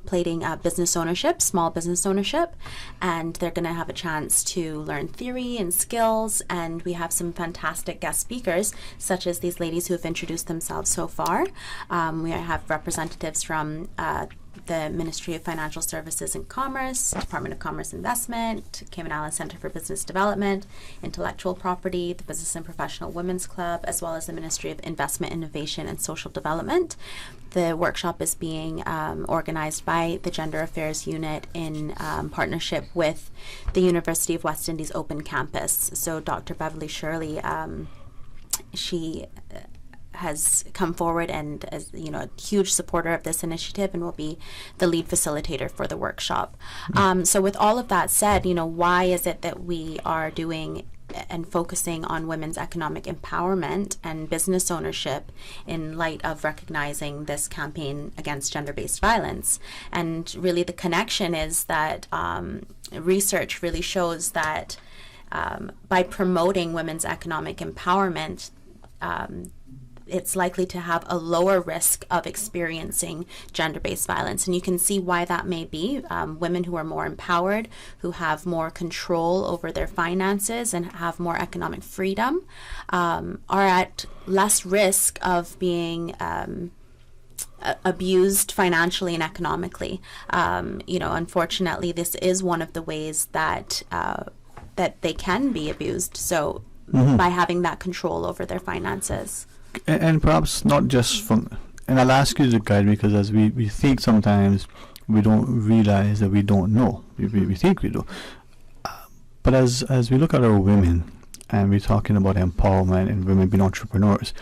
contemplating business ownership, small business ownership, and they're going to have a chance to learn theory and skills. And we have some fantastic guest speakers, such as these ladies who have introduced themselves so far. We have representatives from the Ministry of Financial Services and Commerce, Department of Commerce Investment, Cayman Islands Center for Business Development, Intellectual Property, the Business and Professional Women's Club, as well as the Ministry of Investment, Innovation and Social Development. The workshop is being organized by the Gender Affairs Unit in partnership with the University of West Indies Open Campus. So Dr. Beverly Shirley, she has come forward and is, a huge supporter of this initiative and will be the lead facilitator for the workshop. So with all of that said, why is it that we are doing and focusing on women's economic empowerment and business ownership in light of recognizing this campaign against gender-based violence? And really the connection is that research really shows that by promoting women's economic empowerment, it's likely to have a lower risk of experiencing gender-based violence. And you can see why that may be. Women who are more empowered, who have more control over their finances and have more economic freedom, are at less risk of being abused financially and economically. Unfortunately, this is one of the ways that they can be abused. So by having that control over their finances. And perhaps not just from, and I'll ask you to guide me, because as we think sometimes we don't realize that we don't know. We think we do. But as we look at our women, and we're talking about empowerment and women being entrepreneurs,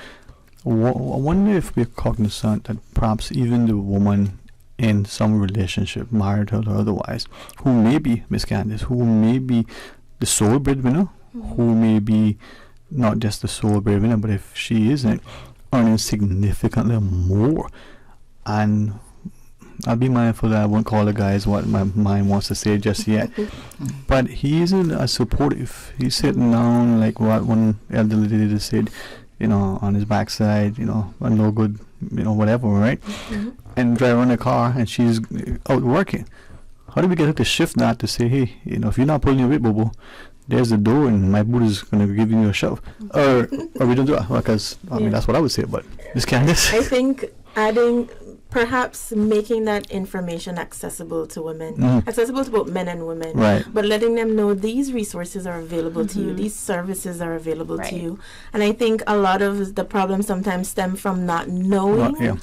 I wonder if we're cognizant that perhaps even the woman in some relationship, marital or otherwise, who may be, Miss Candice, who may be the sole breadwinner, who may be not just the sole breadwinner, but if she isn't, earning significantly more. And I'll be mindful that I won't call the guys what my mind wants to say just yet. But he isn't as supportive. He's sitting down like what one elderly lady said, on his backside, a no good, whatever, right? And driving a car, and she's out working. How do we get her to shift that to say, hey, if you're not pulling your weight, boo-boo, there's the door and my boot is going to give you a shove. Or we don't do that, because that's what I would say. But Ms. Candice? I think perhaps making that information accessible to women, accessible to both men and women, but letting them know these resources are available to you, these services are available to you. And I think a lot of the problems sometimes stem from not knowing,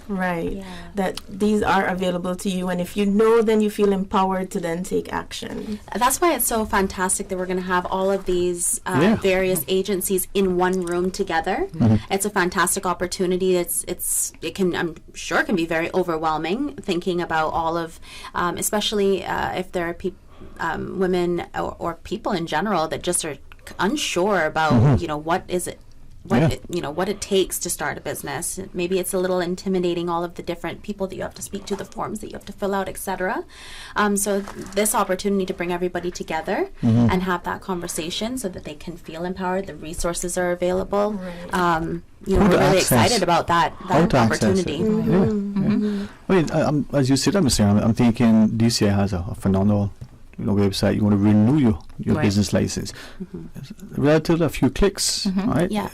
that these are available to you. And if you know, then you feel empowered to then take action. That's why it's so fantastic that we're going to have all of these various agencies in one room together. It's a fantastic opportunity. I'm sure it can be very overwhelming thinking about all of, especially if there are women or people in general that just are unsure about, what is it, what it takes to start a business. Maybe it's a little intimidating, all of the different people that you have to speak to, the forms that you have to fill out, etc. So this opportunity to bring everybody together and have that conversation so that they can feel empowered, the resources are available. We're really excited about that opportunity. I mean, as you said, I'm thinking DCI has a phenomenal website. You want to renew your business license. Relatively a few clicks, right? Yes,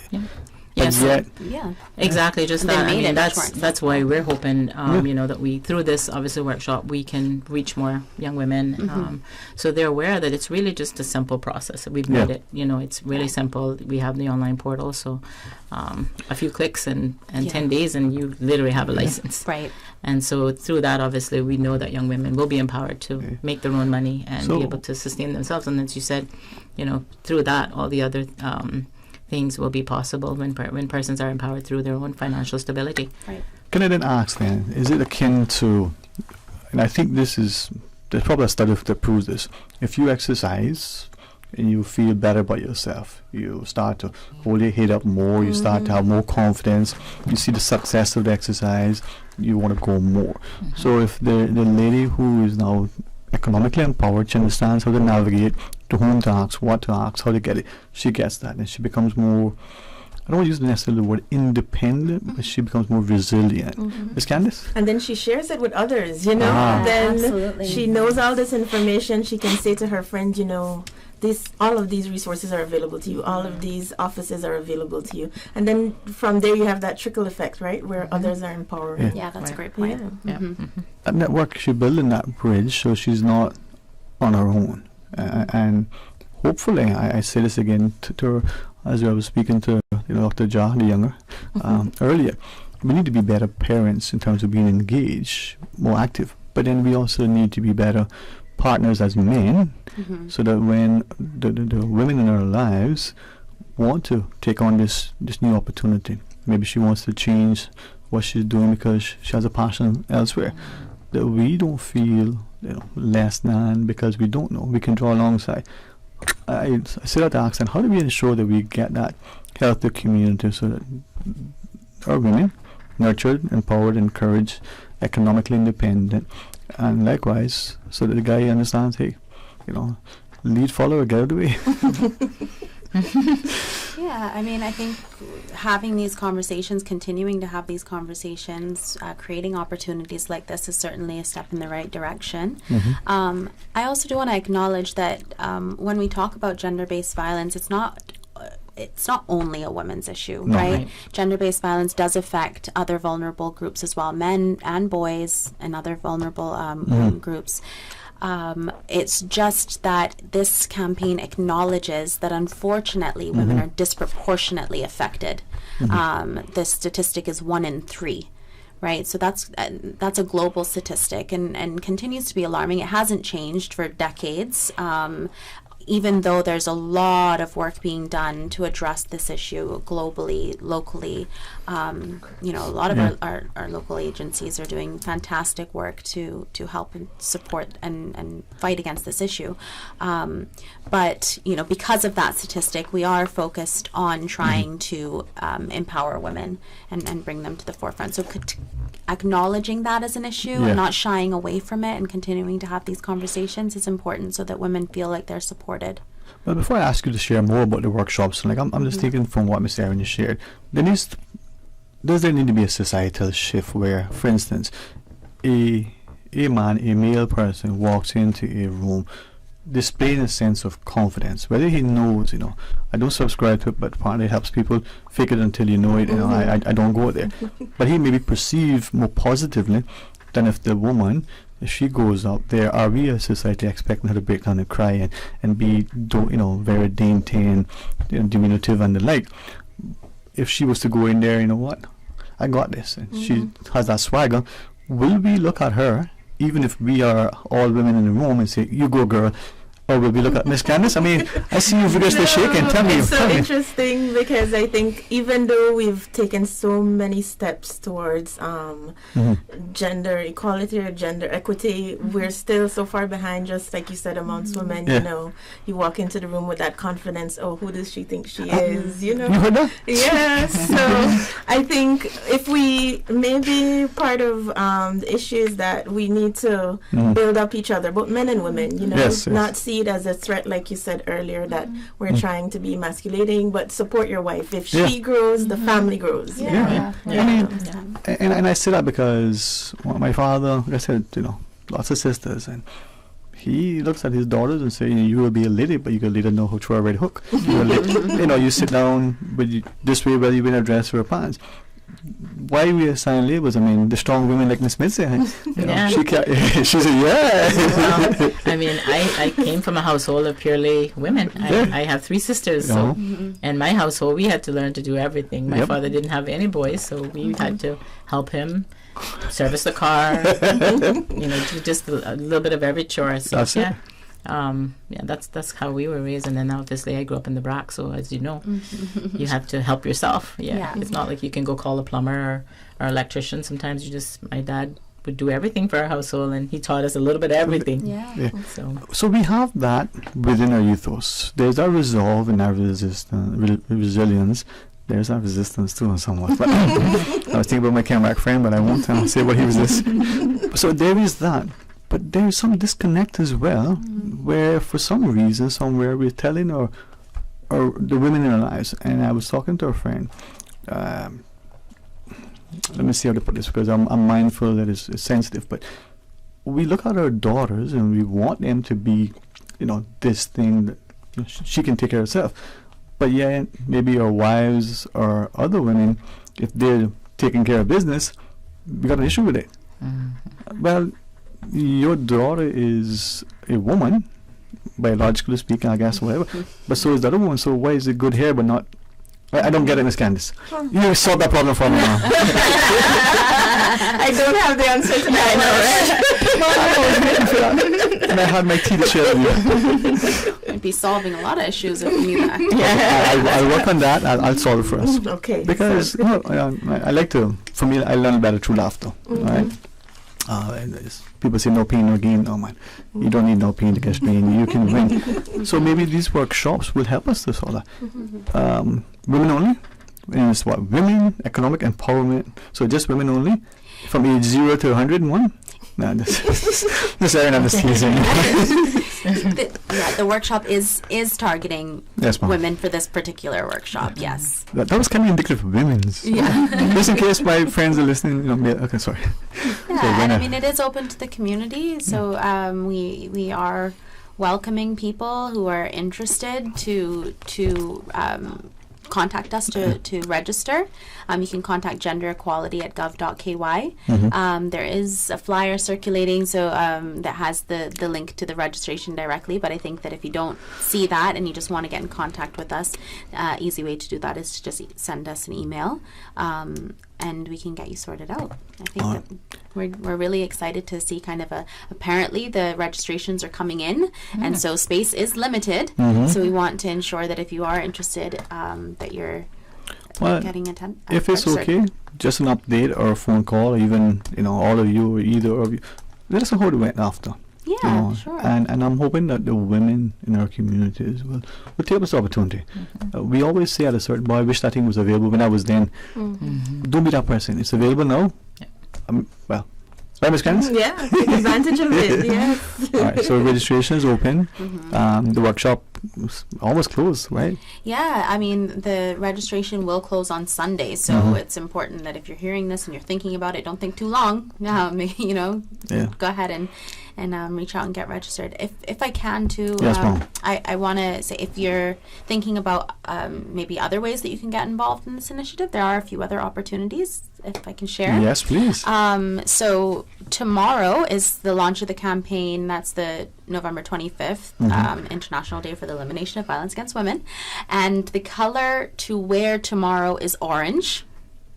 exactly. Just that. I mean, that's why we're hoping, that we, through this obviously workshop, we can reach more young women, so they're aware that it's really just a simple process. We've made it. It's really simple. We have the online portal, so a few clicks and 10 days, and you literally have a license. Right. And so through that, obviously, we know that young women will be empowered to make their own money and be able to sustain themselves. And as you said, through that, all the other things will be possible when persons are empowered through their own financial stability. Right. Can I then ask then, is it akin to, and I think there's probably a study that proves this, if you exercise and you feel better about yourself, you start to hold your head up more, you start to have more confidence, you see the success of the exercise, you want to go more. So if the lady who is now economically empowered, she understands how to navigate, to whom to ask, what to ask, how to get it, she gets that, and she becomes more I don't want to use necessarily the word independent, but she becomes more resilient. Miss Candice? And then she shares it with others, you know. Then absolutely. she knows all this information. She can say to her friend, you know, all of these resources are available to you. All of these offices are available to you. And then from there you have that trickle effect, right, where others are empowered. Yeah, that's a great point. That network, she's building that bridge, so she's not on her own. And hopefully, I say this again to her, as I was speaking to Dr. Ja, the younger, earlier, we need to be better parents in terms of being engaged, more active. But then we also need to be better partners as men, so that when the women in our lives want to take on this new opportunity, maybe she wants to change what she's doing because she has a passion elsewhere, that we don't feel less than because we don't know. We can draw alongside. I say that to ask, and how do we ensure that we get that healthy community so that our women nurtured, empowered, encouraged, economically independent, and likewise so that the guy understands, hey, lead, follower, get out of the way. Yeah, I mean, I think having these conversations, continuing to have these conversations, creating opportunities like this is certainly a step in the right direction. I also do want to acknowledge that when we talk about gender-based violence, it's not only a women's issue, right? Gender-based violence does affect other vulnerable groups as well, men and boys and other vulnerable groups. It's just that this campaign acknowledges that unfortunately women are disproportionately affected. The statistic is 1 in 3. Right, so that's a global statistic and continues to be alarming. It hasn't changed for decades, even though there's a lot of work being done to address this issue globally, locally. A lot of our local agencies are doing fantastic work to help and support and fight against this issue. But because of that statistic, we are focused on trying to empower women and bring them to the forefront. So acknowledging that as an issue and not shying away from it and continuing to have these conversations is important so that women feel like they're supported. Well, before I ask you to share more about the workshops, I'm just thinking from what Ms. Erin has shared, does there need to be a societal shift where, for instance, a male person walks into a room displaying a sense of confidence, whether he knows, I don't subscribe to it, but apparently it helps people fake it until you know it, I don't go there. But he may be perceived more positively than if the woman, if she goes up there, are we as society expecting her to break down and cry and be, very dainty and diminutive and the like? If she was to go in there, I got this, and she has that swagger, will we look at her, even if we are all women in the room, and say, you go girl, or will we look at Miss Candice? I mean, I see you vigorously shaking. Tell me. It's so interesting because I think even though we've taken so many steps towards gender equality or gender equity, we're still so far behind, just like you said, amongst women. You walk into the room with that confidence. Oh, who does she think she is? You heard that? Yes. So I think if we, maybe part of the issue is that we need to build up each other, both men and women, not see it as a threat, like you said earlier, that we're trying to be emasculating, but support your wife. If she grows, the family grows. And I say that because my father, like I said, lots of sisters, and he looks at his daughters and say, you will be a lady, but you can later know how to throw a red hook. You sit down, but this way, whether you wear a dress or a pants. Why we assign labels? I mean, the strong women like Miss Smith say, she said, Well, I mean, I came from a household of purely women. I have 3 sisters, so in my household we had to learn to do everything. My father didn't have any boys, so we had to help him service the car, do just a little bit of every chore. So that's it. That's how we were raised. And then obviously I grew up in the Brack, so as you know, you have to help yourself. It's not like you can go call a plumber or electrician. Sometimes my dad would do everything for our household, and he taught us a little bit of everything. So we have that within our ethos. There's our resolve and our resilience. There's our resistance too, somewhat. But I was thinking about my camera friend, but I won't say what he resists. So there is that. But there's some disconnect as well, where for some reason, somewhere we're telling our the women in our lives. And I was talking to a friend. Let me see how to put this, because I'm mindful that it's sensitive. But we look at our daughters and we want them to be, this thing that she can take care of herself. But yeah, maybe our wives or other women, if they're taking care of business, we got an issue with it. Well, your daughter is a woman, biologically speaking, I guess, whatever. But so is the other woman. So why is it good hair but not? I don't get it, Miss Candice. You solved that problem for me now. I don't have the answer to that. I know, right? And I had my tea to share with you. We'd be solving a lot of issues if we knew that. I'll work on that. I'll solve it for us. Okay. Because I like to. For me, I learn better through laughter. Right. People say no pain, no gain. Oh man, you don't need no pain to get pain. You can win. So maybe these workshops will help us to solve that. Women only. And it's what? Women, economic empowerment. So just women only, from age 0 to 101. No, this Erin, I'm just teasing. The workshop is targeting women for this particular workshop. Yes. That was kind of indicative of women's. Yeah. Just in case my friends are listening. Okay, sorry. Yeah, and I mean it is open to the community. So we are welcoming people who are interested to contact us to register. You can contact genderequality@gov.ky. There is a flyer circulating that has the link to the registration directly, but I think that if you don't see that and you just want to get in contact with us, easy way to do that is to just send us an email, and we can get you sorted out. I think that we're really excited to see kind of apparently the registrations are coming in, and so space is limited, so we want to ensure that if you are interested, that you're getting if it's okay, just an update or a phone call, or even all of you or either of you, let us know how it went after. Yeah, sure. And I'm hoping that the women in our communities will take this opportunity. We always say at a certain point, I wish that thing was available when I was then. Don't be that person. It's available now. Right, Ms. Candice? Yeah, take advantage of it, yes. All right, so registration is open. The workshop is almost closed, right? Yeah, I mean, the registration will close on Sunday, so it's important that if you're hearing this and you're thinking about it, don't think too long. Go ahead and reach out and get registered. If I can too, I want to say, if you're thinking about maybe other ways that you can get involved in this initiative, there are a few other opportunities, if I can share. Yes, please. So tomorrow is the launch of the campaign. That's the November 25th, International Day for the Elimination of Violence Against Women. And the color to wear tomorrow is orange.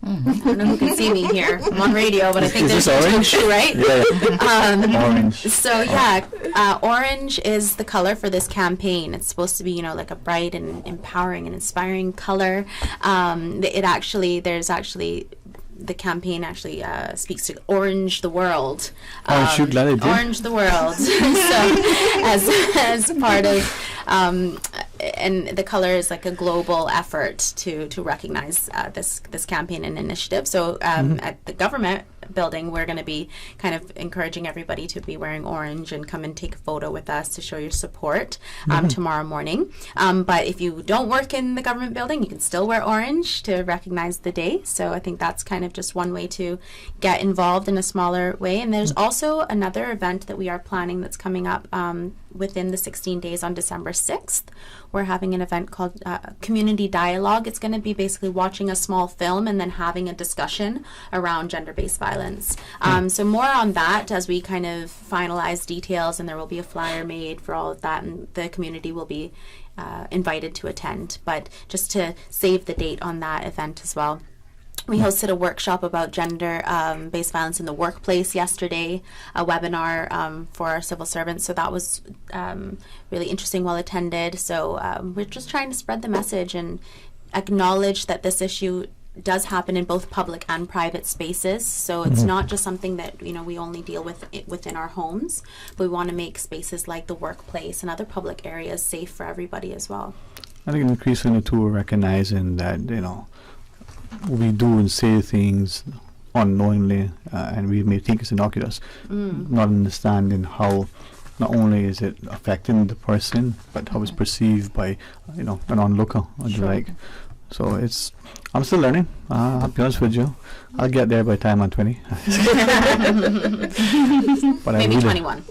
I don't know who can see me here. I'm on radio, but I think there's orange, right? Yeah. Orange. So orange is the color for this campaign. It's supposed to be, like a bright and empowering and inspiring color. The campaign actually speaks to orange the world. Glad I did. Orange the world. So as part of and the color is like a global effort to recognize this campaign and initiative. So at the government building, we're going to be kind of encouraging everybody to be wearing orange and come and take a photo with us to show your support tomorrow morning. But if you don't work in the government building, you can still wear orange to recognize the day. So I think that's kind of just one way to get involved in a smaller way. And there's also another event that we are planning that's coming up within the 16 days on December 6th. We're having an event called Community Dialogue. It's going to be basically watching a small film and then having a discussion around gender-based violence. So more on that as we kind of finalize details, and there will be a flyer made for all of that, and the community will be invited to attend. But just to save the date on that event as well. We hosted a workshop about gender-based violence in the workplace yesterday, a webinar for our civil servants. So that was really interesting, well attended. So we're just trying to spread the message and acknowledge that this issue does happen in both public and private spaces. So it's not just something that we only deal with within our homes, but we want to make spaces like the workplace and other public areas safe for everybody as well. I think increasingly too, we're recognizing that we do and say things unknowingly, and we may think it's innocuous, not understanding how not only is it affecting the person, but how it's perceived by, an onlooker or the like. So I'm still learning. I'll be honest with you. I'll get there by the time I'm 20. But maybe 21.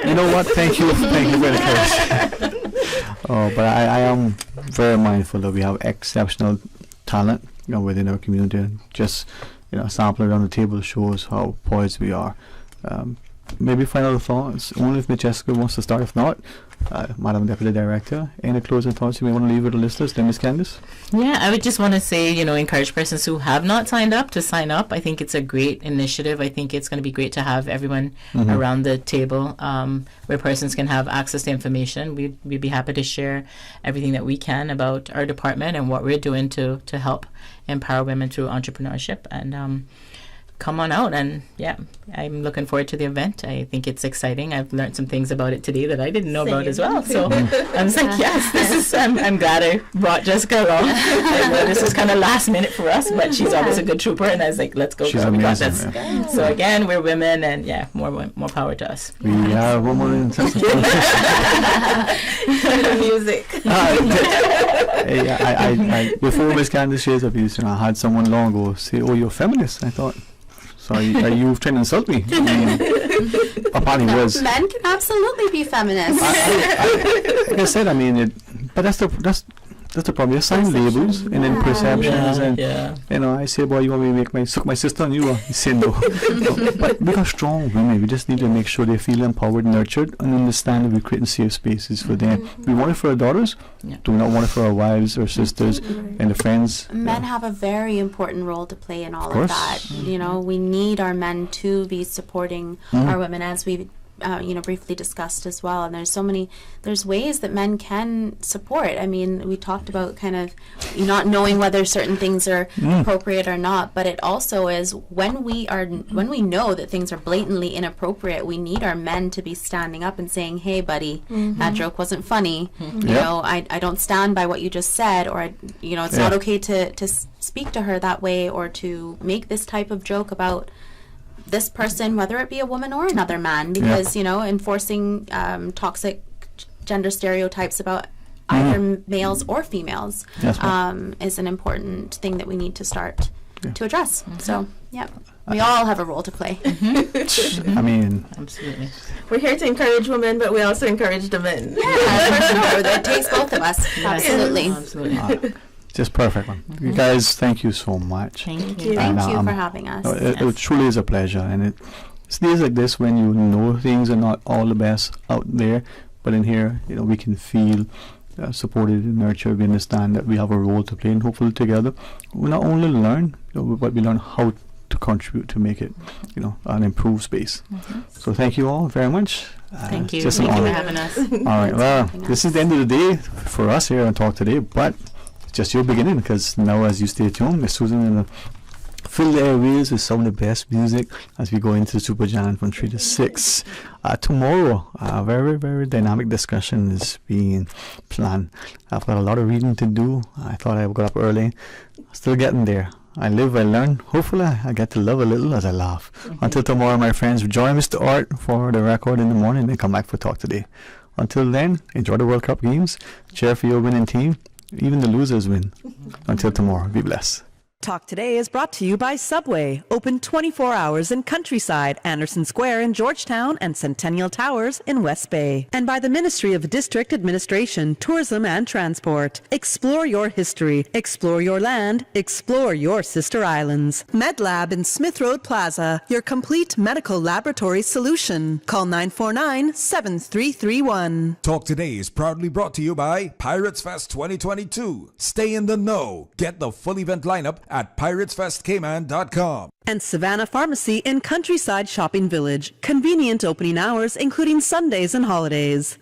You know what? Thank you for the courage. But I am very mindful that we have exceptional talent, within our community. Just, a sample around the table shows how poised we are. Maybe final thoughts, only if Ms. Jessica wants to start. If not, Madam Deputy Director, any closing thoughts you may want to leave with the listeners? Then Ms. Candice? Yeah, I would just want to say, encourage persons who have not signed up to sign up. I think it's a great initiative. I think it's going to be great to have everyone around the table where persons can have access to information. We'd be happy to share everything that we can about our department and what we're doing to help empower women through entrepreneurship. And come on out, and I'm looking forward to the event. I think it's exciting. I've learned some things about it today that I didn't know about as well. So I was like, yes, I'm glad I brought Jessica along. I know this was kind of last minute for us, but she's always a good trooper, and I was like, let's go. She's girl. We got amazing, this. So again, we're women, and more power to us. We are women in Texas. Music. I before Miss Candice shares a piece, I had someone long ago say, "Oh, you're a feminist." I thought, so are you trying to insult me? Apparently was. Men can absolutely be feminists. Like I said, but that's the problem. You assign labels and then perceptions, and I say, "Boy, you want me to suck my sister on you?" You say no. But we are strong women. We just need to make sure they feel empowered, nurtured, and understand that we're creating safe spaces for them. We want it for our daughters. Do not want it for our wives or sisters and the friends. Men have a very important role to play in all of that. We need our men to be supporting our women, as we briefly discussed as well. And there's ways that men can support. We talked about kind of not knowing whether certain things are appropriate or not, but it also is when we know that things are blatantly inappropriate, we need our men to be standing up and saying, "Hey buddy, that joke wasn't funny. I don't stand by what you just said," or it's not okay to speak to her that way, or to make this type of joke about this person, whether it be a woman or another man, because enforcing toxic gender stereotypes about either males or females is an important thing that we need to start to address. So we all have a role to play. Absolutely. We're here to encourage women, but we also encourage the men. For sure. That takes both of us. Absolutely. Just perfect one. You guys, thank you so much. Thank you. Thank you for having us. It truly is a pleasure, and it's days like this when you know things are not all the best out there, but in here, we can feel supported and nurtured. We understand that we have a role to play, and hopefully together, we not only learn, but we learn how to contribute to make it, an improved space. So thank you all very much. Thank you. Just Thank you for having us. All right. Well, this is the end of the day for us here on Talk Today, but just your beginning, because now as you stay tuned, Miss Susan will fill the airways with some of the best music as we go into the Super Jam from 3 to 6. Tomorrow, a very, very dynamic discussion is being planned. I've got a lot of reading to do. I thought I would go up early. Still getting there. I live, I learn. Hopefully, I get to love a little as I laugh. Until tomorrow, my friends, join Mr. Art for the record in the morning and come back for Talk Today. Until then, enjoy the World Cup games. Cheer for your winning team. Even the losers win. Until tomorrow, be blessed. Talk Today is brought to you by Subway, open 24 hours in Countryside, Anderson Square in Georgetown, and Centennial Towers in West Bay. And by the Ministry of District Administration, Tourism and Transport. Explore your history, explore your land, explore your sister islands. MedLab in Smith Road Plaza, your complete medical laboratory solution. Call 949-7331. Talk Today is proudly brought to you by Pirates Fest 2022. Stay in the know. Get the full event lineup at piratesfestcayman.com. And Savannah Pharmacy in Countryside Shopping Village. Convenient opening hours, including Sundays and holidays.